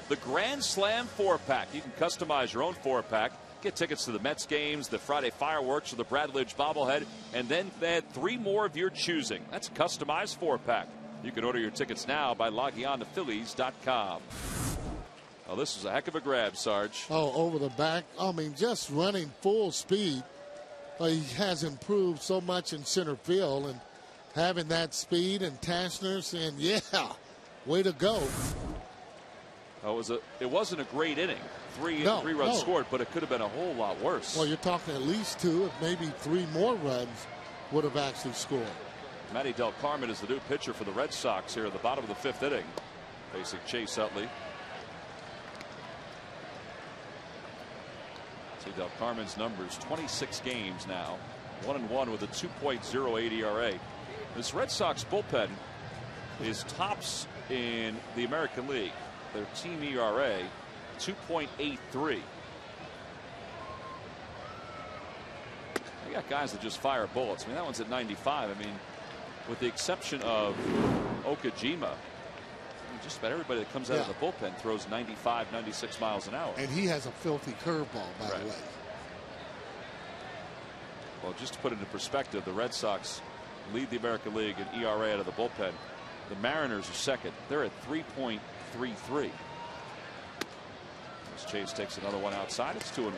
The Grand Slam 4-pack. You can customize your own 4-pack. Get tickets to the Mets games, the Friday fireworks, or the Brad Lidge bobblehead, and then add 3 more of your choosing. That's a customized 4-pack. You can order your tickets now by logging on to Phillies.com. Oh, this was a heck of a grab, Sarge. Oh, over the back. I mean, just running full speed. He has improved so much in center field, and having that speed, and Tashner saying, yeah, way to go. It wasn't a great inning. Three runs scored, but it could have been a whole lot worse. Well, you're talking at least 2, if maybe 3 more runs would have actually scored. Matty Del Carmen is the new pitcher for the Red Sox here at the bottom of the 5th inning, facing Chase Utley. See Del Carmen's numbers: 26 games now, 1-1 with a 2.08 ERA. This Red Sox bullpen is tops in the American League. Their team ERA 2.83. They got guys that just fire bullets. I mean, that one's at 95. I mean, with the exception of Okajima, just about everybody that comes out of the bullpen throws 95, 96 miles an hour. And he has a filthy curveball, by the way. Well, just to put it into perspective, the Red Sox lead the American League in ERA out of the bullpen. The Mariners are second. They're at 3.33. As Chase takes another one outside, it's 2-1.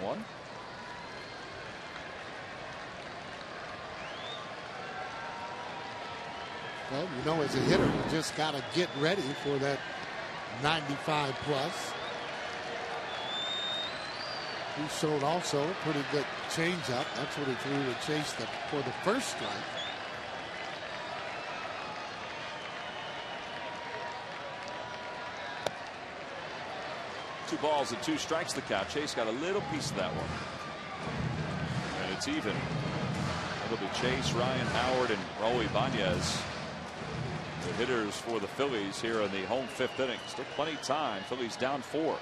Well, you know, as a hitter, you just got to get ready for that 95 plus. He showed also a pretty good changeup. That's what he threw to Chase for the first strike. Two balls and 2 strikes the count. Chase got a little piece of that one. And it's even. It'll be Chase, Ryan Howard, and Raul Ibanez, the hitters for the Phillies here in the home 5th inning. Still plenty of time. Phillies down 4.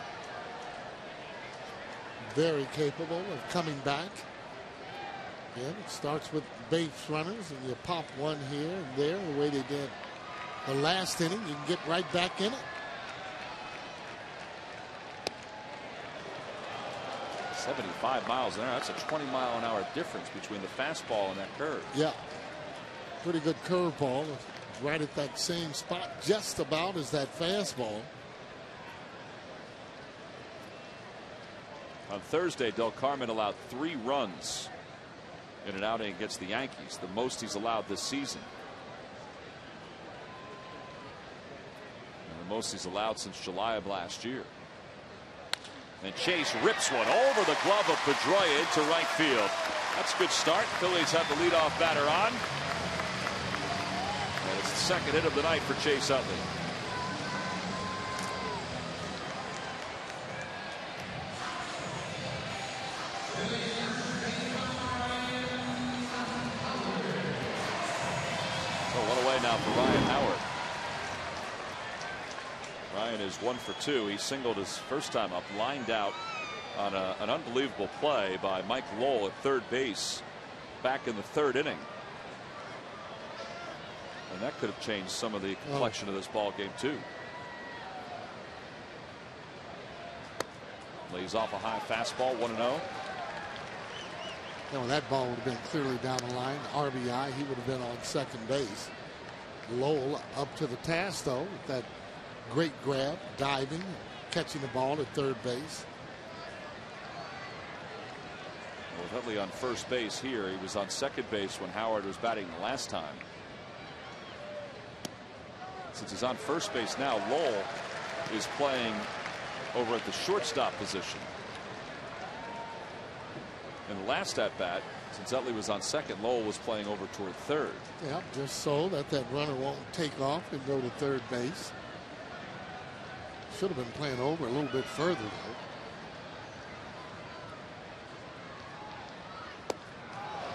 Very capable of coming back. Yeah, it starts with base runners, and you pop one here and there the way they did the last inning. You can get right back in it. 75 miles an hour. That's a 20-mile-an-hour difference between the fastball and that curve. Yeah, pretty good curveball, right at that same spot, just about as that fastball. On Thursday, Del Carmen allowed 3 runs in an outing against the Yankees, the most he's allowed this season. And the most he's allowed since July of last year. And Chase rips one over the glove of Pedroia into right field. That's a good start. Phillies have the leadoff batter on. And it's the second hit of the night for Chase Utley. One away now for Ryan Howard. Ryan is 1 for 2. He singled his first time up, lined out on an unbelievable play by Mike Lowell at third base back in the 3rd inning. And that could have changed some of the complexion of this ball game too. Lays off a high fastball, 1-0. No, that ball would have been clearly down the line. RBI, he would have been on second base. Lowell up to the task, though, with that great grab, diving, catching the ball at third base. With Utley on first base here, he was on second base when Howard was batting the last time. Since he's on first base now, Lowell is playing over at the shortstop position. In the last at bat, since Utley was on second, Lowell was playing over toward third. Yeah, just so that runner won't take off and go to third base. Should have been playing over a little bit further,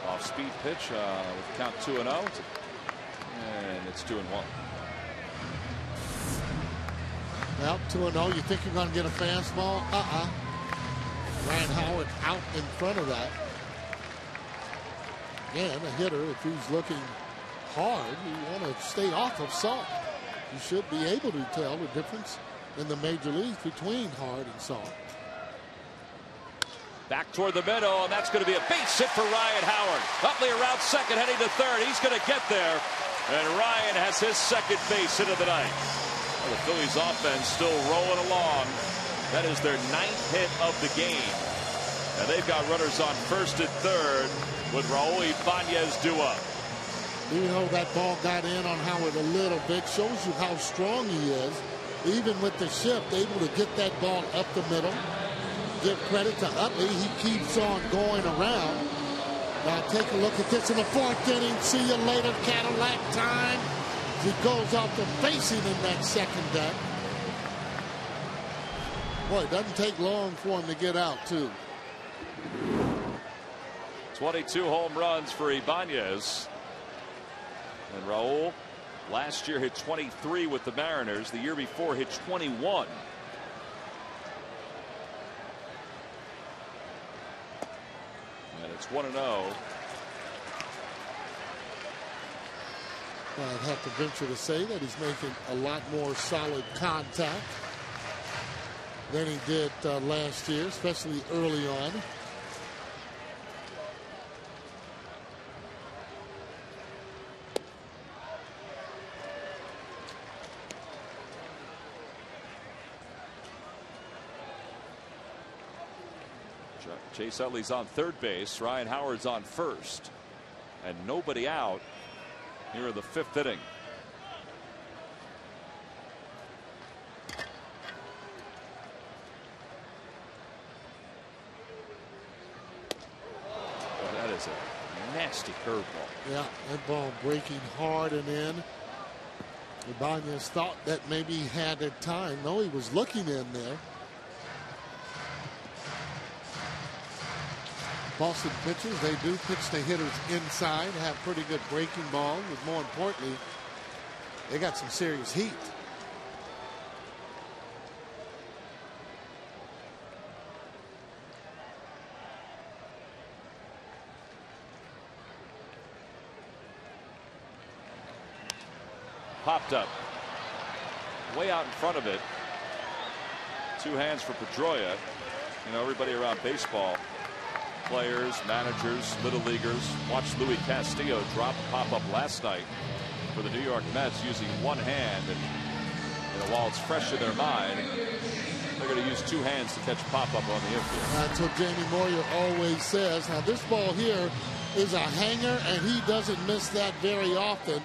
though. Off speed pitch with count 2-0. And it's 2-1. Well, 2-0. You think you're going to get a fastball? Ryan Howard out in front of that. Again, a hitter, if he's looking hard, you want to stay off of soft. You should be able to tell the difference in the major leagues between hard and soft. Back toward the middle, and that's going to be a base hit for Ryan Howard. Utley around second, heading to third. He's going to get there, and Ryan has his second base hit of the night. Well, the Phillies offense still rolling along. That is their 9th hit of the game. And they've got runners on first and third with Raul Ibanez due up. Even though that ball got in on Howard a little bit, shows you how strong he is. Even with the shift, able to get that ball up the middle. Give credit to Utley. He keeps on going around. Now take a look at this in the 4th inning. See you later, Cadillac time. He goes out to facing in that 2nd deck. Boy, it doesn't take long for him to get out, too. 22 home runs for Ibanez. And Raul last year hit 23 with the Mariners. The year before hit 21. And it's 1-0. I'd have to venture to say that he's making a lot more solid contact than he did last year, especially early on. Chase Utley's on third base. Ryan Howard's on first. And nobody out here in the 5th inning. Well, that is a nasty curveball. Yeah, that ball breaking hard and in. Ibanez thought that maybe he had it time. No, he was looking in there. Boston pitchers, they do pitch the hitters inside, have pretty good breaking balls, but more importantly, they got some serious heat. Popped up. Way out in front of it. 2 hands for Pedroia. You know, everybody around baseball, players, managers, little leaguers, watched Luis Castillo drop pop up last night for the New York Mets using 1 hand. And you know, while it's fresh in their mind, they're going to use 2 hands to catch pop up on the infield. That's what Jamie Moyer always says. Now this ball here is a hanger, and he doesn't miss that very often.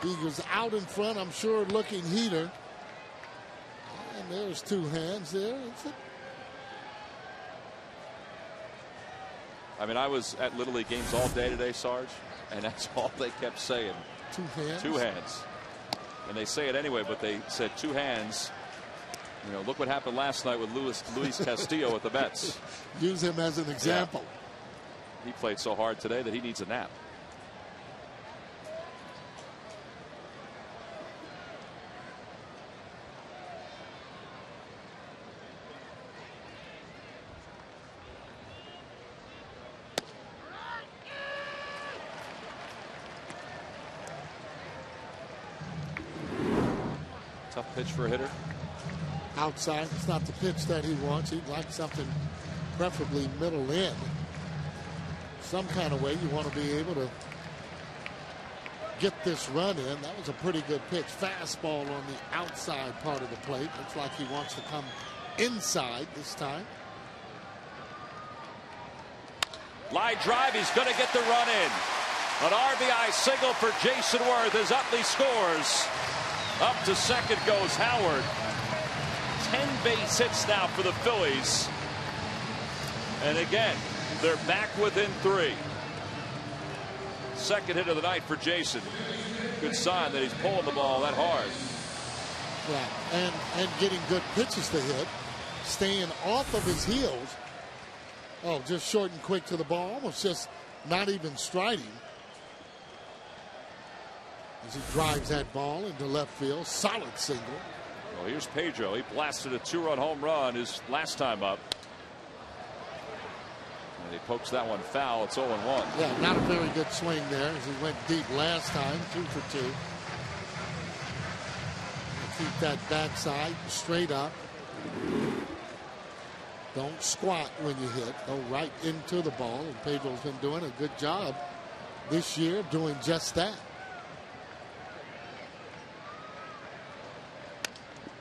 He was out in front, I'm sure, looking heater. And there's 2 hands there. I mean, I was at Little League games all day today, Sarge, and that's all they kept saying. 2 hands? 2 hands. And they say it anyway, but they said 2 hands. You know, look what happened last night with Luis Castillo at the Mets. Use him as an example. Yeah. He played so hard today that he needs a nap. Tough pitch for a hitter. Outside, it's not the pitch that he wants. He'd like something preferably middle in. Some kind of way you want to be able to get this run in. That was a pretty good pitch. Fastball on the outside part of the plate. Looks like he wants to come inside this time. Line drive. He's going to get the run in. An RBI single for Jason Worth as Utley scores. Up to second goes Howard. 10 base hits now for the Phillies. And again, they're back within 3. Second hit of the night for Jason. Good sign that he's pulling the ball that hard. Yeah, and getting good pitches to hit. Staying off of his heels. Oh, just short and quick to the ball. Almost just not even striding. As he drives that ball into left field. Solid single. Well, here's Pedro. He blasted a 2-run home run his last time up. And he pokes that one foul. It's 0-1. Yeah, not a very good swing there as he went deep last time. 2 for 2. Keep that backside straight up. Don't squat when you hit. Go right into the ball. And Pedro's been doing a good job this year of doing just that.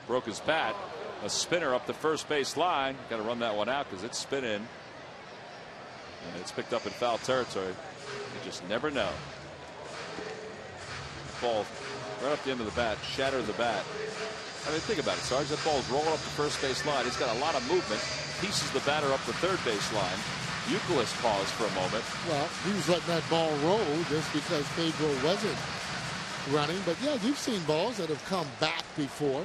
Broke his bat. A spinner up the first base line. Got to run that one out because it's spinning. And it's picked up in foul territory. You just never know. Ball right up the end of the bat. Shatter the bat. I mean, think about it, Sarge. That ball's rolling up the first base line. He's got a lot of movement. Pieces the batter up the third base line. Youkilis paused for a moment. Well, he was letting that ball roll just because Pedro wasn't running. But yeah, you've seen balls that have come back before.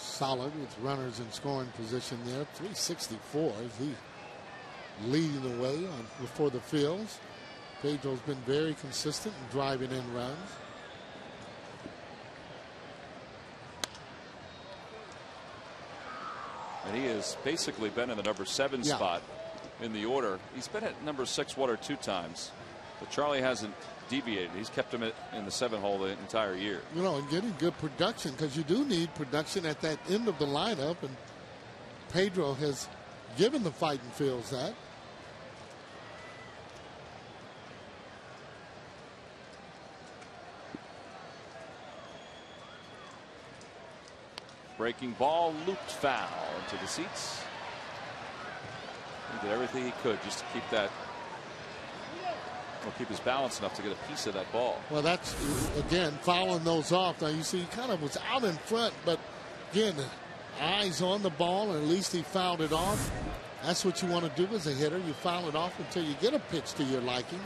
Solid with runners in scoring position there. 364 is he leading the way before the fields. Pedro's been very consistent in driving in runs. And he has basically been in the number 7 spot in the order. He's been at number 6 1 or 2 times, but Charlie hasn't deviated. He's kept him in the 7 hole the entire year. You know, and getting good production, because you do need production at that end of the lineup, and Pedro has given the Fighting Phils that. Breaking ball, looped foul into the seats. He did everything he could just to keep that. Will keep his balance enough to get a piece of that ball. Well, that's, again, fouling those off. Now, you see, he kind of was out in front, but, again, eyes on the ball, and at least he fouled it off. That's what you want to do as a hitter. You foul it off until you get a pitch to your liking.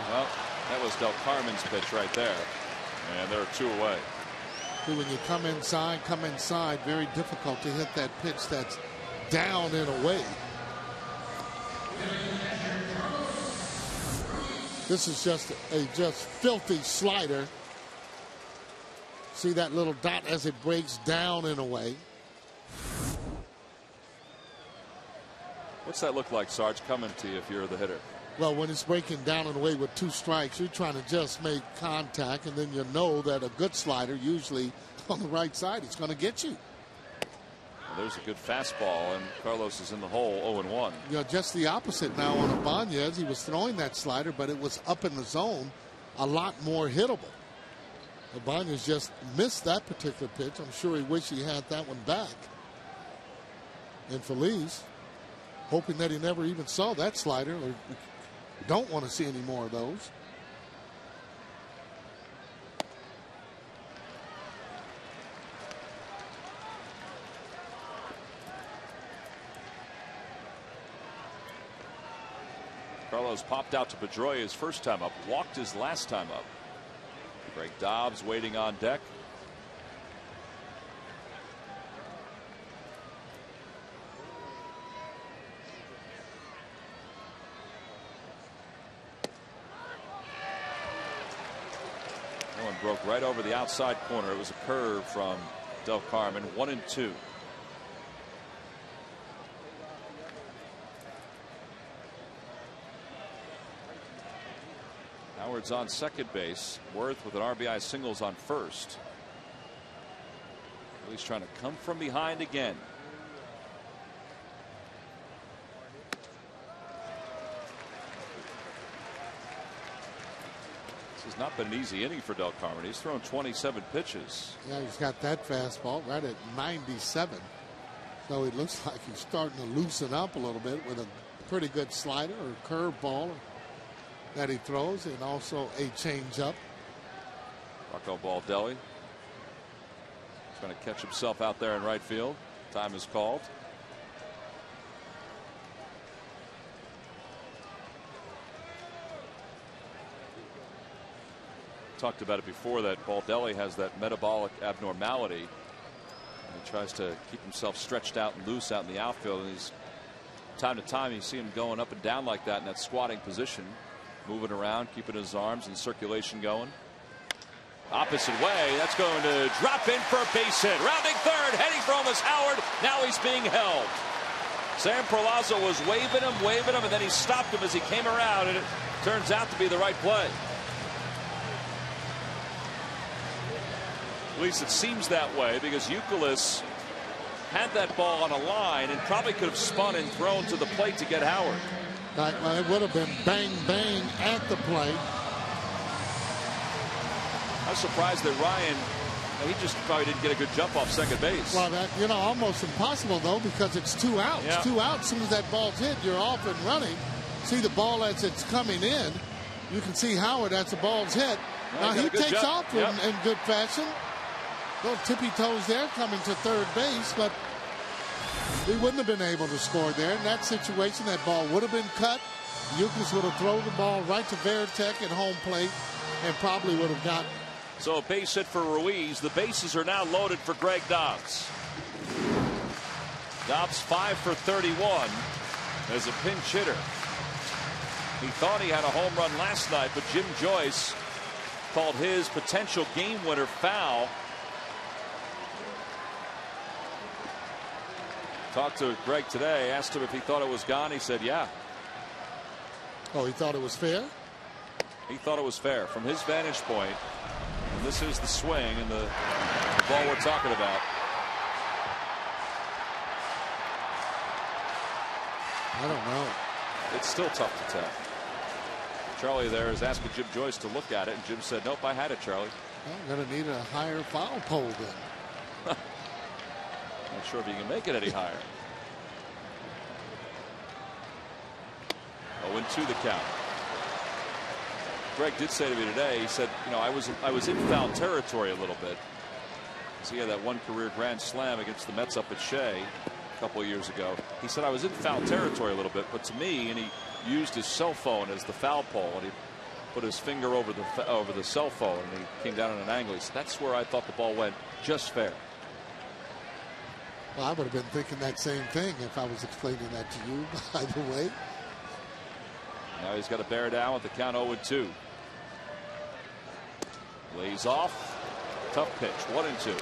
Well, that was Del Carmen's pitch right there. And there are 2 away. When you come inside, very difficult to hit that pitch that's down and away. This is just a filthy slider. See that little dot as it breaks down and away. What's that look like, Sarge, coming to you if you're the hitter? Well, when it's breaking down and away with 2 strikes, you're trying to just make contact, and then you know that a good slider, usually on the right side, it's going to get you. Well, there's a good fastball, and Carlos is in the hole 0-1. You know, just the opposite now on Ibanez. He was throwing that slider, but it was up in the zone, a lot more hittable. Ibanez just missed that particular pitch. I'm sure he wished he had that one back. And Feliz, hoping that he never even saw that slider, or don't want to see any more of those. Carlos popped out to Pedroia his first time up, walked his last time up. Greg Dobbs waiting on deck. That one broke right over the outside corner. It was a curve from Del Carmen. 1-2. Howard's on second base. Worth with an RBI singles on first. He's trying to come from behind again. This has not been an easy inning for Del Carmen. He's thrown 27 pitches. Yeah, he's got that fastball right at 97. So it looks like he's starting to loosen up a little bit with a pretty good slider or curveball that he throws, and also a changeup. Rocco Baldelli trying to catch himself out there in right field. Time is called. Talked about it before that Baldelli has that metabolic abnormality. And he tries to keep himself stretched out and loose out in the outfield. And he's time to time you see him going up and down like that in that squatting position, moving around, keeping his arms and circulation going. Opposite way, that's going to drop in for a base hit. Rounding third, heading for home is Howard. Now he's being held. Sam Perlaza was waving him, and then he stopped him as he came around, and it turns out to be the right play. At least it seems that way, because Youkilis had that ball on a line and probably could have spun and thrown to the plate to get Howard. It would have been bang, bang at the plate. I was surprised that Ryan, he just probably didn't get a good jump off second base. Well, that, almost impossible, though, because it's 2 outs. Yeah. 2 outs, as soon as that ball's hit, you're off and running. See the ball as it's coming in. You can see Howard as the ball's hit. Well, now, he takes jump. off in good fashion. Little tippy toes there coming to third base, but he wouldn't have been able to score there. In that situation, that ball would have been cut. Youkilis would have thrown the ball right to Varitek at home plate and probably would have gotten. So a base hit for Ruiz. The bases are now loaded for Greg Dobbs. Dobbs 5 for 31 as a pinch hitter. He thought he had a home run last night, but Jim Joyce called his potential game winner foul. Talked to Greg today, asked him if he thought it was gone. He said, yeah. Oh, he thought it was fair? He thought it was fair from his vantage point. And this is the swing and the ball we're talking about. I don't know. It's still tough to tell. Charlie there is asking Jim Joyce to look at it, and Jim said, nope, I had it, Charlie. Well, I'm going to need a higher foul pole then. Not sure if you can make it any higher. 0-2 the count. Greg did say to me today, he said, I was in foul territory a little bit. So he had that one career grand slam against the Mets up at Shea a couple of years ago. He said, I was in foul territory a little bit, but to me, and he used his cell phone as the foul pole, and he put his finger over the cell phone, and he came down at an angle. He said, that's where I thought the ball went just fair. Well, I would have been thinking that same thing if I was explaining that to you, by the way. Now he's got to bear down with the count 0-2. Lays off. Tough pitch. 1-2.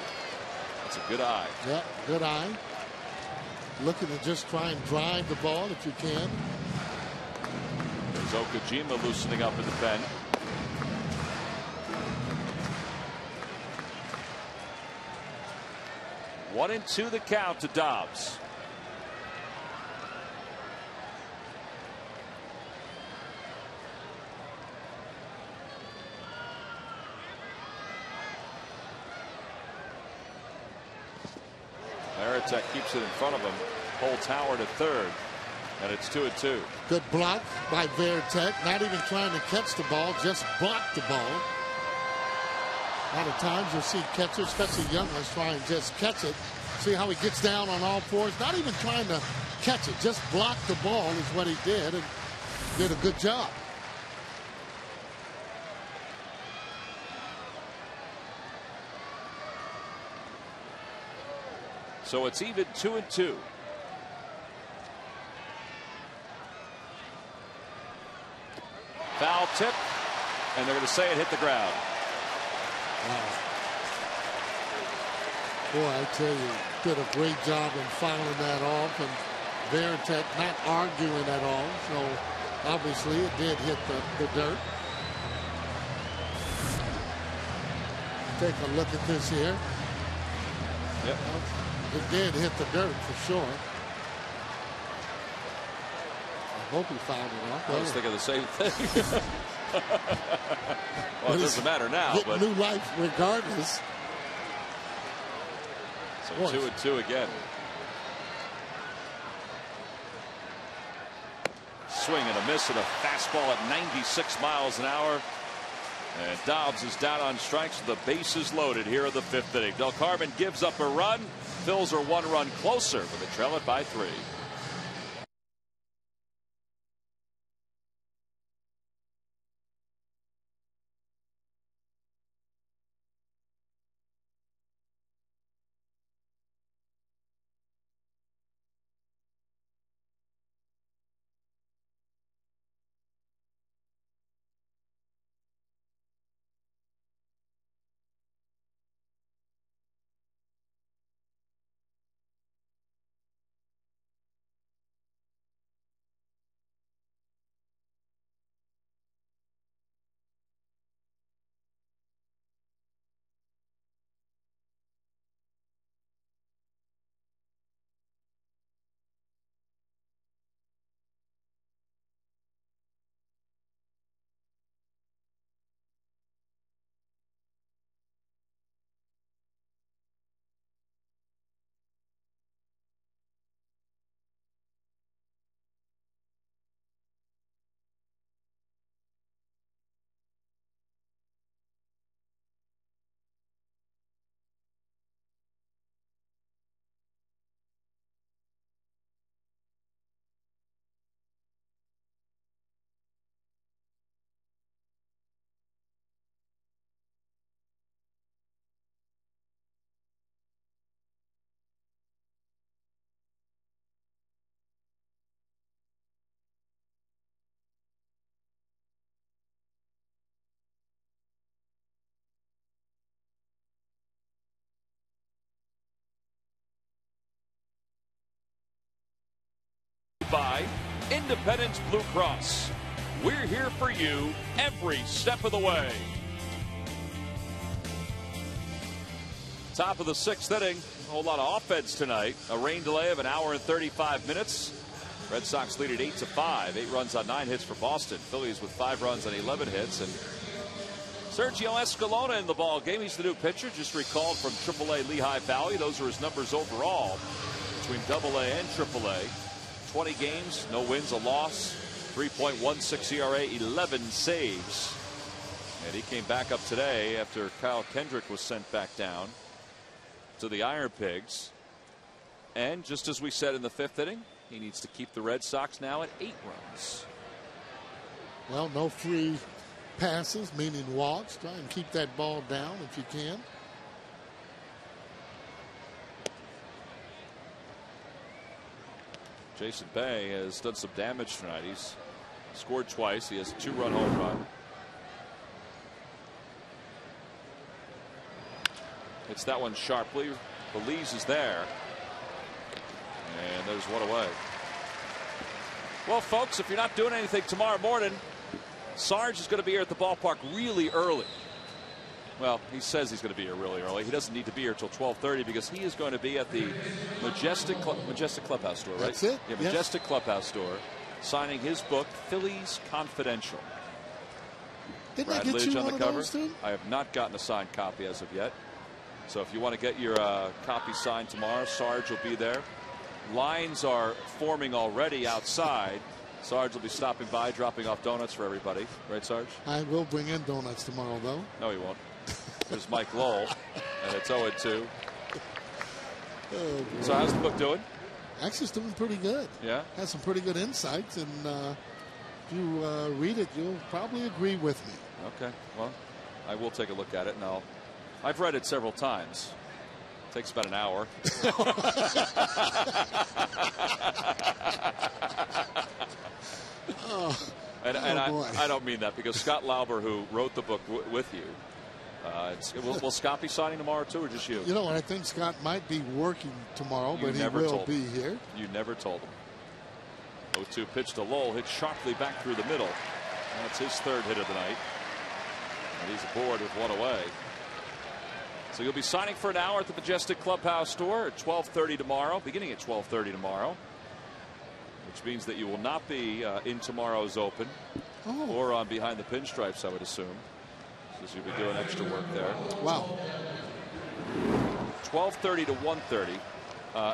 That's a good eye. Yeah, good eye. Looking to just try and drive the ball if you can. There's Okajima loosening up in the pen. One and two the count to Dobbs. Varitek keeps it in front of him. Holds Howard at third. And it's 2-2. Good block by Varitek. Not even trying to catch the ball, just block the ball. A lot of times you'll see catchers, especially young ones, try and just catch it. See how he gets down on all fours? Not even trying to catch it, just block the ball is what he did, and did a good job. So it's even 2-2. Foul tip, and they're going to say it hit the ground. Wow. Boy, I tell you, did a great job in fouling that off, and Varitek not arguing at all. So obviously it did hit the dirt. Take a look at this here. Yep. It did hit the dirt for sure. I hope he fouled it off. I was thinking the same thing. Well, it doesn't matter now. But new life regardless. So 2-2 again. Swing and a miss and a fastball at 96 miles an hour. And Dobbs is down on strikes with the bases loaded here in the fifth inning. Del Carmen gives up a run. Phils are one run closer, but they trail it by 3. by Independence Blue Cross. We're here for you every step of the way. Top of the 6th inning. A whole lot of offense tonight. A rain delay of 1 hour and 35 minutes. Red Sox lead at 8-5. 8 runs on 9 hits for Boston. Phillies with 5 runs on 11 hits. And Sergio Escalona in the ball game. He's the new pitcher, just recalled from AAA Lehigh Valley. Those are his numbers overall between AA and AAA. 20 games, no wins, a loss. 3.16 ERA, 11 saves. And he came back up today after Kyle Kendrick was sent back down to the Iron Pigs. And just as we said in the 5th inning, he needs to keep the Red Sox now at 8 runs. Well, no free passes, meaning walks. Try and keep that ball down if you can. Jason Bay has done some damage tonight. He's scored twice. He has a 2-run home run. Hits that one sharply. Belize is there. And there's one away. Well, folks, if you're not doing anything tomorrow morning, Sarge is going to be here at the ballpark really early. Well, he says he's going to be here really early. He doesn't need to be here till 12:30 because he is going to be at the Majestic Clubhouse store, right? That's it. Yeah, Majestic Clubhouse store, signing his book, Phillies Confidential. Didn't Brad I get Lidge you on one the of cover. those, too? I have not gotten a signed copy as of yet. So if you want to get your copy signed tomorrow, Sarge will be there. Lines are forming already outside. Sarge will be stopping by, dropping off donuts for everybody. Right, Sarge? I will bring in donuts tomorrow, though. No, he won't. There's Mike Lowell, and it's 0-2. Oh, so how's the book doing? Actually, it's doing pretty good. Yeah? Has some pretty good insights, and if you read it, you'll probably agree with me. Okay. Well, I will take a look at it, and I've read it several times. It takes about an hour. I don't mean that because Scott Lauber, who wrote the book with you, will Scott be signing tomorrow too, or just you? You know, I think Scott might be working tomorrow, but he will be here. You never told him. 0-2 pitch to Lowell, hit sharply back through the middle. That's his 3rd hit of the night. And he's aboard with 1 away. So you'll be signing for an hour at the Majestic Clubhouse store at 12:30 tomorrow, beginning at 12:30 tomorrow. Which means that you will not be in tomorrow's Open or on Behind the Pinstripes, I would assume. Because you'll be doing extra work there. Wow. 12:30 to 1:30.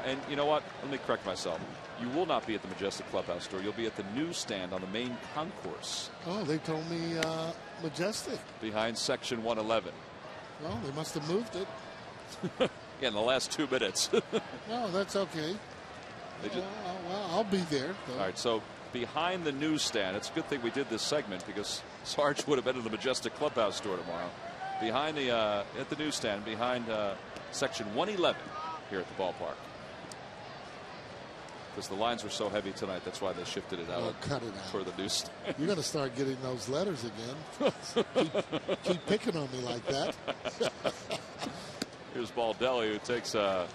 And you know what? Let me correct myself. You will not be at the Majestic Clubhouse store. You'll be at the newsstand on the main concourse. Oh, they told me Majestic. Behind section 111. Well, they must have moved it. Yeah, in the last 2 minutes. No, that's okay. Well, I'll be there. Though. All right, so behind the newsstand, it's a good thing we did this segment because Sarge would have been in the Majestic Clubhouse store tomorrow. Behind the at the newsstand, behind section 111 here at the ballpark. Because the lines were so heavy tonight, that's why they shifted it out. Oh, cut it out for the newsstand. You're going to start getting those letters again. keep picking on me like that. Here's Baldelli, who takes the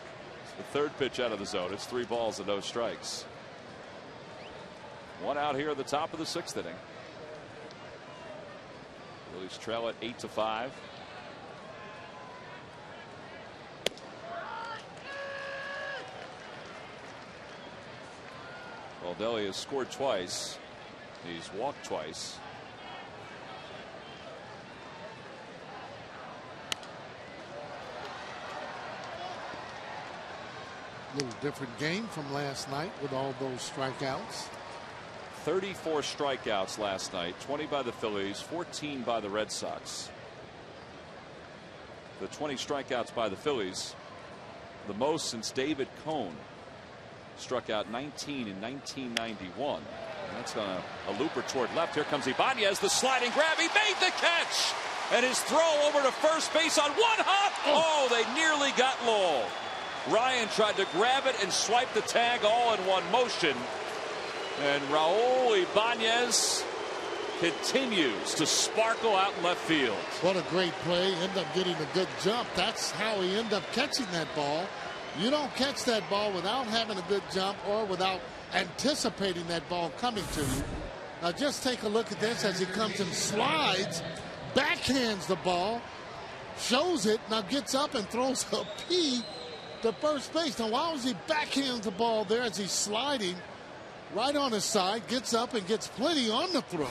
3rd pitch out of the zone. It's 3 balls and no strikes. 1 out here at the top of the 6th inning. Phillies trail at 8-5. Baldelli has scored twice. He's walked twice. A little different game from last night with all those strikeouts. 34 strikeouts last night, 20 by the Phillies, 14 by the Red Sox. The 20 strikeouts by the Phillies, the most since David Cohn struck out 19 in 1991. And that's on a looper toward left. Here comes Ibanez, the sliding grab. He made the catch. And his throw over to first base on 1 hop. Oh, they nearly got Lowell. Ryan tried to grab it and swipe the tag all in one motion. And Raul Ibanez continues to sparkle out in left field. What a great play. End up getting a good jump. That's how he ended up catching that ball. You don't catch that ball without having a good jump or without anticipating that ball coming to you. Now just take a look at this as he comes and slides, backhands the ball, shows it, now gets up and throws a P to first base. Now why was he backhands the ball there as he's sliding right on his side, gets up and gets plenty on the throw.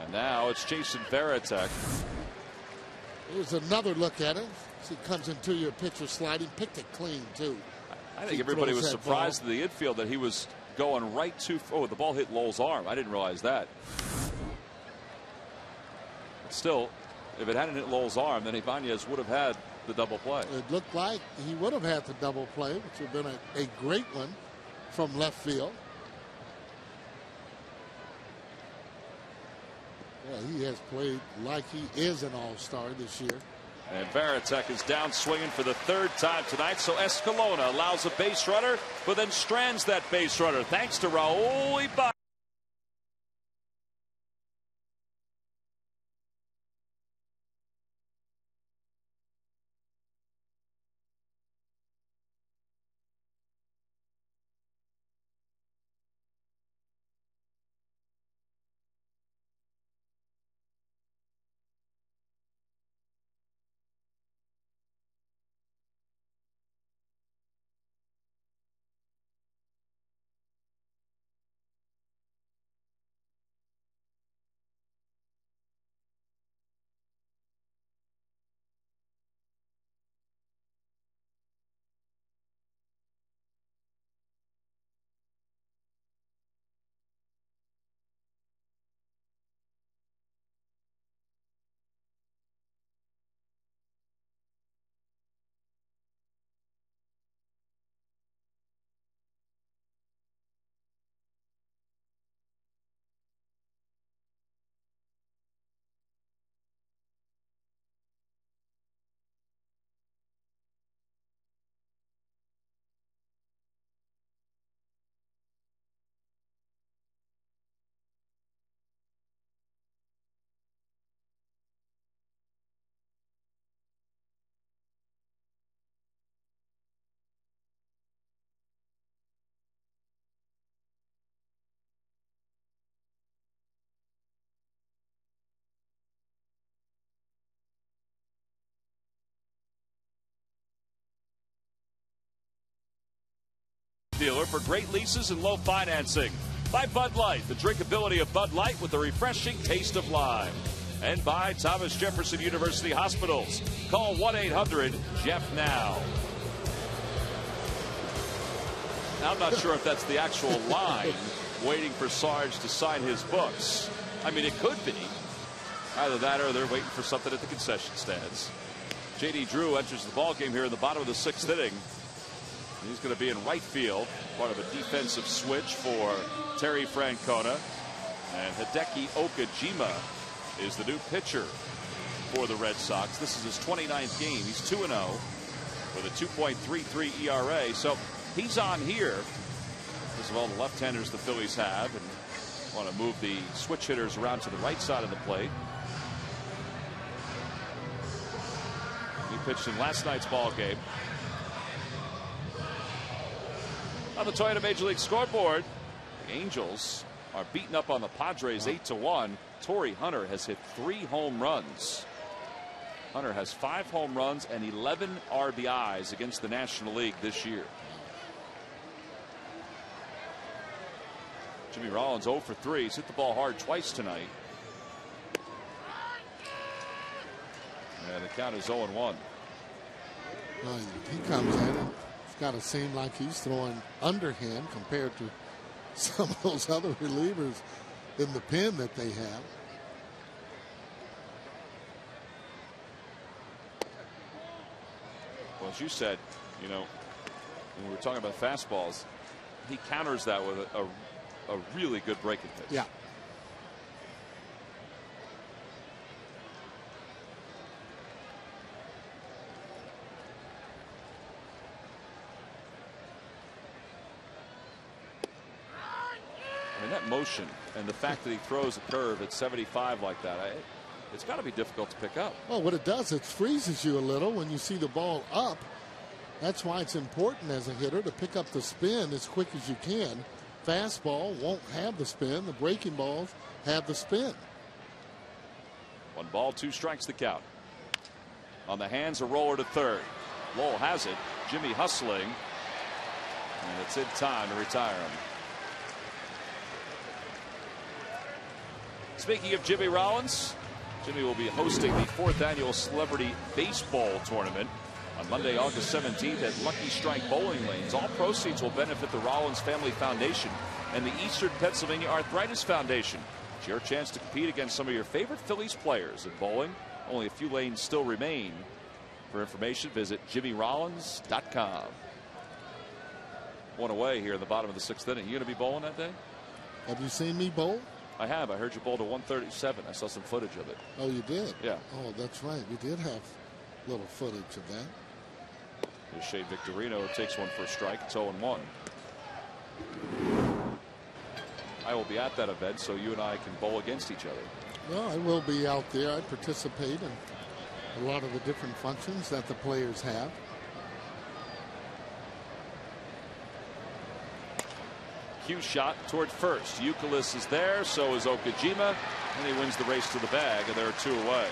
And now it's Jason Varitek. Here's another look at it. As he comes into your pitcher sliding, picked it clean too. I think everybody was surprised in the infield that he was going right to. Oh, the ball hit Lowell's arm. I didn't realize that. But still, if it hadn't hit Lowell's arm, then Ibanez would have had the double play. It looked like he would have had the double play, which would have been a great one from left field. Yeah, he has played like he is an all-star this year. And Varitek is down swinging for the third time tonight. So Escalona allows a base runner, but then strands that base runner thanks to Raul Ibanez. Dealer for great leases and low financing. By Bud Light, the drinkability of Bud Light with the refreshing taste of lime. And by Thomas Jefferson University Hospitals. Call 1-800-JEFF-NOW. I'm not sure if that's the actual line waiting for Sarge to sign his books. I mean, it could be. Either that or they're waiting for something at the concession stands. J.D. Drew enters the ballgame here in the bottom of the sixth inning. He's going to be in right field, part of a defensive switch for Terry Francona. And Hideki Okajima is the new pitcher for the Red Sox. This is his 29th game. He's 2-0 with a 2.33 ERA. So he's on here because of all the left-handers the Phillies have, and want to move the switch hitters around to the right side of the plate. He pitched in last night's ball game. On the Toyota Major League scoreboard, the Angels are beating up on the Padres 8-1. Torrey Hunter has hit 3 home runs. Hunter has 5 home runs and 11 RBIs against the National League this year. Jimmy Rollins 0 for 3. He's hit the ball hard twice tonight. And the count is 0-1. Well, he comes in. It's got to seem like he's throwing underhand compared to some of those other relievers in the pen that they have. Well, as you said, you know, when we were talking about fastballs, he counters that with a really good breaking pitch. Yeah. I mean, that motion and the fact that he throws a curve at 75 like that, it's got to be difficult to pick up. Well, what it does, it freezes you a little when you see the ball up. That's why it's important as a hitter to pick up the spin as quick as you can. Fastball won't have the spin. The breaking balls have the spin. 1 ball, 2 strikes the count. On the hands, a roller to third. Lowell has it. Jimmy hustling. And it's in time to retire him. Speaking of Jimmy Rollins, Jimmy will be hosting the 4th annual Celebrity Baseball Tournament on Monday, August 17th at Lucky Strike Bowling Lanes. All proceeds will benefit the Rollins Family Foundation and the Eastern Pennsylvania Arthritis Foundation. It's your chance to compete against some of your favorite Phillies players in bowling. Only a few lanes still remain. For information, visit jimmyrollins.com. 1 away here in the bottom of the 6th inning. You going to be bowling that day? Have you seen me bowl? I have. I heard you bowl to 137. I saw some footage of it. Oh, you did? Yeah. Oh, that's right. We did have little footage of that. Here's Shane Victorino takes one for a strike. It's 0-1. I will be at that event, so you and I can bowl against each other. Well, I will be out there. I participate in a lot of the different functions that the players have. Cue shot toward first. Youkilis is there, so is Okajima, and he wins the race to the bag, and there are 2 away.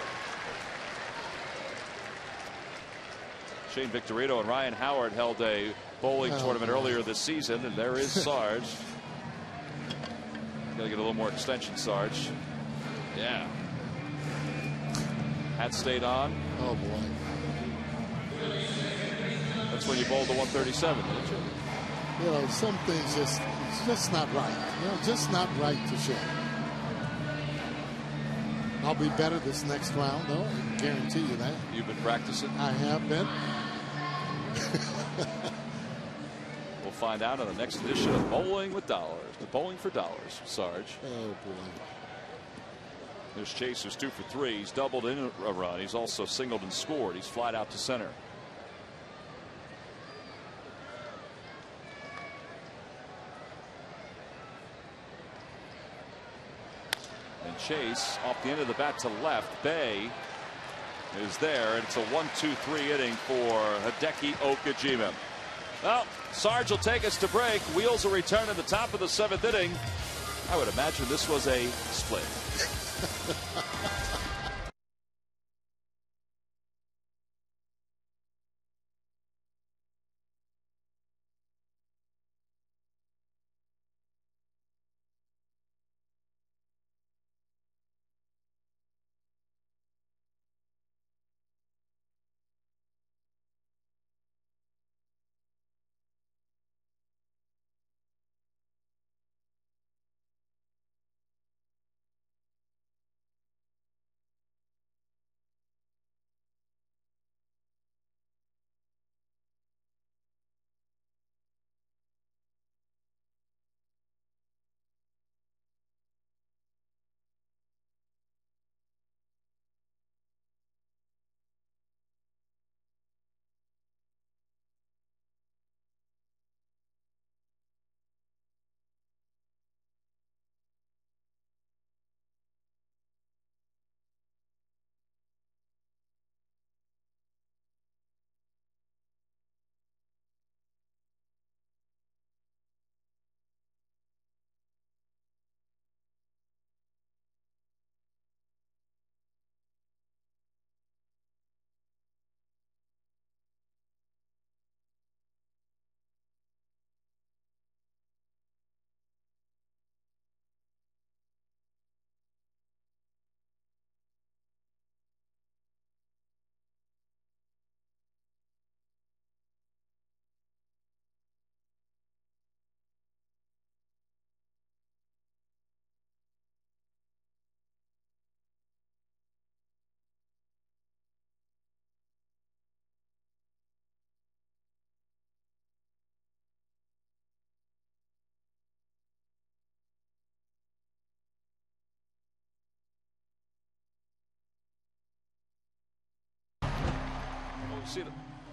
Shane Victorino and Ryan Howard held a bowling tournament earlier this season, and there is Sarge. Got to get a little more extension, Sarge. Yeah. Hat stayed on. Oh, boy. That's when you bowled to 137, didn't you? You know, some things it's just not right. You know, just not right to show. I'll be better this next round, though. I can guarantee you that. You've been practicing? I have been. We'll find out on the next edition of Bowling with Dollars. The Bowling for Dollars, Sarge. Oh, boy. There's Chase, who's 2 for 3. He's doubled in a run. He's also singled and scored. He's flied out to center. And Chase off the end of the bat to left. Bay is there, and it's a 1-2-3 inning for Hideki Okajima. Well, Sarge will take us to break. Wheels will return in the top of the 7th inning. I would imagine this was a split.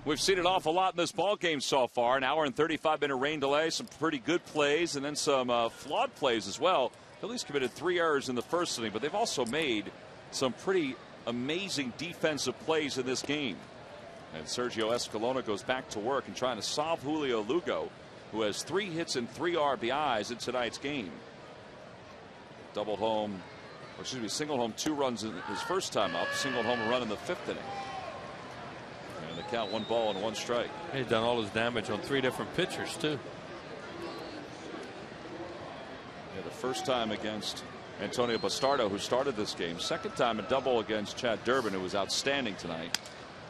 We've seen an awful lot in this ball game so far. An hour and 35-minute rain delay, some pretty good plays, and then some flawed plays as well. Phillies committed 3 errors in the first inning, but they've also made some pretty amazing defensive plays in this game. And Sergio Escalona goes back to work and trying to solve Julio Lugo, who has 3 hits and 3 RBIs in tonight's game. Double home, or excuse me, single home 2 runs in his first time up, single home run in the 5th inning. And the count 1 ball and 1 strike. He's done all his damage on 3 different pitchers too. Yeah, the first time against Antonio Bastardo, who started this game. Second time a double against Chad Durbin, who was outstanding tonight.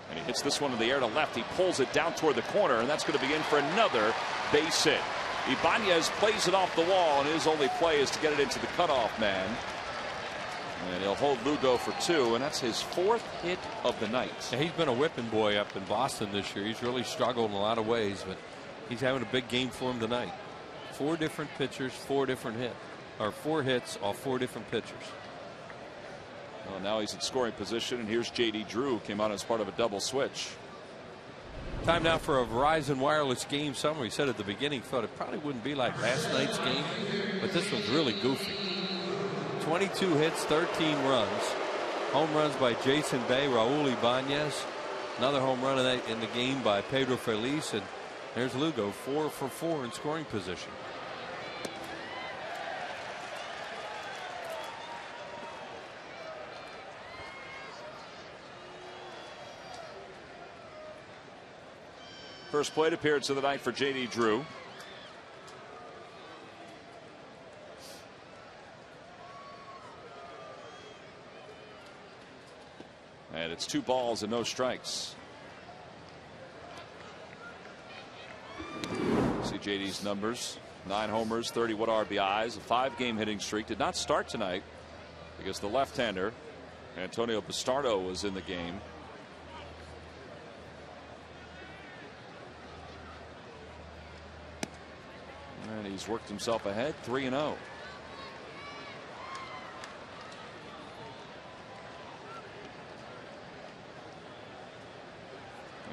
And he hits this one in the air to left. He pulls it down toward the corner, and that's going to be in for another base hit. Ibanez plays it off the wall, and his only play is to get it into the cutoff man. And he'll hold Lugo for 2, and that's his 4th hit of the night. Yeah, he's been a whipping boy up in Boston this year. He's really struggled in a lot of ways, but he's having a big game for him tonight. 4 different pitchers, 4 different hits, or 4 hits off 4 different pitchers. Well, now he's in scoring position, and here's J.D. Drew, came on as part of a double switch. Time now for a Verizon Wireless game summary. He said at the beginning, thought it probably wouldn't be like last night's game, but this was really goofy. 22 hits, 13 runs. Home runs by Jason Bay, Raul Ibanez. Another home run in the game by Pedro Feliz, and there's Lugo, 4 for 4 in scoring position. First plate appearance of the night for J.D. Drew. And it's 2 balls and no strikes. See JD's numbers: 9 homers, 31 RBIs, a 5-game hitting streak. Did not start tonight because the left-hander Antonio Bastardo was in the game. And he's worked himself ahead, 3-0.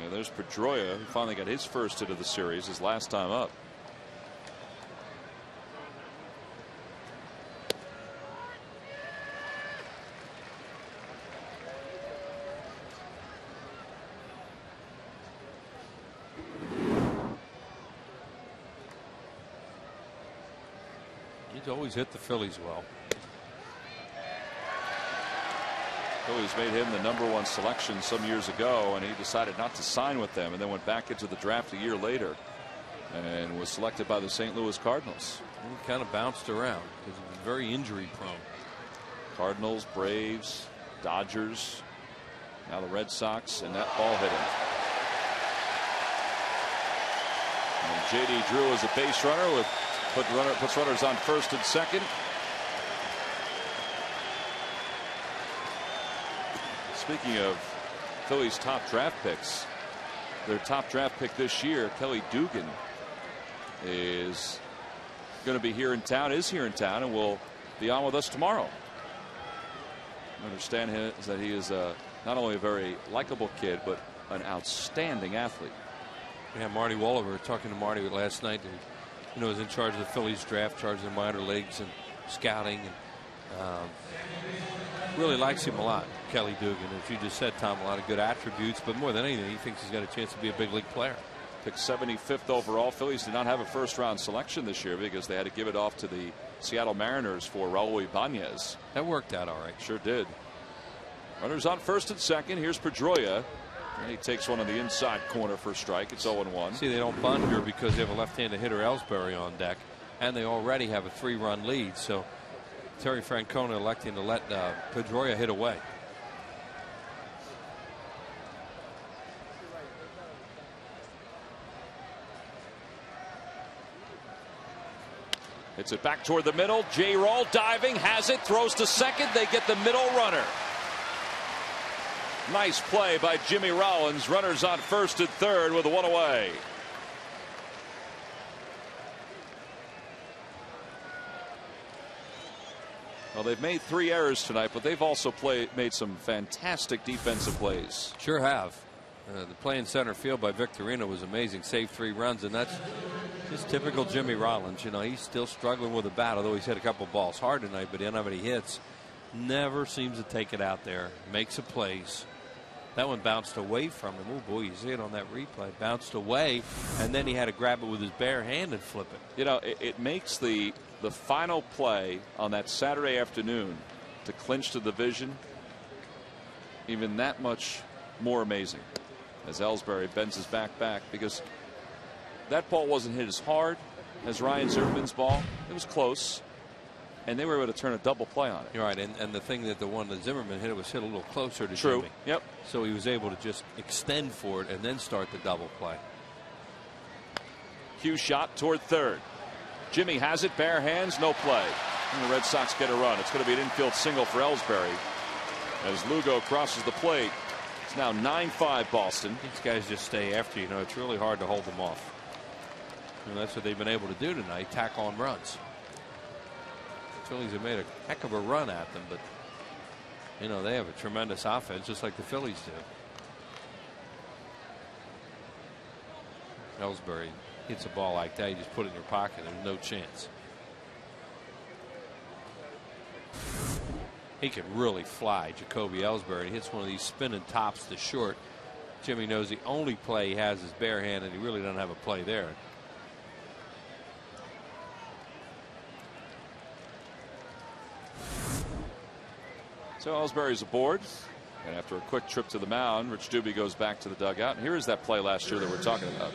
Yeah, there's Pedroia, who finally got his first hit of the series, his last time up. He's always hit the Phillies well. Phillies made him the #1 selection some years ago, and he decided not to sign with them, and then went back into the draft a year later and was selected by the St. Louis Cardinals. And he kind of bounced around because he was very injury prone. Cardinals, Braves, Dodgers, now the Red Sox, and that ball hit him. And J.D. Drew is a base runner with puts runners on first and second. Speaking of Phillies' top draft picks, their top draft pick this year, Kelly Dugan, is going to be here in town, and will be on with us tomorrow. I understand that he is not only a very likable kid, but an outstanding athlete. Yeah, Marty Walliver, talking to Marty last night, was in charge of the Phillies draft, charge of the minor leagues and scouting, and really likes him a lot, Kelly Dugan. As you just said, Tom, a lot of good attributes, but more than anything, he thinks he's got a chance to be a big league player. Picked 75th overall. Phillies did not have a first-round selection this year because they had to give it off to the Seattle Mariners for Raul Ibanez. That worked out all right. Sure did. Runners on first and second. Here's Pedroia. And he takes one on the inside corner for a strike. It's 0-1. See, they don't bunt here because they have a left-handed hitter, Ellsbury, on deck, and they already have a 3-run lead. So Terry Francona electing to let Pedroia hit away. Hits it back toward the middle. J-Roll diving, has it, throws to second. They get the middle runner. Nice play by Jimmy Rollins. Runners on first and third with 1 away. Well, they've made 3 errors tonight, but they've also made some fantastic defensive plays. Sure have. The play in center field by Victorino was amazing. Saved 3 runs, and that's just typical Jimmy Rollins. He's still struggling with the bat, although he's hit a couple balls hard tonight, but he didn't have any hits. never seems to take it out there, makes a place. That one bounced away from him. Oh boy, you see it on that replay. Bounced away, and then he had to grab it with his bare hand and flip it. You know, it makes the final play on that Saturday afternoon to clinch the division even that much more amazing, as Ellsbury bends his back because that ball wasn't hit as hard as Ryan Zimmerman's ball. It was close, and they were able to turn a double play on it. You're right, and the thing that the one that Zimmerman hit, it was hit a little closer to True. Jimmy. Yep. So he was able to just extend for it and then start the double play. Hughes shot toward third. Jimmy has it, bare hands, no play. And the Red Sox get a run. It's going to be an infield single for Ellsbury as Lugo crosses the plate. It's now 9-5 Boston. These guys just stay after you. You know, it's really hard to hold them off. And that's what they've been able to do tonight, tack on runs. The Phillies have made a heck of a run at them, but you know, they have a tremendous offense just like the Phillies do. Ellsbury hits a ball like that, you just put it in your pocket, there's no chance. He can really fly, Jacoby Ellsbury. He hits one of these spinning tops to short. Jimmy knows the only play he has is bare hand, and he really doesn't have a play there. So Ellsbury's aboard, and after a quick trip to the mound, Rich Doobie goes back to the dugout. And here is that play last year that we're talking about.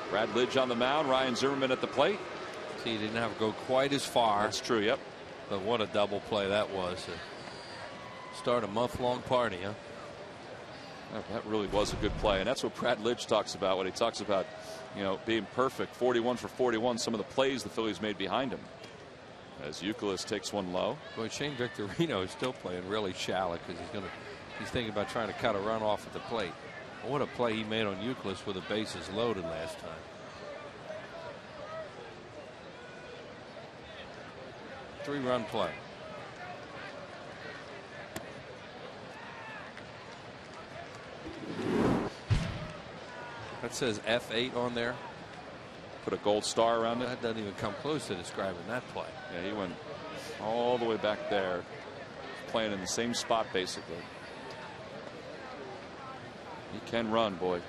Brad Lidge on the mound, Ryan Zimmerman at the plate. See, he didn't have to go quite as far. That's true, yep. But what a double play that was. Start a month-long party, huh? That really was a good play, and that's what Brad Lidge talks about when he talks about, you know, being perfect. 41 for 41, some of the plays the Phillies made behind him. As Youkilis takes one low. Boy, Shane Victorino is still playing really shallow because he's thinking about trying to cut a run off at the plate. What a play he made on Youkilis with the bases loaded last time. Three-run play. That says F8 on there. Put a gold star around it. That doesn't even come close to describing that play. Yeah, he went all the way back there, playing in the same spot basically. He can run, boy.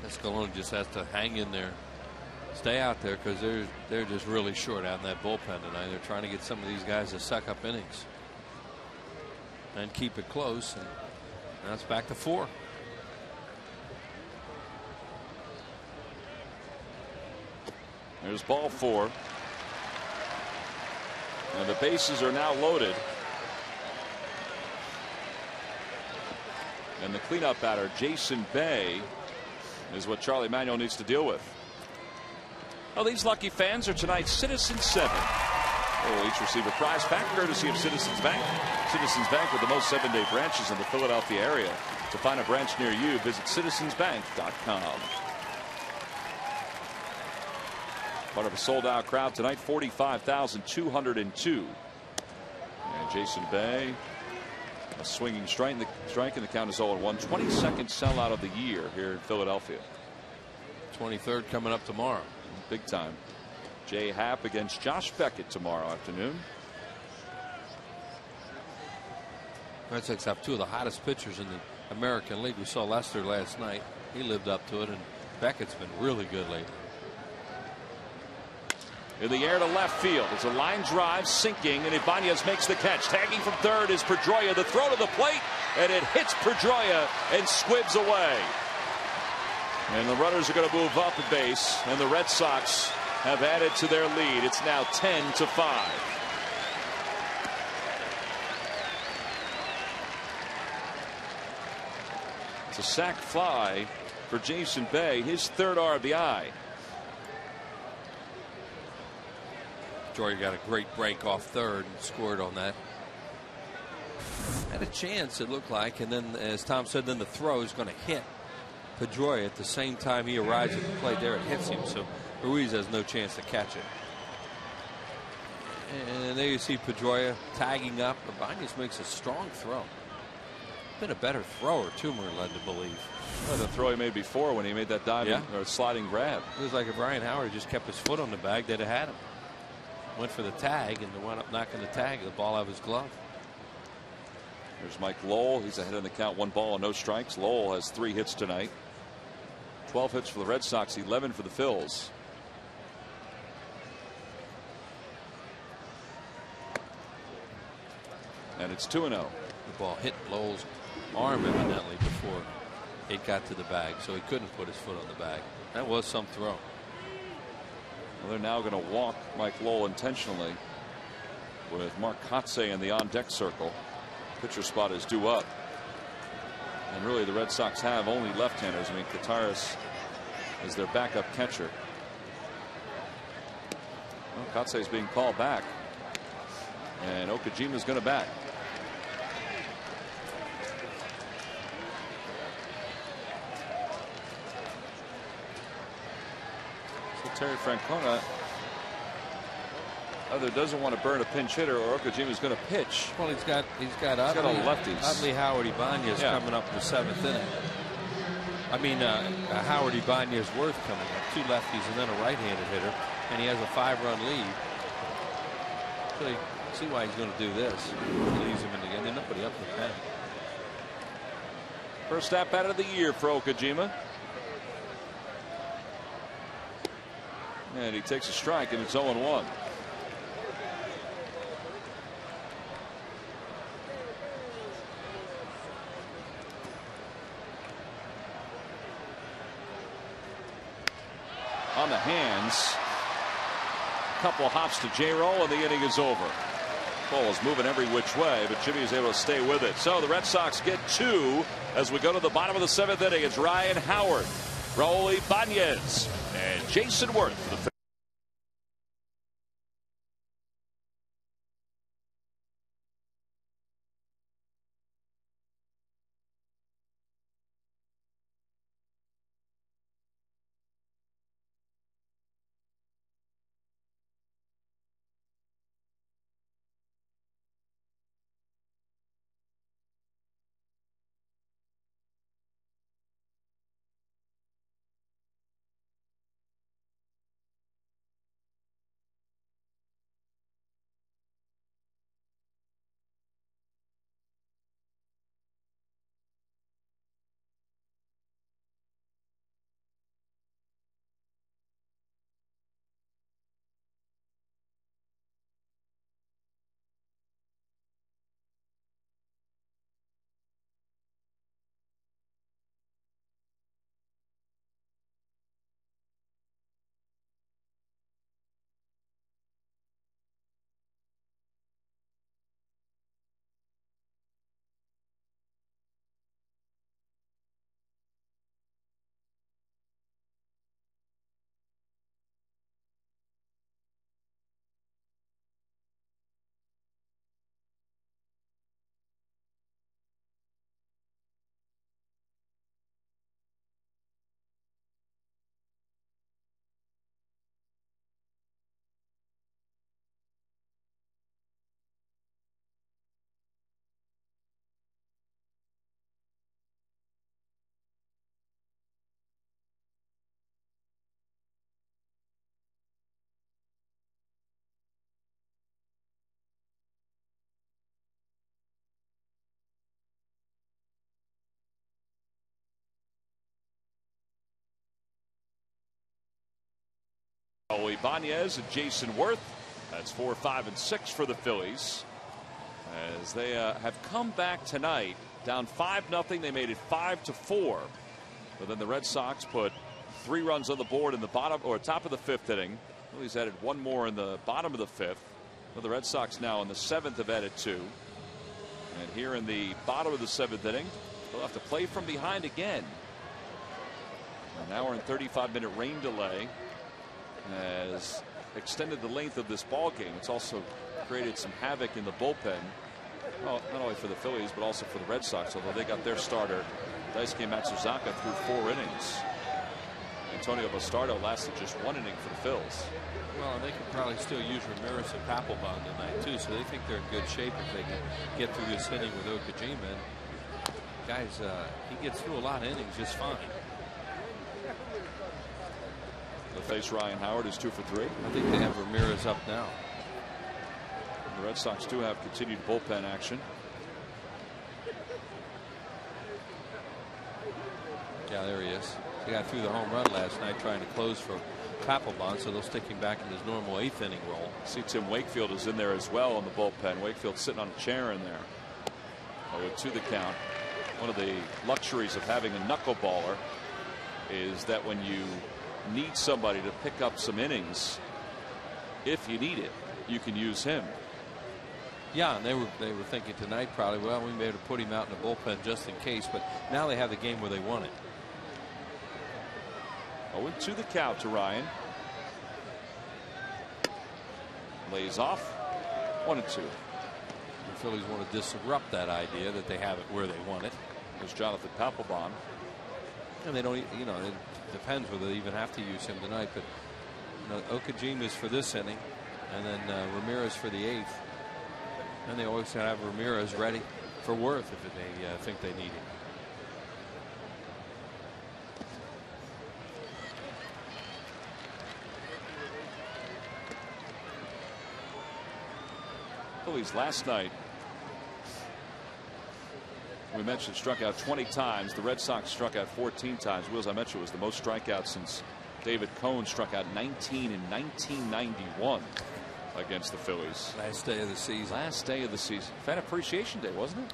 Escalona just has to hang in there, stay out there, because they're just really short out in that bullpen tonight. They're trying to get some of these guys to suck up innings and keep it close, and that's back to 4. There's ball 4, and the bases are now loaded. And the cleanup batter, Jason Bay, is what Charlie Manuel needs to deal with. Well, these lucky fans are tonight's Citizens 7. They will each receive a prize pack courtesy of Citizens Bank. Citizens Bank with the most 7-day branches in the Philadelphia area. To find a branch near you, visit citizensbank.com. Part of a sold-out crowd tonight, 45,202. And Jason Bay, a swinging strike, and the count is 0-1. 22nd sellout of the year here in Philadelphia. 23rd coming up tomorrow. Big time. Jay Happ against Josh Beckett tomorrow afternoon. Red Sox have 2 of the hottest pitchers in the American League. We saw Lester last night. He lived up to it, and Beckett's been really good lately. In the air to left field. It's a line drive sinking, and Ibanez makes the catch. Tagging from third is Pedroia. The throw to the plate, and it hits Pedroia and squibs away. And the runners are going to move up a base, and the Red Sox have added to their lead. It's now 10-5. It's a sac fly for Jason Bay, his 3rd RBI. Jordy got a great break off third and scored on that. Had a chance, it looked like, and then, as Tom said, then the throw is going to hit Pedroia at the same time he arrives at the plate. There it hits him, so Ruiz has no chance to catch it. And there you see Pedroia tagging up. Ibanez makes a strong throw. Been a better thrower, too, we're led to believe. Well, the throw he made before when he made that diving or sliding grab. It was like if Ryan Howard just kept his foot on the bag, they'd have had him. Went for the tag and wound up knocking the tag, the ball out of his glove. There's Mike Lowell. He's ahead in the count, 1 ball and no strikes. Lowell has 3 hits tonight. 12 hits for the Red Sox, 11 for the Phils. And it's 2-0. The ball hit Lowell's arm evidently before it got to the bag, so he couldn't put his foot on the bag. That was some throw. Well, they're now going to walk Mike Lowell intentionally with Mark Kotze in the on-deck circle. Pitcher spot is due up. And really the Red Sox have only left-handers. I mean, Kataris is their backup catcher. Well, Kotze is being called back. And Okajima is going to bat. So Terry Francona either doesn't want to burn a pinch hitter, or Okajima is going to pitch. Well, he's got all lefties. Utley Howard Ibanez coming up in the 7th inning. I mean, Howard Ibanez Worth coming up, 2 lefties and then a right-handed hitter, and he has a 5-run lead. So you see why he's going to do this. He leaves him in the game. There's nobody up in the pen. First at bat of the year for Okajima. And he takes a strike, and it's 0-1. On the hands. Couple hops to J-Roll, and the inning is over. Ball is moving every which way, but Jimmy is able to stay with it. So the Red Sox get 2 as we go to the bottom of the 7th inning. It's Ryan Howard, Raul Ibanez, and Jason Worth for the Ibanez and Jason Worth. That's 4, 5, and 6 for the Phillies as they have come back tonight down 5-0. They made it 5-4, but then the Red Sox put 3 runs on the board in the bottom or top of the 5th inning. Phillies added 1 more in the bottom of the 5th. Well, the Red Sox now in the 7th have added 2, and here in the bottom of the 7th inning they'll have to play from behind again. An hour and 35-minute rain delay has extended the length of this ball game. It's also created some havoc in the bullpen. Well, not only for the Phillies, but also for the Red Sox, although they got their starter, Daisuke Matsuzaka, through 4 innings. Antonio Bastardo lasted just 1 inning for the Phils. Well, and they could probably still use Ramirez and Papelbon tonight, too, so they think they're in good shape if they can get through this inning with Okajima. Guys, he gets through a lot of innings just fine. They'll face Ryan Howard, who's 2 for 3. I think they have Ramirez up now. The Red Sox do have continued bullpen action. Yeah, there he is. He got through the home run last night trying to close for Papelbon, so they'll stick him back in his normal 8th inning role. See, Tim Wakefield is in there as well in the bullpen. Wakefield's sitting on a chair in there. 0-2 the count. One of the luxuries of having a knuckleballer is that when you need somebody to pick up some innings, if you need it, you can use him. Yeah, and they were thinking tonight probably, well, we may have to put him out in the bullpen just in case, but now they have the game where they want it. 0-2 the count to Ryan. Lays off. 1-2. The Phillies want to disrupt that idea that they have it where they want it. There's Jonathan Papelbon. And they don't, you know, it depends whether they even have to use him tonight, but you know, Okajima is for this inning, and then Ramirez for the 8th. And they always have Ramirez ready for Worth if they think they need him. Phillies last night, we mentioned, struck out 20 times. The Red Sox struck out 14 times. Wills, I mentioned, was the most strikeouts since David Cohn struck out 19 in 1991 against the Phillies. Last day of the season. Last day of the season. Fan Appreciation Day, wasn't it?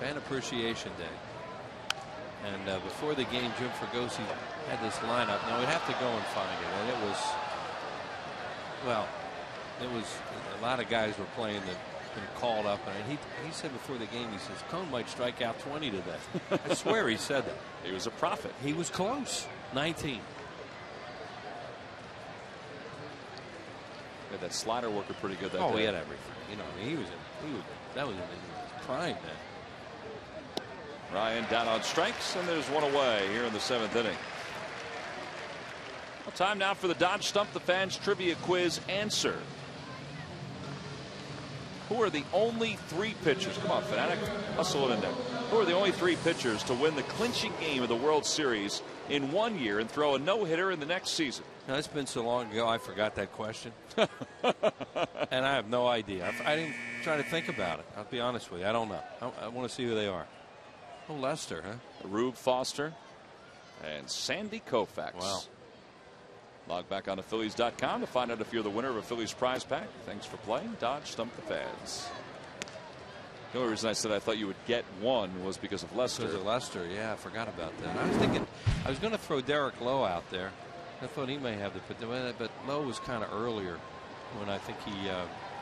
Fan Appreciation Day. And before the game, Jim Fregosi had this lineup. Now, we'd have to go and find it. And it was, well, it was a lot of guys were playing that been called up, and he said before the game, he says Cohn might strike out 20 today. I swear he said that. He was a prophet. He was close. 19. Yeah, that slider worked pretty good that day. Oh, he had everything. You know, I mean, that was in his prime then. Ryan down on strikes, and there's one away here in the 7th inning. Well, time now for the Dodge Stump the Fans Trivia Quiz answer. Who are the only 3 pitchers? Come on, Fanatic, hustle it in there. Who are the only 3 pitchers to win the clinching game of the World Series in 1 year and throw a no-hitter in the next season? Now, it's been so long ago, I forgot that question. And I have no idea. I didn't try to think about it. I'll be honest with you. I don't know. I want to see who they are. Oh, Lester, huh? Rube Foster and Sandy Koufax. Wow. Log back on to Phillies.com to find out if you're the winner of a Phillies prize pack. Thanks for playing Dodge Stump the Fans. The only reason I said I thought you would get one was because of Lester. Because of Lester, yeah, I forgot about that. I was thinking I was going to throw Derek Lowe out there. I thought he may have the, but Lowe was kind of earlier when I think he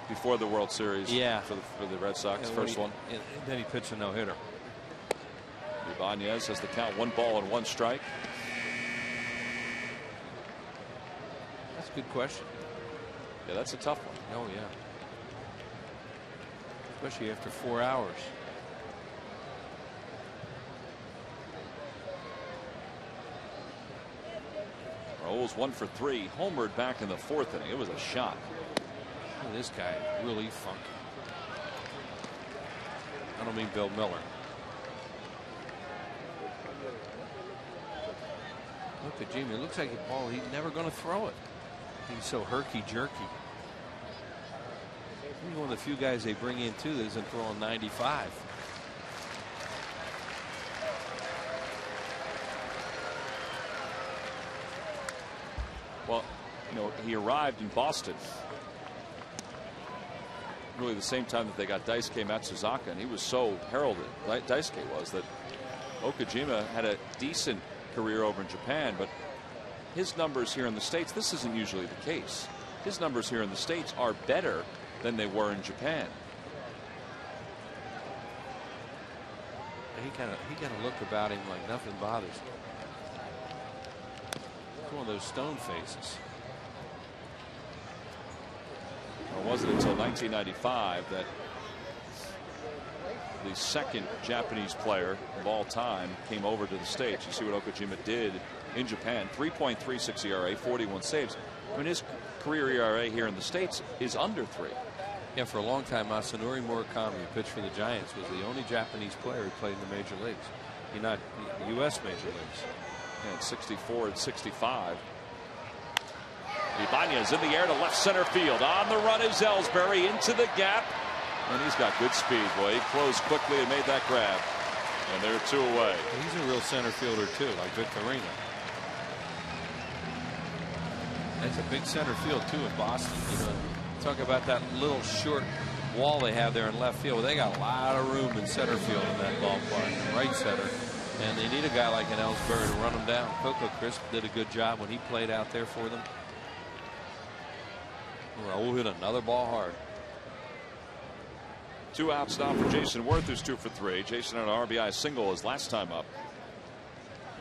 before the World Series. Yeah, for the Red Sox, first one. And then he pitched a no-hitter. Ibanez has the count, 1 ball and 1 strike. That's a good question. Yeah, that's a tough one. Oh yeah, especially after 4 hours. Rolls 1 for 3, homered back in the 4th inning. It was a shot. Oh, this guy really funky. I don't mean Bill Miller. Look at Jimmy. It looks like a ball. He's never going to throw it. He's so herky-jerky. He's one of the few guys they bring in, too, that isn't throwing 95. Well, you know, he arrived in Boston really the same time that they got Daisuke Matsuzaka, and he was so heralded, Daisuke was, that Okajima had a decent career over in Japan, but his numbers here in the States, this isn't usually the case. His numbers here in the States are better than they were in Japan. He got a look about him like nothing bothers him. It's one of those stone faces. Well, it wasn't until 1995 that the second Japanese player of all time came over to the States. You see what Okajima did in Japan. 3.36 ERA, 41 saves. I mean, his career ERA here in the States is under 3. Yeah, for a long time, Masanori Murakami, who pitched for the Giants, was the only Japanese player who played in the major leagues. Not the U.S. major leagues. Yeah, at 64 and 65. Ibanez in the air to left center field. On the run is Ellsbury into the gap. And he's got good speed, boy. He closed quickly and made that grab. And they're 2 away. He's a real center fielder, too, like Victorino. That's a big center field, too, in Boston. You know, talk about that little short wall they have there in left field. Well, they got a lot of room in center field in that ballpark, right center. And they need a guy like an Ellsbury to run them down. Coco Crisp did a good job when he played out there for them. Raul hit another ball hard. 2 outs now for Jason Worth, who's 2 for 3. Jason had an RBI single his last time up.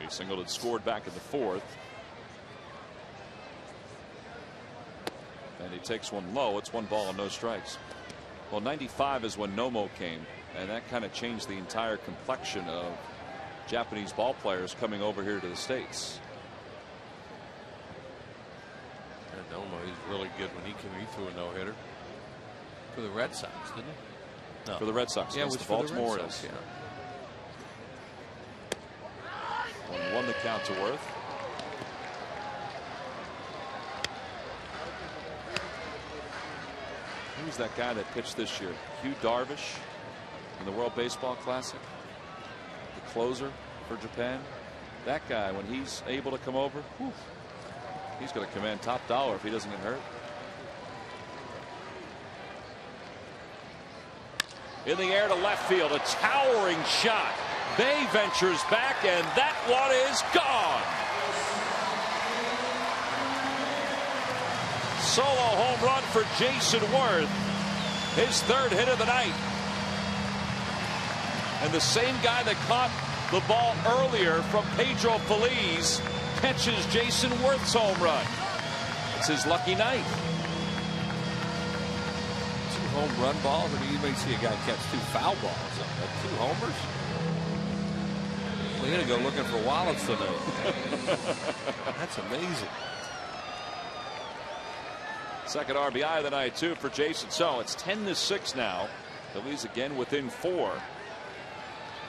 He singled and scored back in the 4th. And he takes one low. It's 1 ball and no strikes. Well, 95 is when Nomo came, and that kind of changed the entire complexion of Japanese ball players coming over here to the States. And Nomo, he's really good when he came. He threw a no-hitter for the Red Sox, didn't he? No. For the Red Sox. Yeah, it was the for Baltimore the Red Sox, yeah. 1-1 the count to Worth. Who's that guy that pitched this year? Hugh Darvish in the World Baseball Classic. The closer for Japan. That guy, when he's able to come over, whew, he's going to command top dollar if he doesn't get hurt. In the air to left field, a towering shot. Bay ventures back, and that one is gone. Solo home run for Jason Worth, his 3rd hit of the night. And the same guy that caught the ball earlier from Pedro Feliz catches Jason Worth's home run. It's his lucky night. 2 home run balls. I mean, you may see a guy catch 2 foul balls, but 2 homers. We're gonna go looking for wallets tonight. That's amazing. Second RBI of the night, too, for Jason. So it's 10-6 now. Feliz again within 4.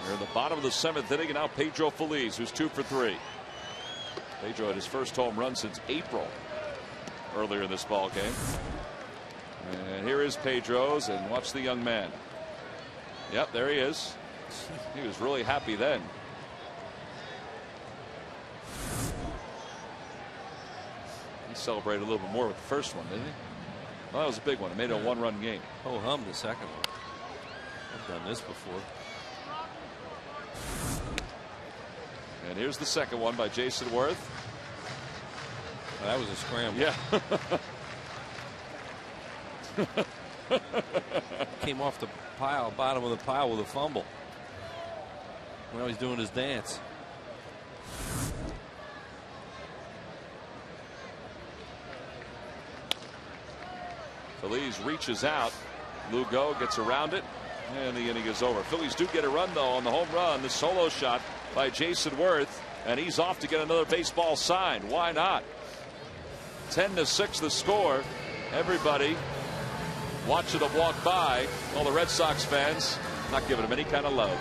We're in the bottom of the 7th inning, and now Pedro Feliz, who's 2 for 3. Pedro had his first home run since April earlier in this ball game. And here is Pedro's, and watch the young man. Yep, there he is. He was really happy then. He celebrated a little bit more with the first one, didn't he? Well, that was a big one. It made it a 1-run game. Oh, hum the second one. I've done this before. And here's the second one by Jason Worth. Well, that was a scramble. Yeah. Came off the pile, bottom of the pile with a fumble. Now he's doing his dance. Feliz reaches out. Lugo gets around it, and the inning is over. Phillies do get a run, though, on the home run. The solo shot by Jason Worth, and he's off to get another baseball signed. Why not? 10-6 the score. Everybody watching them walk by. All the Red Sox fans not giving him any kind of love.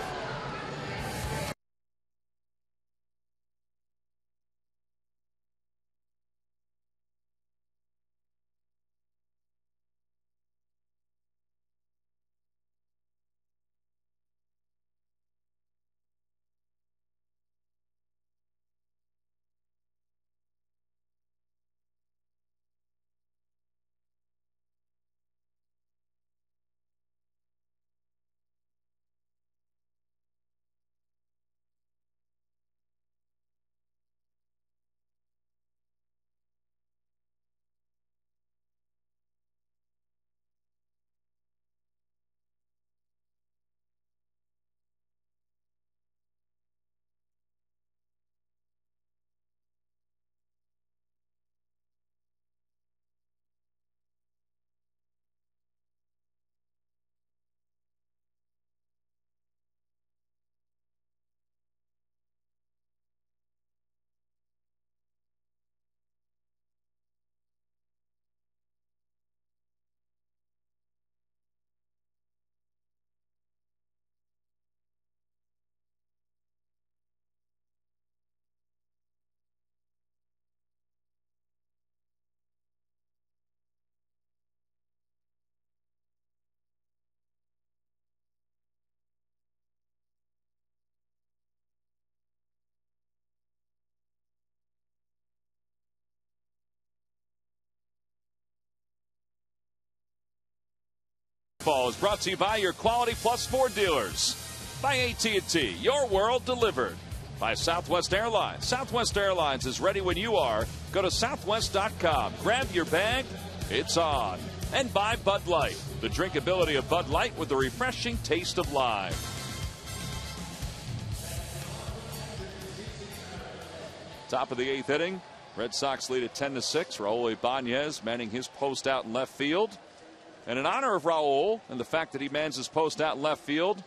Baseball is brought to you by your Quality Plus Ford dealers. By AT&T, your world delivered. By Southwest Airlines. Southwest Airlines is ready when you are. Go to southwest.com. Grab your bag. It's on. And by Bud Light. The drinkability of Bud Light with the refreshing taste of lime. Top of the 8th inning. Red Sox lead at 10-6. Raul Ibanez manning his post out in left field. And in honor of Raul and the fact that he mans his post out in left field,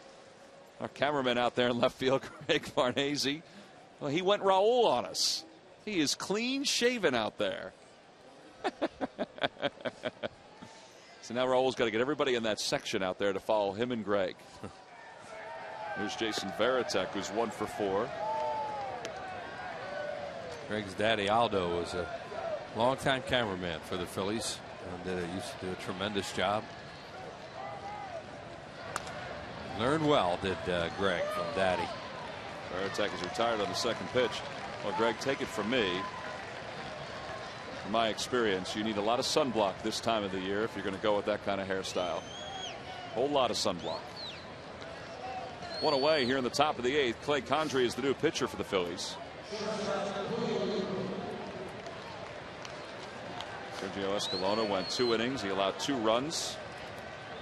our cameraman out there in left field, Greg Farnese, well, he went Raul on us. He is clean shaven out there. So now Raul's got to get everybody in that section out there to follow him and Greg. Here's Jason Varitek, who's 1 for 4. Greg's daddy Aldo was a longtime cameraman for the Phillies and used to do a tremendous job. Learned well, did Greg from daddy. Varitek is retired on the second pitch. Well, Greg, take it from me. From my experience, you need a lot of sunblock this time of the year if you're going to go with that kind of hairstyle. Whole lot of sunblock. One away here in the top of the 8th. Clay Condrey is the new pitcher for the Phillies. Sergio Escalona went 2 innings. He allowed 2 runs.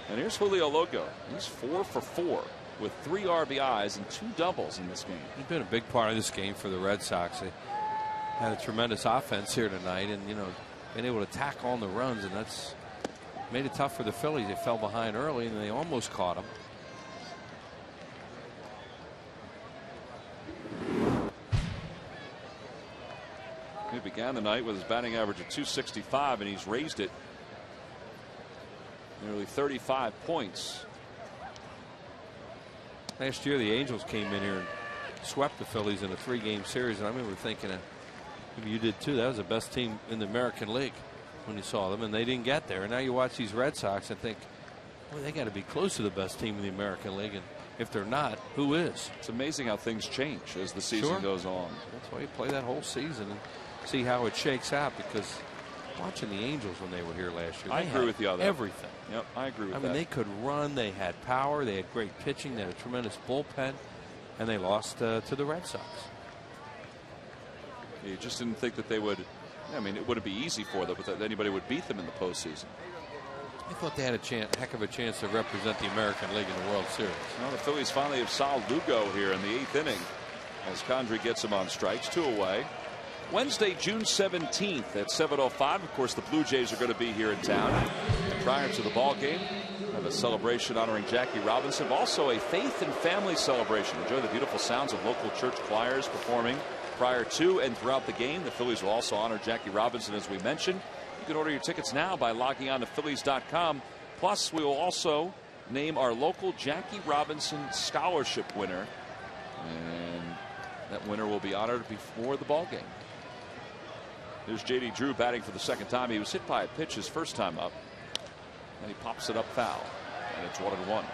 And here's Julio Loco. He's 4 for 4 with 3 RBIs and 2 doubles in this game. He's been a big part of this game for the Red Sox. They had a tremendous offense here tonight, and been able to tack on the runs, and that's made it tough for the Phillies. They fell behind early, and they almost caught them. He began the night with his batting average of 265, and he's raised it nearly 35 points. Last year, the Angels came in here and swept the Phillies in a 3-game series, and I remember thinking, maybe you did too, that was the best team in the American League when you saw them, and they didn't get there. And now you watch these Red Sox and think, well, they got to be close to the best team in the American League, and if they're not, who is? It's amazing how things change as the season goes on. That's why you play that whole season and see how it shakes out, because watching the Angels when they were here last year, I agree with you on that. Everything. Yep, I agree with that. I mean, they could run, they had power, they had great pitching, they had a tremendous bullpen, and they lost to the Red Sox. You just didn't think that they would. I mean, it wouldn't be easy for them, but that anybody would beat them in the postseason. I thought they had a heck of a chance to represent the American League in the World Series. Well, the Phillies finally have Sal Lugo here in the 8th inning as Condrey gets him on strikes, 2 away. Wednesday, June 17th at 7:05. Of course, the Blue Jays are going to be here in town. And prior to the ball game, have a celebration honoring Jackie Robinson. Also a faith and family celebration. Enjoy the beautiful sounds of local church choirs performing prior to and throughout the game. The Phillies will also honor Jackie Robinson, as we mentioned. You can order your tickets now by logging on to Phillies.com. Plus, we will also name our local Jackie Robinson scholarship winner. And that winner will be honored before the ball game. There's J.D. Drew batting for the second time. He was hit by a pitch his first time up, and he pops it up foul, and it's 1-1.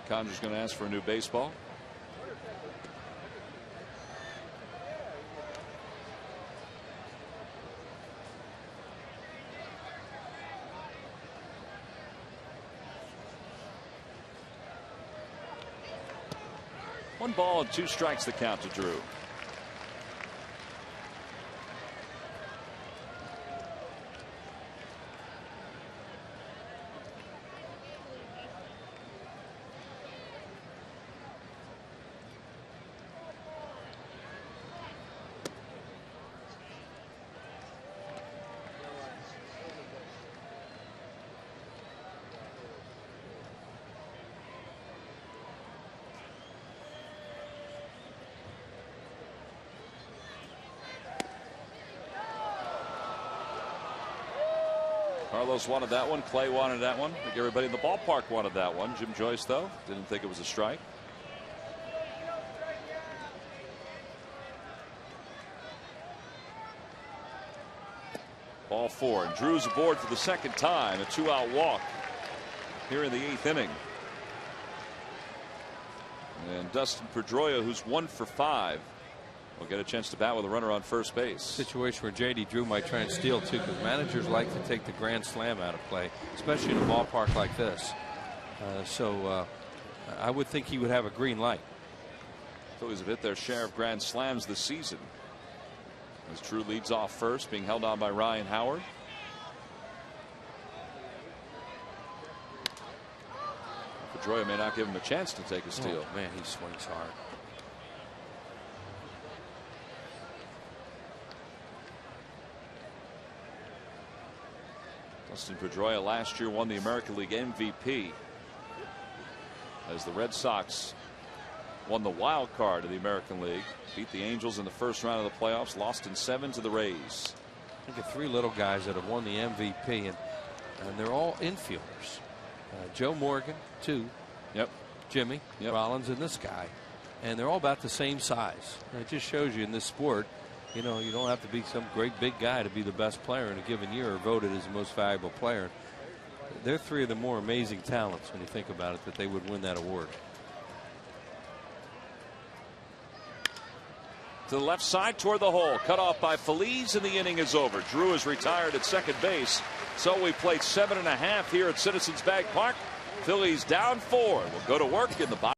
Condrey's going to ask for a new baseball. One ball and 2 strikes the count to Drew. Carlos wanted that one. Clay wanted that one. I think everybody in the ballpark wanted that one. Jim Joyce, though, didn't think it was a strike. Ball 4, and Drew's aboard for the second time. A 2-out walk here in the 8th inning. And Dustin Pedroia, who's 1 for 5, will get a chance to bat with a runner on first base. Situation where J.D. Drew might try and steal too, because managers like to take the grand slam out of play, especially in a ballpark like this. So I would think he would have a green light. Phillies have hit their share of grand slams this season. As Drew leads off first, being held on by Ryan Howard. Pedroia may not give him a chance to take a steal. Oh, man, he swings hard. Dustin Pedroia last year won the American League MVP as the Red Sox won the wild card of the American League, beat the Angels in the first round of the playoffs, lost in 7 to the Rays. Think of 3 little guys that have won the MVP, and they're all infielders. Joe Morgan, 2. Yep. Jimmy Rollins, and this guy, and they're all about the same size. And it just shows you in this sport, you know, you don't have to be some great big guy to be the best player in a given year or voted as the most valuable player. They're 3 of the more amazing talents when you think about it, that they would win that award. To the left side toward the hole, cut off by Feliz, and the inning is over. Drew is retired at second base. So we played 7.5 here at Citizens Bank Park. Phillies down 4. We'll go to work in the bottom.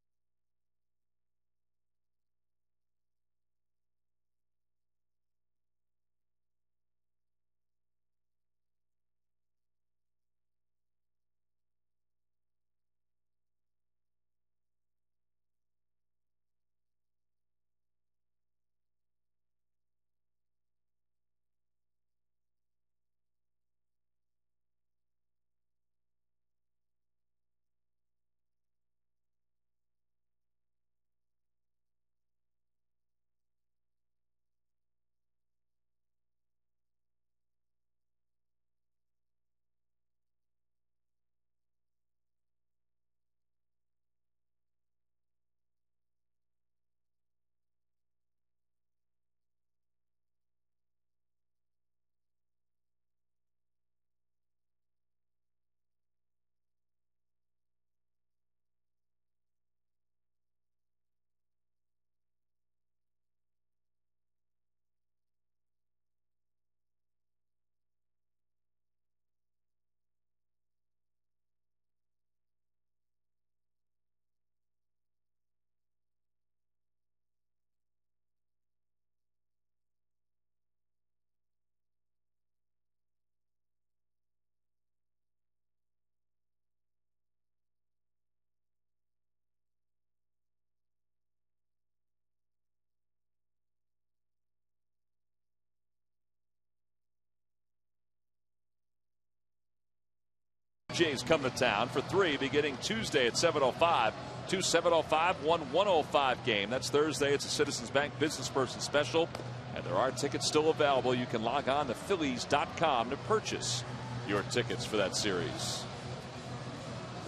Jays come to town for 3 beginning Tuesday at 7:05. 2 7:05, 1 1:05 game. That's Thursday. It's a Citizens Bank Business Person Special, and there are tickets still available. You can log on to Phillies.com to purchase your tickets for that series.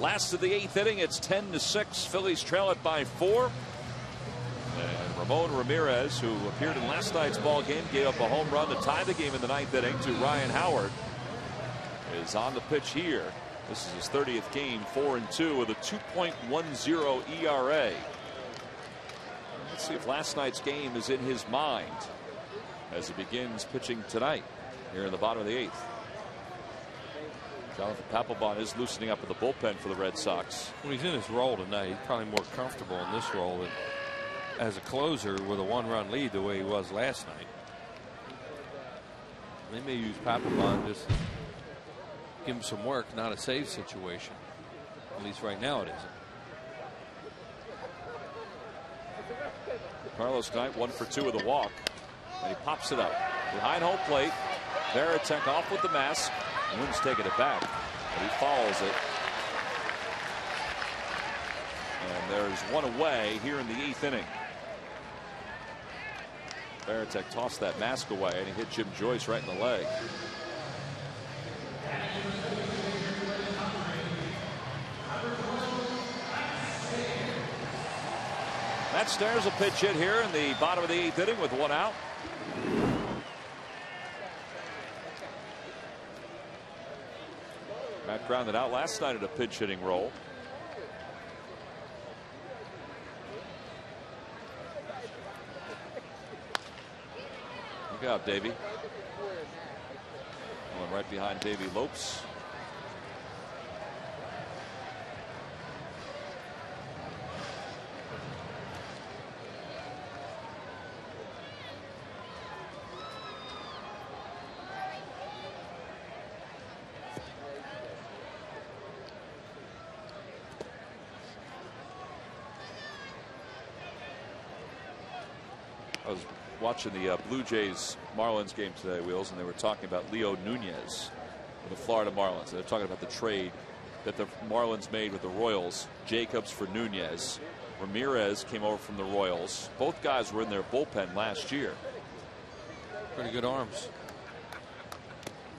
Last of the 8th inning. It's 10-6. Phillies trail it by 4. And Ramon Ramirez, who appeared in last night's ball game, gave up a home run to tie the game in the 9th inning to Ryan Howard, is on the pitch here. This is his 30th game, 4-2 with a 2.10 ERA. Let's see if last night's game is in his mind as he begins pitching tonight here in the bottom of the 8th. Jonathan Papelbon is loosening up in the bullpen for the Red Sox. When he's in his role tonight, he's probably more comfortable in this role than as a closer with a 1-run lead the way he was last night. They may use Papelbon just to give him some work, not a save situation. At least right now it isn't. Carlos Knight 1 for 2 with a walk, and he pops it up behind home plate. Varitek off with the mask. Wynn's taking it back, but he follows it. And there's one away here in the 8th inning. Varitek tossed that mask away, and he hit Jim Joyce right in the leg. Matt Stairs will pitch hit here in the bottom of the 8th inning with 1 out. Matt grounded out last night at a pinch hitting role. Look out, Davey. Going right behind Davey Lopes. I was watching the Blue Jays Marlins game today, Wheels, and they were talking about Leo Nunez of the Florida Marlins. They're talking about the trade that the Marlins made with the Royals. Jacobs for Nunez. Ramirez came over from the Royals. Both guys were in their bullpen last year. Pretty good arms.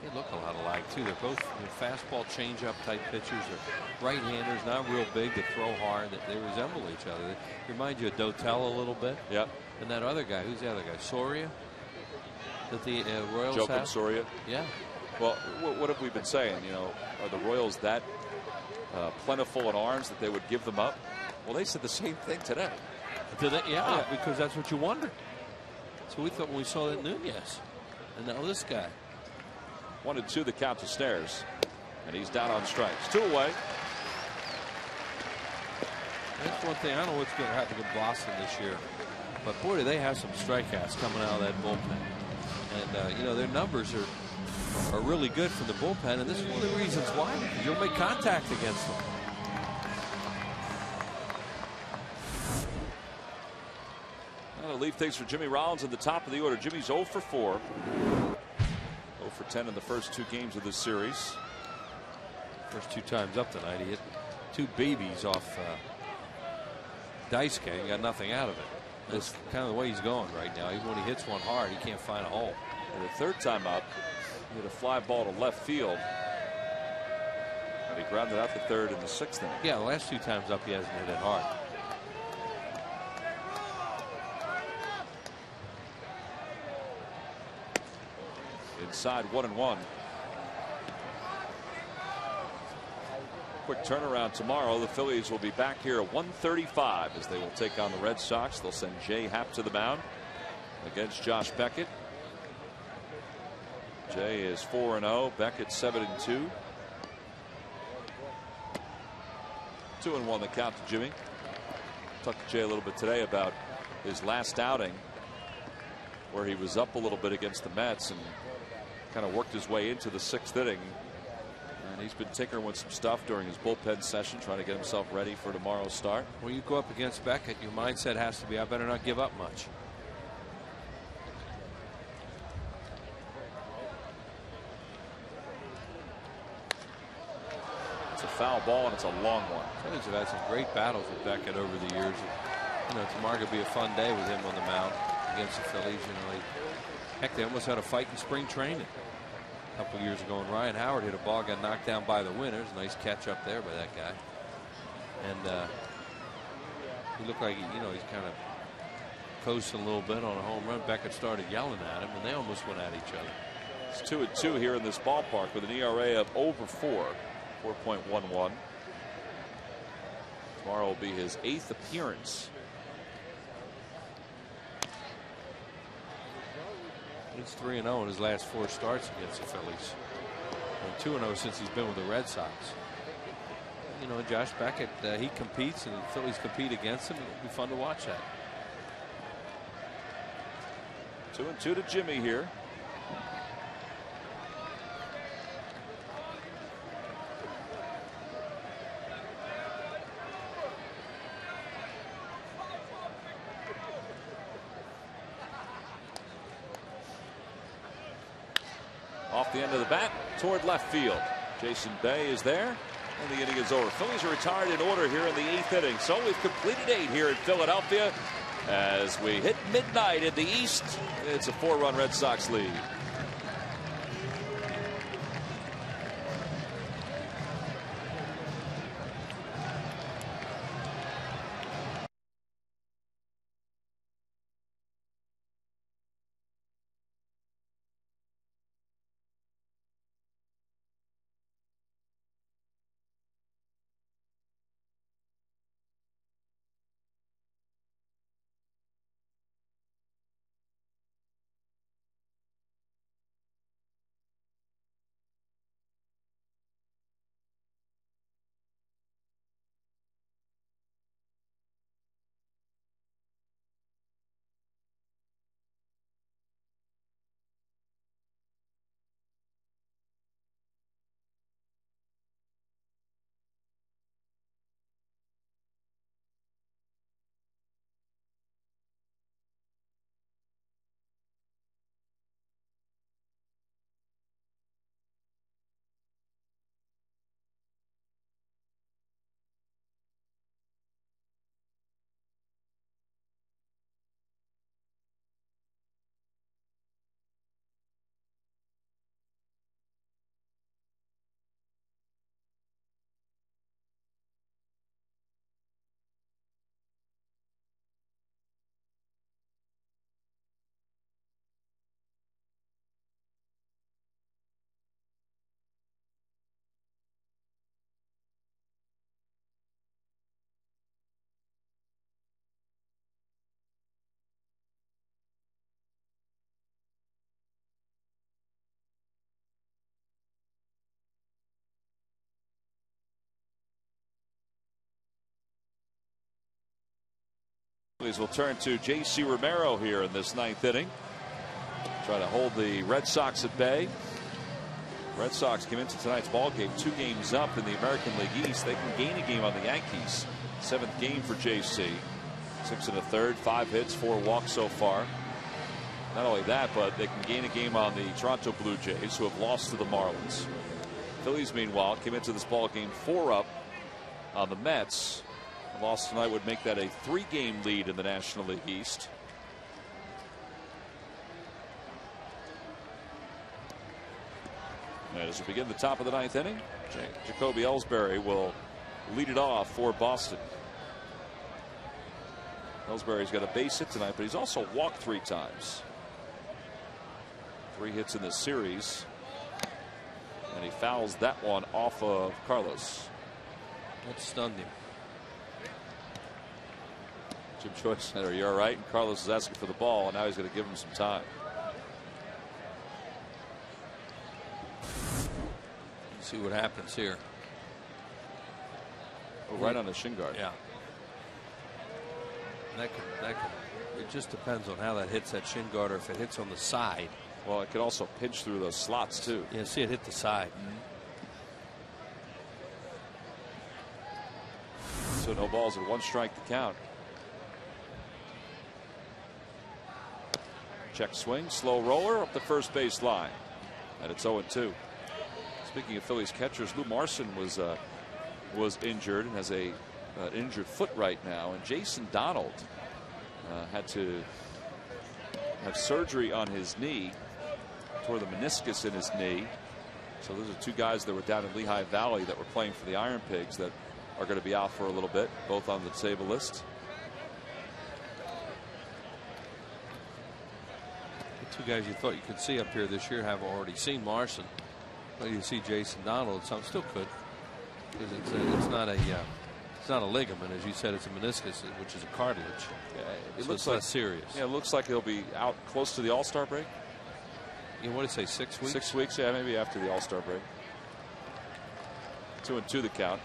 They look a lot alike too. They're both fastball changeup type pitchers. They're right-handers, not real big, to throw hard. They resemble each other. They remind you of Dotel a little bit. Yep. And that other guy, who's the other guy? Soria? That the Royals Joakim have? Soria. Yeah. Well, what have we been saying? You know, are the Royals that plentiful in arms that they would give them up? Well, they said the same thing today. Did they? Yeah, because that's what you wonder. So we thought when we saw that Nunez, and now this guy. 1-2 the count to Snares, and he's down on strikes. 2 away. That's one thing. I don't know what's going to happen to Boston this year, but boy, do they have some strikeouts coming out of that bullpen. And you know, their numbers are really good for the bullpen, and this is one of the reasons why. You'll make contact against them. That'll leave things for Jimmy Rollins at the top of the order. Jimmy's 0 for 4. 0 for 10 in the first 2 games of this series. First 2 times up tonight, he hit 2 babies off Daisuke and got nothing out of it. That's kind of the way he's going right now. Even when he hits one hard, he can't find a hole. And the 3rd time up, he hit a fly ball to left field. And he grounded out the 3rd in the 6th inning. Yeah, the last 2 times up, he hasn't hit it hard. Inside 1-1. Quick turnaround tomorrow. The Phillies will be back here at 1:35 as they will take on the Red Sox. They'll send Jay Happ to the mound against Josh Beckett. Jay is 4-0. Beckett 7-2. 2-1 the count to Jimmy. Talked to Jay a little bit today about his last outing where he was up a little bit against the Mets and kind of worked his way into the 6th inning. And he's been tinkering with some stuff during his bullpen session, trying to get himself ready for tomorrow's start. When you go up against Beckett, your mindset has to be, I better not give up much. It's a foul ball and it's a long one. Phillies have had some great battles with Beckett over the years. You know, tomorrow could be a fun day with him on the mound against the Phillies. You know, heck, they almost had a fight in spring training a couple years ago, and Ryan Howard hit a ball, got knocked down by the winners. Nice catch up there by that guy. And he looked like, you know, he's kind of coasting a little bit on a home run. Beckett started yelling at him, and they almost went at each other. It's 2-2 here in this ballpark with an ERA of over 4, 4.11. Tomorrow will be his 8th appearance. He's 3-0 in his last 4 starts against the Phillies. And 2-0 since he's been with the Red Sox. You know, Josh Beckett, he competes, and the Phillies compete against him. It'll be fun to watch that. 2-2 to Jimmy here. Off the end of the bat toward left field. Jason Bay is there, and the inning is over. Phillies are retired in order here in the 8th inning. So we've completed 8 here in Philadelphia. As we hit midnight in the East, it's a 4-run Red Sox lead. Phillies will turn to J.C. Romero here in this 9th inning. Try to hold the Red Sox at bay. Red Sox came into tonight's ball game 2 games up in the American League East. They can gain a game on the Yankees. 7th game for J.C. 6 1/3, 5 hits, 4 walks so far. Not only that, but they can gain a game on the Toronto Blue Jays, who have lost to the Marlins. Phillies, meanwhile, came into this ball game 4 up on the Mets. A loss tonight would make that a 3-game lead in the National League East. And as we begin the top of the 9th inning, Jacoby Ellsbury will lead it off for Boston. Ellsbury's got a base hit tonight, but he's also walked 3 times. 3 hits in this series. And he fouls that one off of Carlos. That stunned him. Jim Choice said, "Are you all right?" And Carlos is asking for the ball, and now he's going to give him some time. Let's see what happens here. Oh, right on the shin guard. Yeah. That can. It just depends on how that hits that shin guard, or if it hits on the side. Well, it could also pinch through those slots too. Yeah, see it hit the side. So no balls and 1 strike to count. Check swing, slow roller up the first base line, and it's 0-2. Speaking of Phillies catchers, Lou Marson was injured and has a injured foot right now, and Jason Donald had to have surgery on his knee, tore the meniscus in his knee. So those are 2 guys that were down in Lehigh Valley that were playing for the Iron Pigs that are going to be out for a little bit, both on the disabled list. The 2 guys you thought you could see up here this year have already seen Marson. Well, you see Jason Donald. Some still could, because it's not a ligament, as you said. It's a meniscus, which is a cartilage. Yeah, it so looks it's like not serious. Yeah, it looks like he'll be out close to the All-Star break. You know, what did it say, 6 weeks? 6 weeks, yeah, maybe after the All-Star break. 2-2 the count.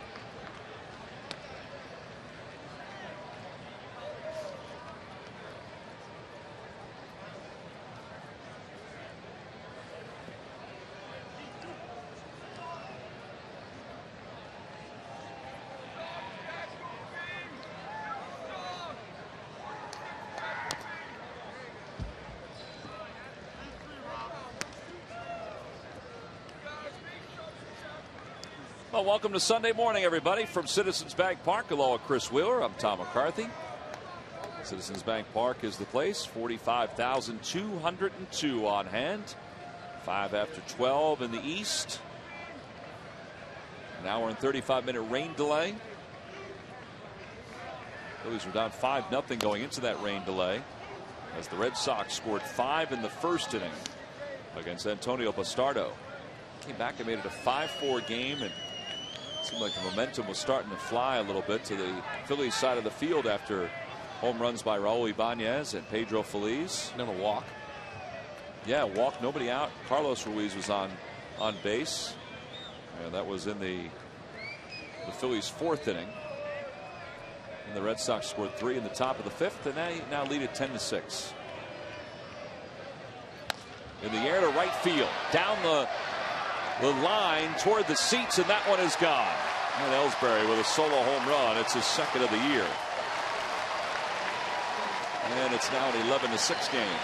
Well, welcome to Sunday morning, everybody, from Citizens Bank Park. Along with Chris Wheeler, I'm Tom McCarthy. Citizens Bank Park is the place. 45,202 on hand. 5 after 12 in the East. An hour and 35-minute rain delay. Phillies were down 5-0 going into that rain delay, as the Red Sox scored 5 in the first inning against Antonio Bastardo. Came back and made it a 5-4 game, and it seemed like the momentum was starting to fly a little bit to the Phillies side of the field after home runs by Raul Ibanez and Pedro Feliz. And then a walk. Yeah, walk, nobody out. Carlos Ruiz was on base, and that was in the Phillies' 4th inning. And the Red Sox scored 3 in the top of the 5th, and they now lead it 10-6. In the air to right field, down the line toward the seats, and that one is gone. And Ellsbury with a solo home run. It's his 2nd of the year. And it's now an 11-6 game.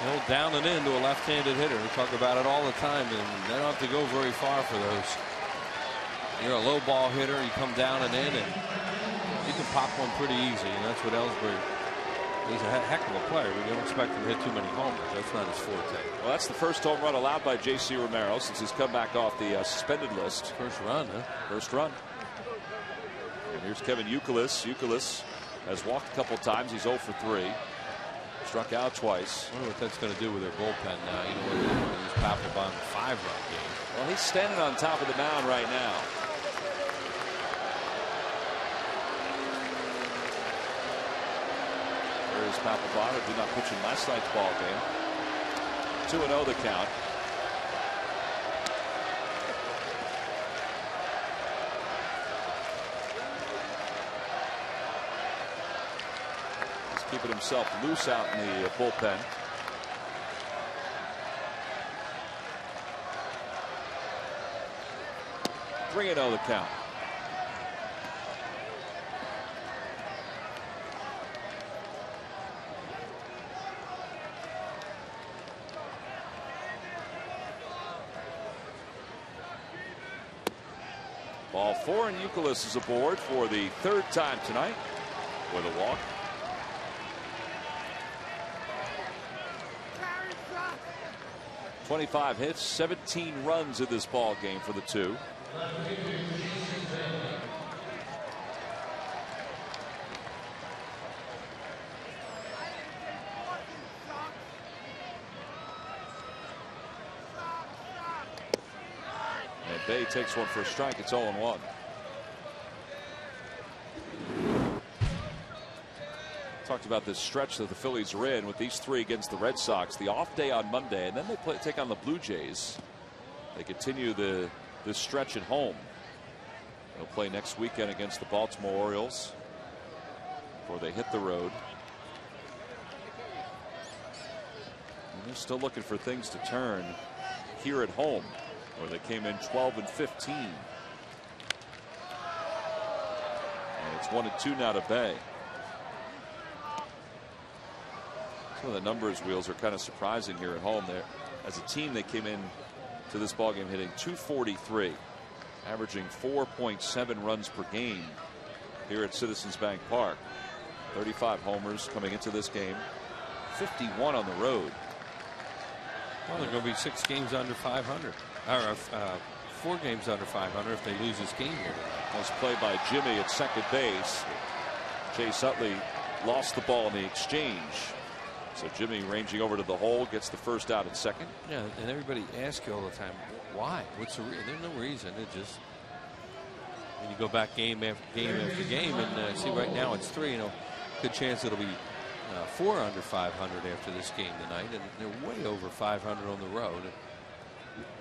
He'll down and in to a left-handed hitter. We talk about it all the time, and they don't have to go very far for those. You're a low ball hitter, you come down and in, and you can pop one pretty easy, and that's what Ellsbury. He's a heck of a player. We don't expect him to hit too many homers. That's not his forte. Well, that's the first home run allowed by J.C. Romero since he's come back off the suspended list. First run, huh? First run. And here's Kevin Youkilis. Youkilis has walked a couple times. He's 0 for 3. Struck out twice. I wonder what that's going to do with their bullpen now. You know what they use Papelbon 5-run game. Well, he's standing on top of the mound right now. There's Papelbon, who did not pitch in last night's ball game. 2-0 the count. keeping himself loose out in the bullpen. Three and 0 the count. Ball 4 and Youkilis is aboard for the third time tonight with a walk. .25 hits, 17 runs in this ball game for the two. And Bay takes one for a strike. It's 0-1. Talked about this stretch that the Phillies are in with these three against the Red Sox. The off day on Monday, and then they take on the Blue Jays. They continue this stretch at home. They'll play next weekend against the Baltimore Orioles before they hit the road. And they're still looking for things to turn here at home, where they came in 12 and 15. And it's 1-2 now to Bay. Some of the numbers, Wheels, are kind of surprising here at home. There, as a team, they came in to this ballgame hitting .243, averaging 4.7 runs per game here at Citizens Bank Park. 35 homers coming into this game, 51 on the road. Well, they're going to be 6 games under 500, or 4 games under 500 if they lose this game here tonight. Nice play by Jimmy at second base. Chase Utley lost the ball in the exchange. So Jimmy ranging over to the hole gets the first out at second. Yeah, and everybody asks you all the time, why? What's the reason? There's no reason. It just, when you go back game after game after game and see right now it's 3. Good chance it'll be 4 under 500 after this game tonight, and they're way over 500 on the road.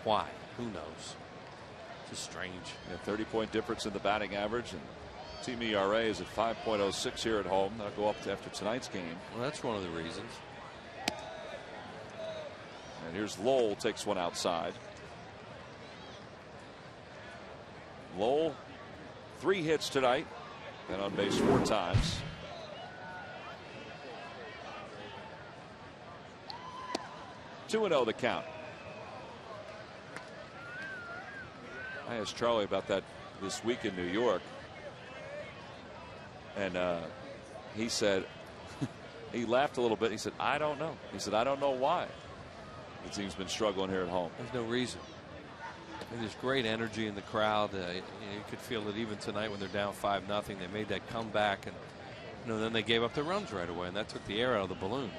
Why? Who knows? It's just strange. Yeah, 30-point difference in the batting average, and team ERA is at 5.06 here at home. That'll go up to after tonight's game. Well, that's one of the reasons. And here's Lowell, takes one outside. Lowell, 3 hits tonight, and on base 4 times. .2-0 the count. I asked Charlie about that this week in New York, and he said he laughed a little bit. He said, I don't know. He said, I don't know why the team's been struggling here at home. There's no reason. And there's great energy in the crowd. You could feel it even tonight when they're down 5-0. They made that comeback, and then they gave up the runs right away, and that took the air out of the balloon.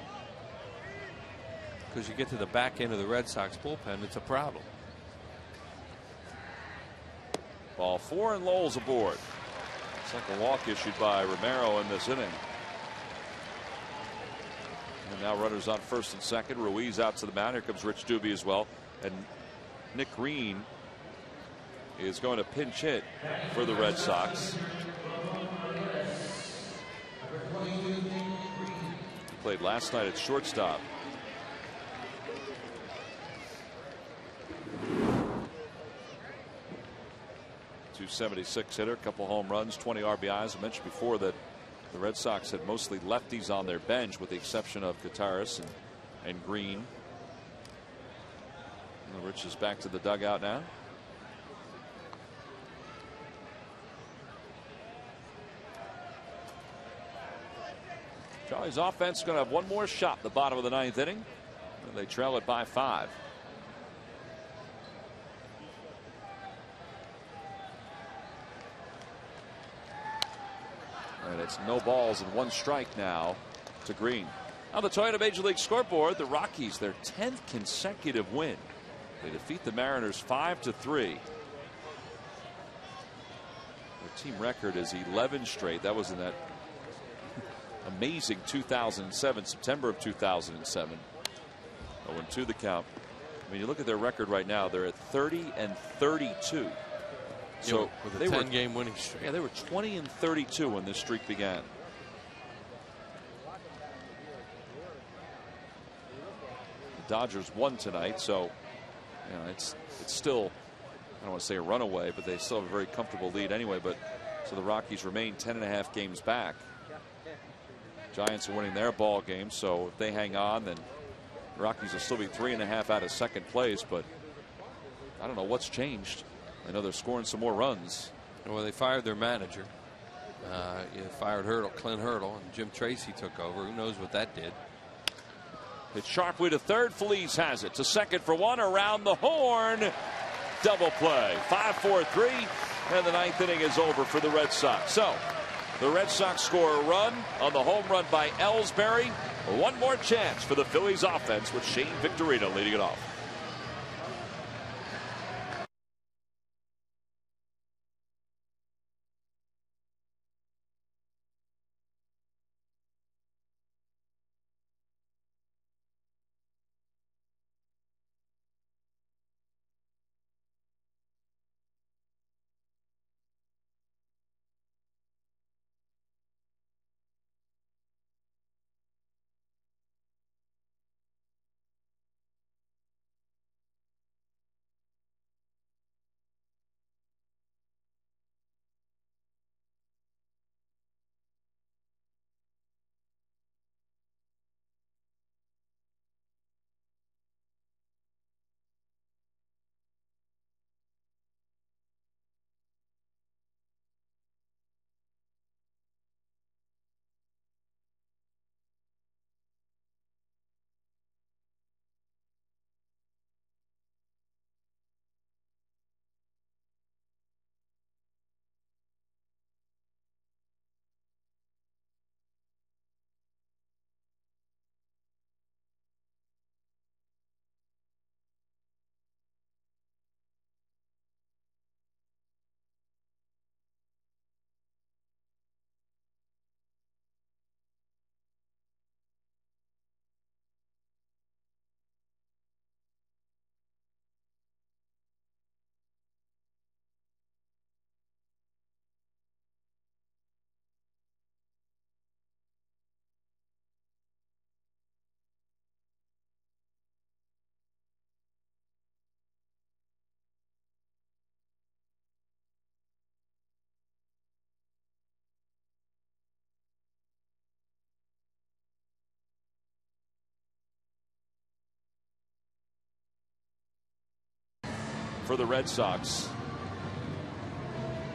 Because you get to the back end of the Red Sox bullpen, it's a problem. Ball 4 and Lowell's aboard. Second walk issued by Romero in this inning. And now runners on first and second. Ruiz out to the mound. Here comes Rich Doobie as well. And Nick Green is going to pinch hit for the Red Sox. He played last night at shortstop. .276 hitter, a couple home runs, 20 RBIs. I mentioned before that the Red Sox had mostly lefties on their bench, with the exception of Kataris and Green. And Rich is back to the dugout now. Charlie's offense is going to have one more shot at the bottom of the 9th inning. And they trail it by 5. And it's no balls and 1 strike now to Green. On the Toyota Major League scoreboard, the Rockies, their 10th consecutive win. They defeat the Mariners 5-3. Their team record is 11 straight. That was in that amazing 2007, September of 2007. 0-2 the count. I mean, you look at their record right now, they're at 30-32. So with a 10-game winning streak. Yeah, they were 20-32 when this streak began. Dodgers won tonight, so you know it's still, I don't want to say a runaway, but they still have a very comfortable lead anyway. But so the Rockies remain 10.5 games back. Giants are winning their ball game, so if they hang on, then the Rockies will still be 3.5 out of second place. But I don't know what's changed. I know they're scoring some more runs. Well, they fired their manager. Fired Clint Hurdle, and Jim Tracy took over. Who knows what that did? It's sharply to third. Feliz has it to second for one. Around the horn. Double play. 5-4-3. And the ninth inning is over for the Red Sox. So the Red Sox score a run on the home run by Ellsbury. One more chance for the Phillies offense with Shane Victorino leading it off. For the Red Sox,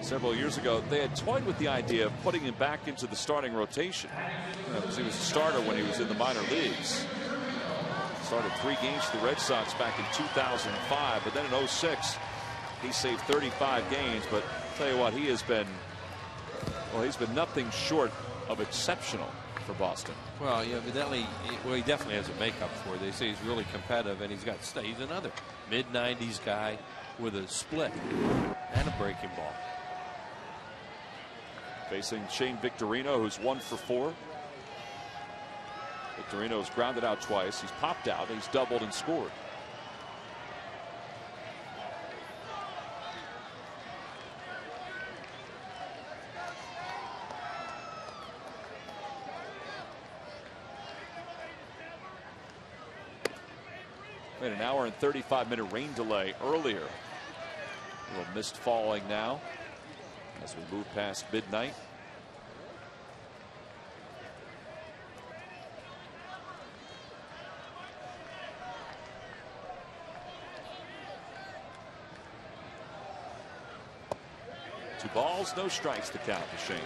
several years ago, they had toyed with the idea of putting him back into the starting rotation, because he was a starter when he was in the minor leagues. Started 3 games for the Red Sox back in 2005, but then in 06 he saved 35 games. But I'll tell you what, he has been, well, he's been nothing short of exceptional for Boston. Well, yeah, evidently, he definitely has a makeup for it. They say he's really competitive, and he's another mid-90s guy with a split and a breaking ball. Facing Shane Victorino, who's 1 for 4. Victorino's grounded out twice. He's popped out. He's doubled and scored. We had an hour and 35-minute rain delay earlier. A little mist falling now as we move past midnight. Two balls, no strikes to count to Shane.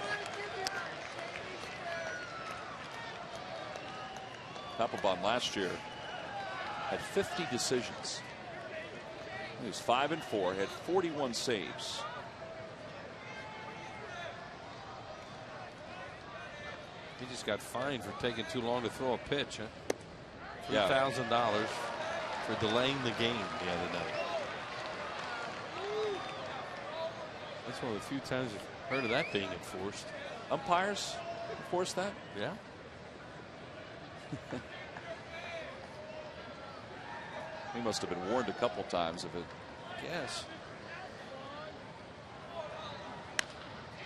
Papelbon last year had 50 decisions. He was 5-4, had 41 saves. He just got fined for taking too long to throw a pitch. Huh? $3,000 for delaying the game the other night. That's one of the few times I've heard of that being enforced. Umpires enforce that? Yeah. He must have been warned a couple times of it. Yes.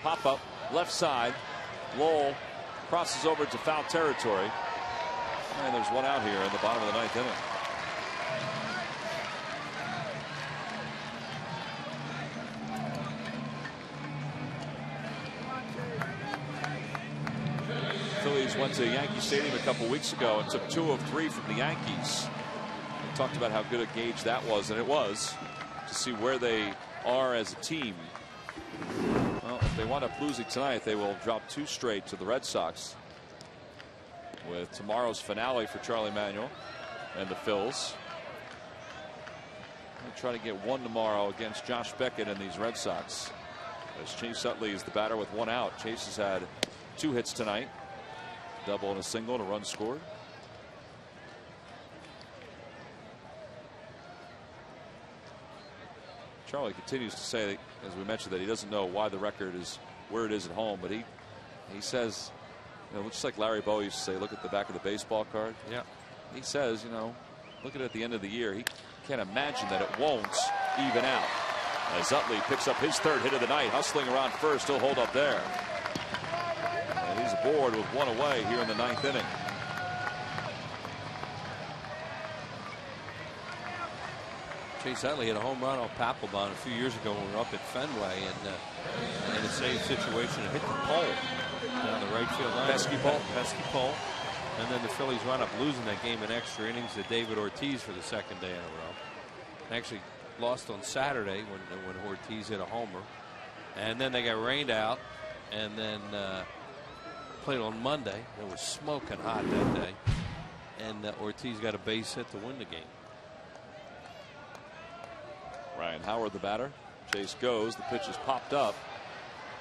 Pop up left side. Lowell crosses over to foul territory. And there's one out here in the bottom of the 9th inning. Phillies went to Yankee Stadium a couple weeks ago and took 2 of 3 from the Yankees. We talked about how good a gauge that was, and it was, to see where they are as a team. Well, if they wind up losing tonight, they will drop 2 straight to the Red Sox, with tomorrow's finale for Charlie Manuel and the Phils. They'll try to get 1 tomorrow against Josh Beckett and these Red Sox, as Chase Utley is the batter with 1 out. Chase has had 2 hits tonight, double and a single, and a run scored. Charlie continues to say, as we mentioned, that he doesn't know why the record is where it is at home, but he says, you know, just like Larry Bow used to say, look at the back of the baseball card. Yeah. He says, you know, look at the end of the year. He can't imagine that it won't even out. As Utley picks up his 3rd hit of the night, hustling around first, he'll hold up there. And he's aboard with 1 away here in the 9th inning. Chase Utley hit a home run on Papelbon a few years ago when we were up at Fenway, and in a save situation, it hit the pole down the right field line. Pesky pole. And then the Phillies wound up losing that game in extra innings to David Ortiz for the 2nd day in a row. Actually lost on Saturday when Ortiz hit a homer, and then they got rained out, and then played on Monday. It was smoking hot that day, and Ortiz got a base hit to win the game. Ryan Howard, the batter. Chase goes. The pitch is popped up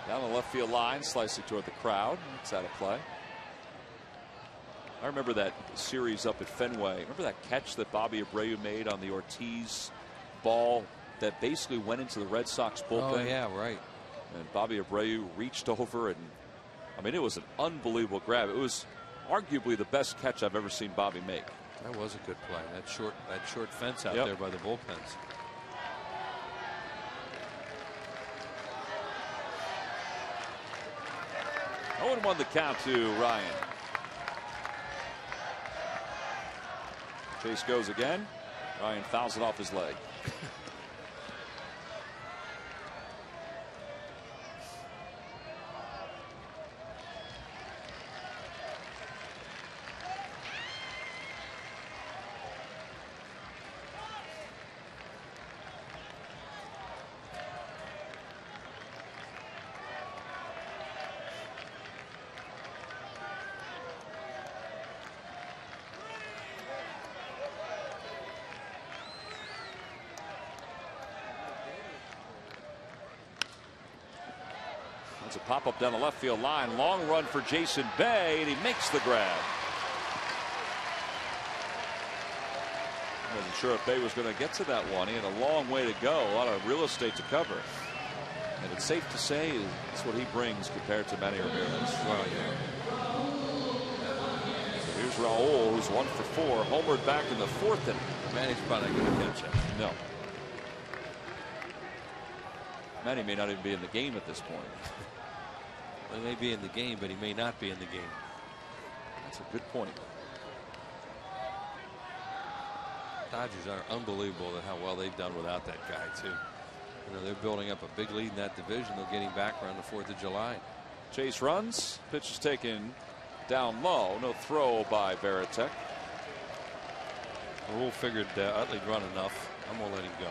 down the left field line, slicing toward the crowd. It's out of play. I remember that series up at Fenway. Remember that catch that Bobby Abreu made on the Ortiz ball that basically went into the Red Sox bullpen? Oh, yeah, right. And Bobby Abreu reached over, and I mean, it was an unbelievable grab. It was arguably the best catch I've ever seen Bobby make. That was a good play. That short fence out Yep. there by the bullpens. Oh, and 1 the count to Ryan. Chase goes again. Ryan fouls it off his leg. It's a pop up down the left field line. Long run for Jason Bay, and he makes the grab. Wasn't sure if Bay was going to get to that one. He had a long way to go, a lot of real estate to cover. And it's safe to say that's what he brings compared to Manny Ramirez. Well, yeah. So here's Raul, who's 1 for 4, homered back in the 4th inning. Manny's probably going to catch that. No. Manny may not even be in the game at this point. Well, he may be in the game, but he may not be in the game. That's a good point. Dodgers are unbelievable at how well they've done without that guy, too. You know, they're building up a big lead in that division. They're getting back around the 4th of July. Chase runs. Pitch is taken down low. No throw by Varitek. Rule figured Utley'd run enough. I'm going to let him go.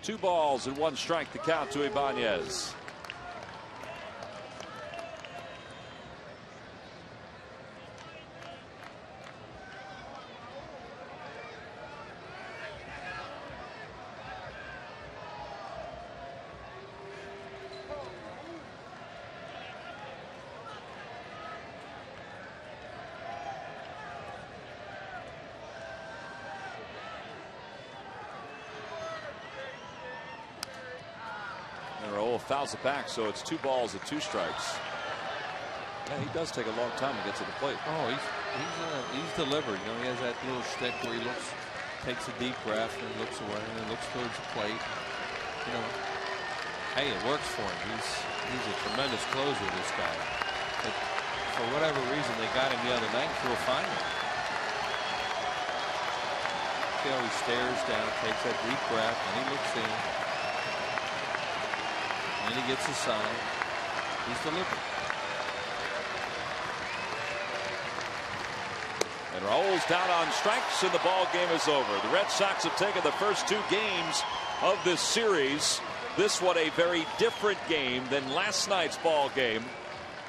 Two balls and 1 strike to count to Ibanez. fouls it back, so it's 2 balls and 2 strikes. Yeah, he does take a long time to get to the plate. Oh, he's delivered. You know, he has that little shtick where he takes a deep breath and looks away and then looks towards the plate. You know, hey, it works for him. He's a tremendous closer, this guy. But for whatever reason, they got him the other night through a final. See how he stares down, takes that deep breath, and he looks in. And he gets a sign. He's delivered. And Raul's down on strikes, and the ball game is over. The Red Sox have taken the first 2 games of this series. This one a very different game than last night's ball game,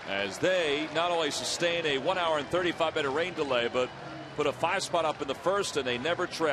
as they not only sustain a 1 hour and 35-minute rain delay, but put a 5 spot up in the first, and they never trail.